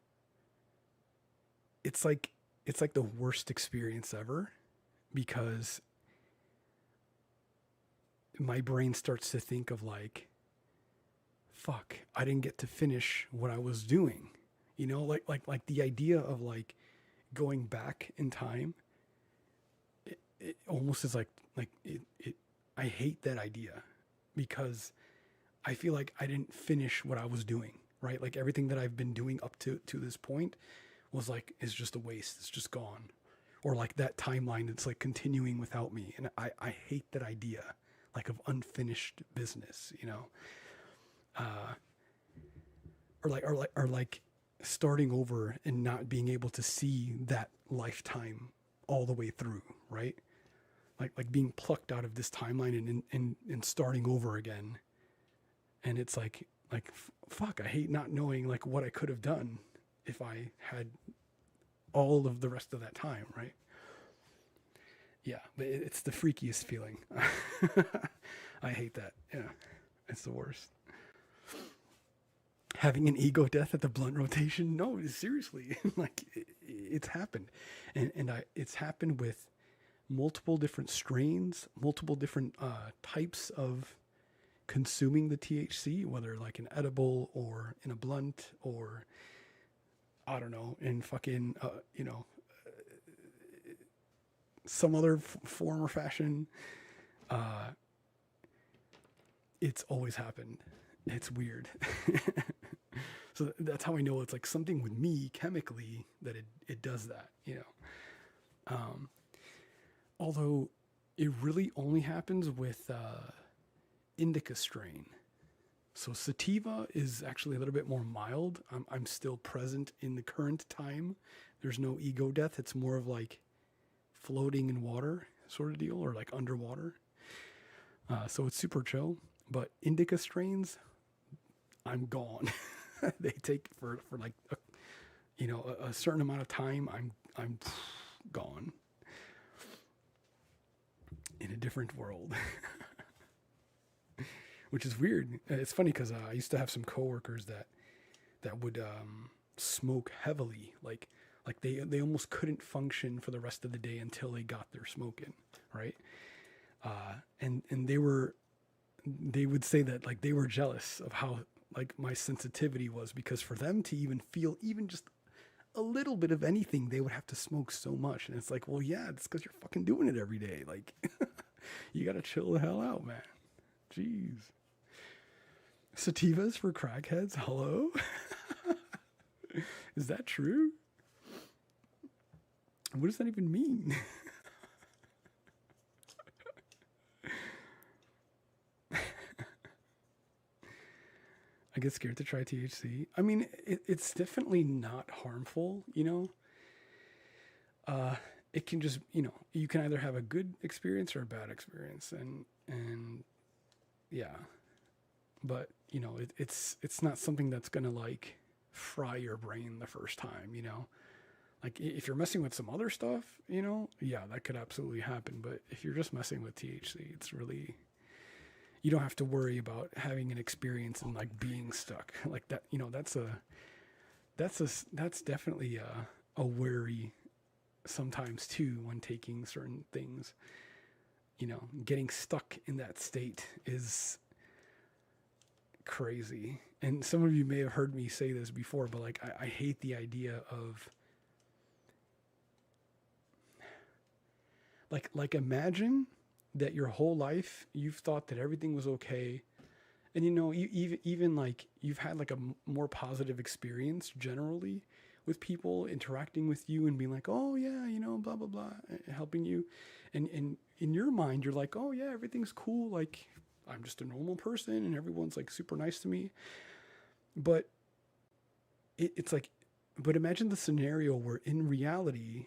it's like the worst experience ever, because my brain starts to think of like, fuck, I didn't get to finish what I was doing. You know, like the idea of like going back in time, it almost is like it I hate that idea, because I feel like I didn't finish what I was doing, right? Like everything that I've been doing up to this point was like, is just a waste. It's just gone. Or like that timeline that's like continuing without me. And I hate that idea, like of unfinished business, you know? Or like starting over and not being able to see that lifetime all the way through, right? Like being plucked out of this timeline and starting over again. And it's like fuck, I hate not knowing like what I could have done if I had all of the rest of that time, right? Yeah, but it's the freakiest feeling. I hate that. Yeah, it's the worst. Having an ego death at the blunt rotation? No, seriously, like it's happened, and it's happened with multiple different strains, multiple different types of consuming the THC, whether like an edible or in a blunt or I don't know, in fucking you know, some other form or fashion. It's always happened, It's weird. So that's how I know it's like something with me chemically that it does that, you know. Um, Although it really only happens with indica strain. So sativa is actually a little bit more mild. I'm still present in the current time. There's no ego death. It's more of like floating in water sort of deal, or like underwater. So it's super chill. But indica strains, I'm gone. They take for like a certain amount of time. I'm gone in a different world, which is weird. It's funny because I used to have some coworkers that would smoke heavily, like they almost couldn't function for the rest of the day until they got their smoke in, right? And they would say that like they were jealous of how like my sensitivity was, because for them to even feel even just a little bit of anything, they would have to smoke so much. And it's like, well, yeah, it's because you're fucking doing it every day. Like, you gotta chill the hell out, man. Jeez. Sativas for crackheads? Hello? Is that true? What does that even mean? I get scared to try THC. I mean, it's definitely not harmful, you know? It can just, you can either have a good experience or a bad experience. And yeah, but it's not something that's going to like fry your brain the first time, Like if you're messing with some other stuff, yeah, that could absolutely happen. But if you're just messing with THC, it's really, you don't have to worry about having an experience and like being stuck like that. That's definitely a worry sometimes too when taking certain things. Getting stuck in that state is crazy. And some of you may have heard me say this before, but like I hate the idea of like imagine that your whole life you've thought that everything was okay, and you even like you've had like a more positive experience generally with people interacting with you and being like, oh yeah, blah blah blah, helping you, and in your mind you're like, oh yeah, everything's cool, like I'm just a normal person and everyone's like super nice to me. But it's like, but imagine the scenario where in reality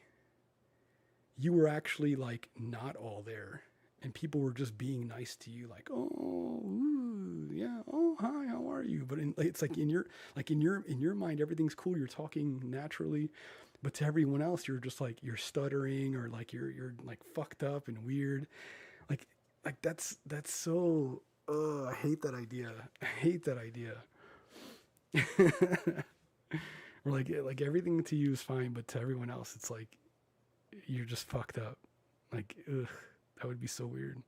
you were actually like not all there, and people were just being nice to you, like, oh ooh, yeah, oh hi, how are you? But it's like in your mind everything's cool, you're talking naturally, but to everyone else you're just like you're stuttering, or like you're like fucked up and weird, like that's so I hate that idea. I hate that idea. Or like everything to you is fine, but to everyone else it's like you're just fucked up. Like, ugh, that would be so weird.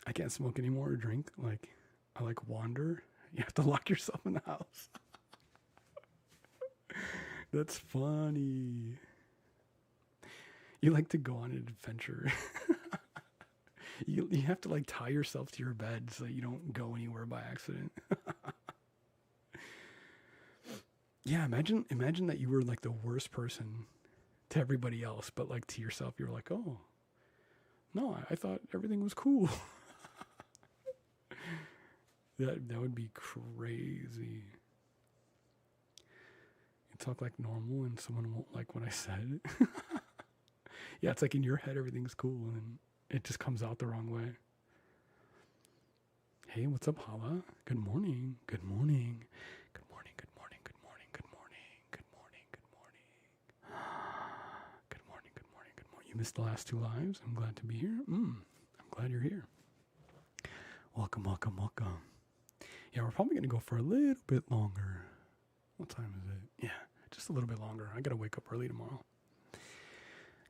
I can't smoke anymore or drink. Like, I like wander. You have to lock yourself in the house. That's funny. You like to go on an adventure. You have to like tie yourself to your bed so that you don't go anywhere by accident. Yeah, imagine that you were like the worst person to everybody else, but like to yourself, you were like, oh no, I thought everything was cool. That would be crazy. You talk like normal, and someone won't like what I said. Yeah, it's like in your head everything's cool, and it just comes out the wrong way. Hey, what's up, Hala? Good morning. Good morning. Good morning. Good morning. Good morning. Good morning. Good morning. Good morning. Good morning. Good morning. Good morning. You missed the last 2 lives. I'm glad to be here. I'm glad you're here. Welcome, welcome, welcome. Yeah, we're probably going to go for a little bit longer. What time is it? Yeah, just a little bit longer. I got to wake up early tomorrow.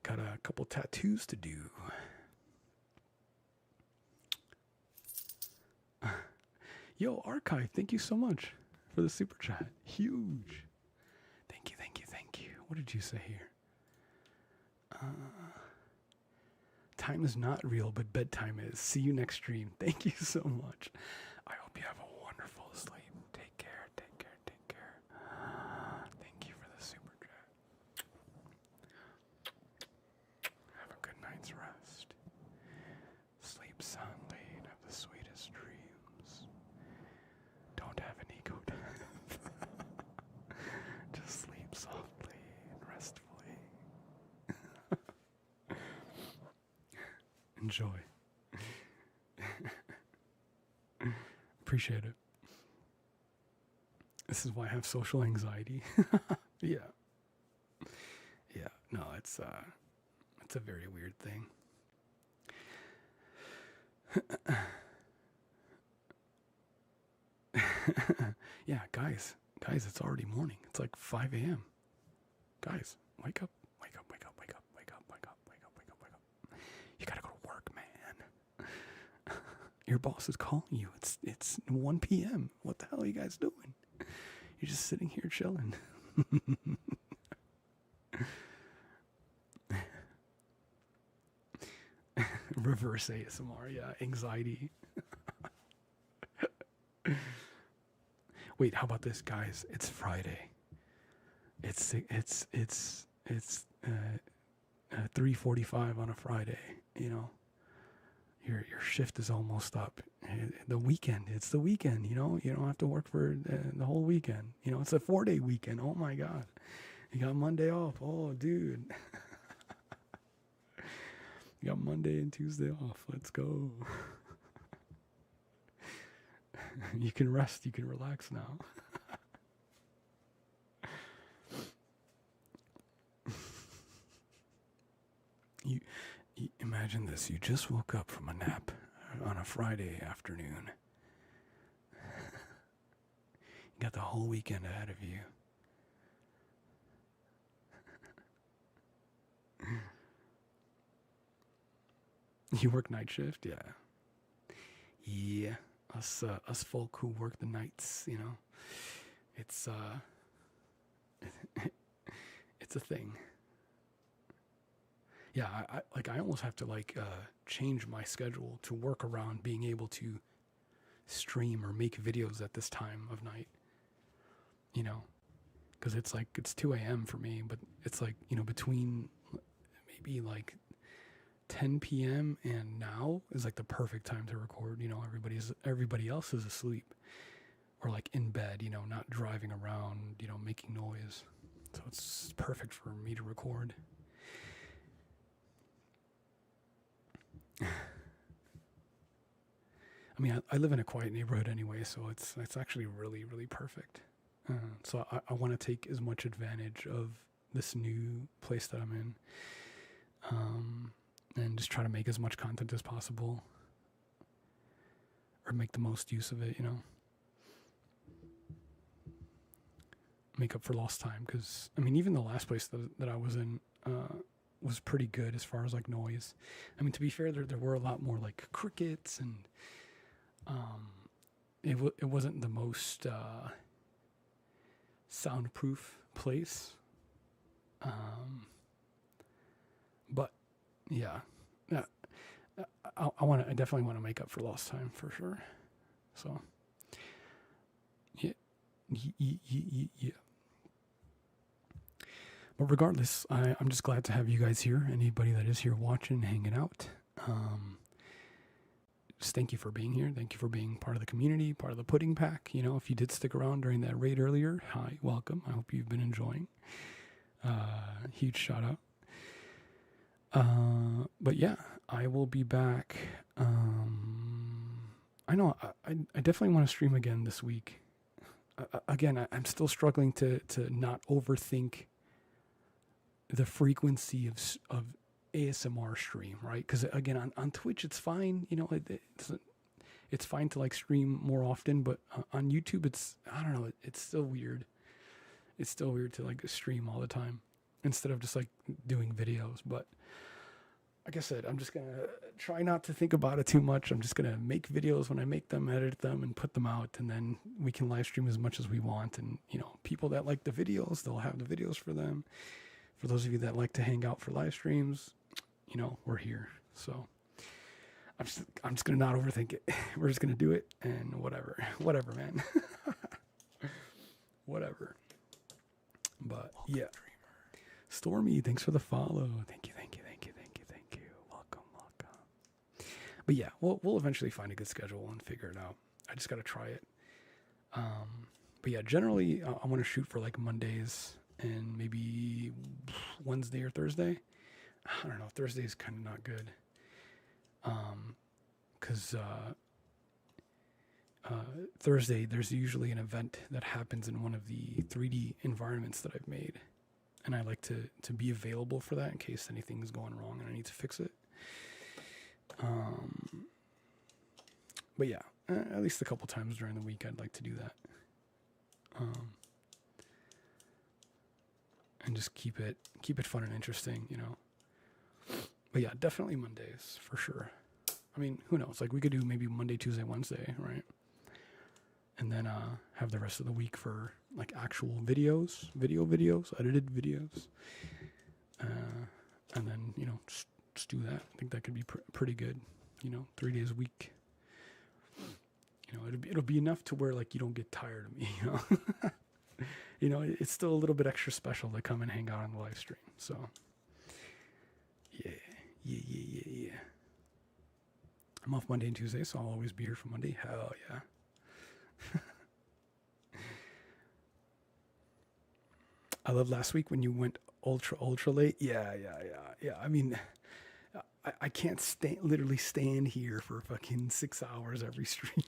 Got a couple tattoos to do. Yo, Archive, thank you so much for the super chat. Huge. Thank you, thank you, thank you. What did you say here? Time is not real, but bedtime is. See you next stream. Thank you so much. enjoy. Appreciate it. This is why I have social anxiety. Yeah. Yeah. No, it's a very weird thing. Yeah, guys, it's already morning. It's like 5 a.m. Guys, wake up, wake up, wake up, wake up, wake up, wake up, wake up, wake up, wake up. You gotta go to work, man. Your boss is calling you. It's 1 p.m. What the hell are you guys doing? You're just sitting here chilling. Reverse ASMR, yeah, anxiety. Wait, how about this, guys? It's Friday. It's 3:45 on a Friday. You know, your shift is almost up. The weekend. It's the weekend. You know, you don't have to work for the whole weekend. You know, it's a 4-day weekend. Oh my God, you got Monday off. Oh, dude. You got Monday and Tuesday off. Let's go. You can rest. You can relax now. You imagine this. You just woke up from a nap on a Friday afternoon. You got the whole weekend ahead of you. You work night shift? Yeah. Yeah. Us folk who work the nights, you know. It's it's a thing. Yeah, I almost have to change my schedule to work around being able to stream or make videos at this time of night. You know, because it's 2 a.m. for me, but it's between maybe 10 p.m. and now is the perfect time to record. You know, everybody else is asleep or in bed, you know, not driving around, you know, making noise. So it's perfect for me to record. I mean, I live in a quiet neighborhood anyway, so it's actually really, really perfect. So I want to take as much advantage of this new place that I'm in. And just try to make as much content as possible, or make the most use of it, you know. Make up for lost time, because I mean, even the last place that I was in was pretty good as far as noise. I mean, to be fair, there were a lot more crickets, and it wasn't the most soundproof place. But yeah, I definitely want to make up for lost time for sure. So yeah. But regardless, I'm just glad to have you guys here. Anybody that is here watching, hanging out. Just thank you for being here. Thank you for being part of the community, part of the pudding pack. You know, if you did stick around during that raid earlier, hi, welcome. I hope you've been enjoying. Huge shout out. But yeah, I will be back. I know I definitely want to stream again this week. Again, I'm still struggling to not overthink the frequency of ASMR stream, right? Because again, on Twitch it's fine, you know, it's fine to stream more often, but on YouTube I don't know, it's still weird. It's still weird to stream all the time instead of just doing videos. But like I said, I'm just gonna try not to think about it too much. I'm just gonna make videos when I make them, edit them, and put them out, and then we can live stream as much as we want. And you know, people that like the videos, they'll have the videos for them. For those of you that like to hang out for live streams, you know, we're here. So I'm just gonna not overthink it. We're just gonna do it, and whatever, man. Whatever. But welcome, yeah, Dreamer. Stormy, thanks for the follow. Thank you. Welcome. But yeah, we'll eventually find a good schedule and figure it out. I just gotta try it. But yeah, generally I want to shoot for Mondays and maybe Wednesday or Thursday. I don't know. Thursday is kind of not good. Because Thursday, there's usually an event that happens in one of the 3D environments that I've made. And I like to be available for that in case anything's going wrong and I need to fix it. But yeah, at least a couple times during the week, I'd like to do that. And just keep it fun and interesting, you know. But yeah, definitely Mondays for sure. I mean, who knows? Like we could do maybe Monday, Tuesday, Wednesday, right? And then have the rest of the week for like actual videos, edited videos. And then, you know, just do that. I think that could be pretty good, you know, 3 days a week. You know, it'll be enough to where like you don't get tired of me, you know. You know, it's still a little bit extra special to come and hang out on the live stream. So, yeah. I'm off Monday and Tuesday, so I'll always be here for Monday. Hell yeah. I love last week when you went ultra late. Yeah. I mean, I can't literally stand here for fucking 6 hours every stream.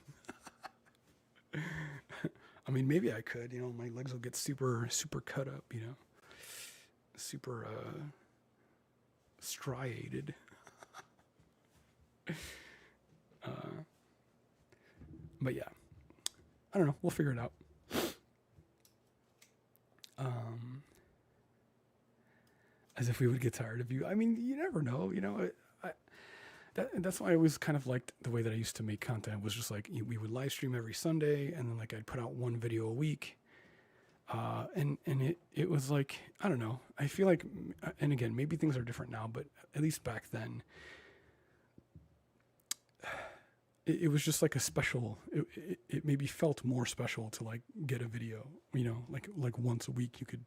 I mean, maybe I could, you know, my legs will get super cut up, you know, super striated. But yeah, I don't know. We'll figure it out. As if we would get tired of you. I mean, you never know, you know. That's why I always kind of liked the way that I used to make content. Was just like we would live stream every Sunday, and then like I'd put out one video a week. And it was like, I don't know. I feel like, and again, maybe things are different now, but at least back then, it was just like a special. It maybe felt more special to like get a video. You know, like once a week you could,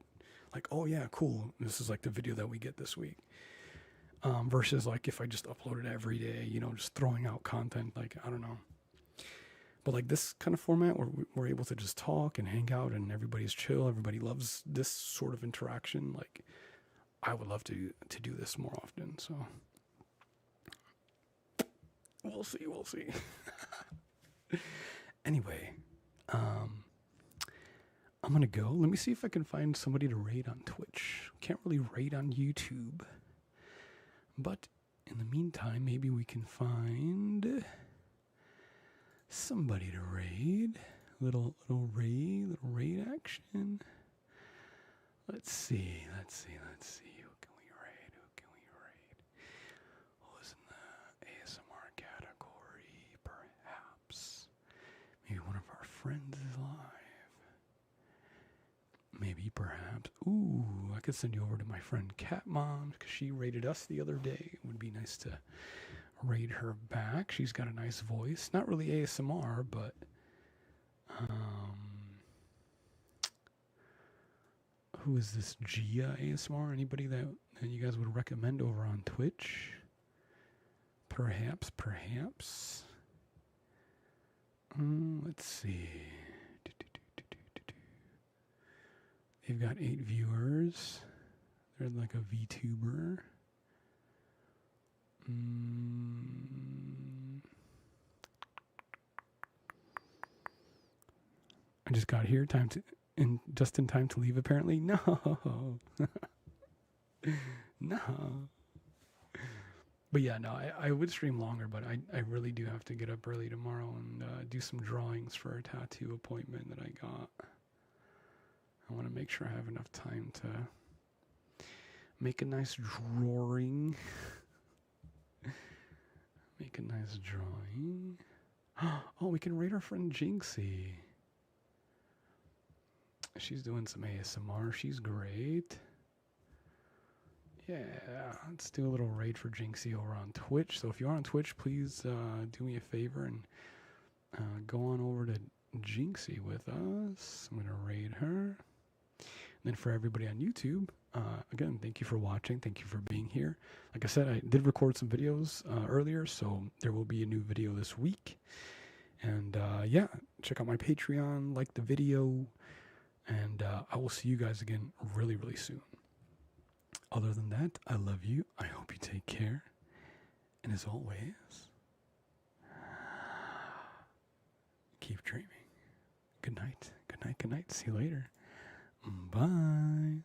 like, oh yeah, cool. This is like the video that we get this week. Versus like if I just uploaded every day, you know, just throwing out content, like, I don't know. But like this kind of format where we're able to just talk and hang out and everybody's chill, everybody loves this sort of interaction. Like I would love to do this more often. So we'll see. Anyway, I'm going to go. Let me see if I can find somebody to raid on Twitch. Can't really raid on YouTube. But in the meantime, maybe we can find somebody to raid. Little raid action. Let's see. Who can we raid? Who's in the ASMR category? Perhaps. Maybe one of our friends is live. Maybe, perhaps. Ooh, I could send you over to my friend Cat Mom because she raided us the other day. It would be nice to raid her back. She's got a nice voice. Not really ASMR, but who is this? Gia ASMR? Anybody that you guys would recommend over on Twitch? Perhaps. Let's see. They've got 8 viewers. They're like a VTuber. I just got here just in time to leave, apparently. No. No. But yeah, no, I would stream longer, but I really do have to get up early tomorrow and do some drawings for a tattoo appointment that I got. I want to make sure I have enough time to make a nice drawing. Make a nice drawing. Oh, we can rate our friend Jinxie. She's doing some ASMR. She's great. Yeah, let's do a little raid for Jinxie over on Twitch. So if you are on Twitch, please do me a favor and go on over to Jinxie with us. I'm going to raid her. And then for everybody on YouTube, again, thank you for watching. Thank you for being here. Like I said, I did record some videos earlier, so there will be a new video this week. And yeah, check out my Patreon, like the video, and I will see you guys again really, really soon. Other than that, I love you. I hope you take care. And as always, keep dreaming. Good night. Good night. Good night. See you later. Bye.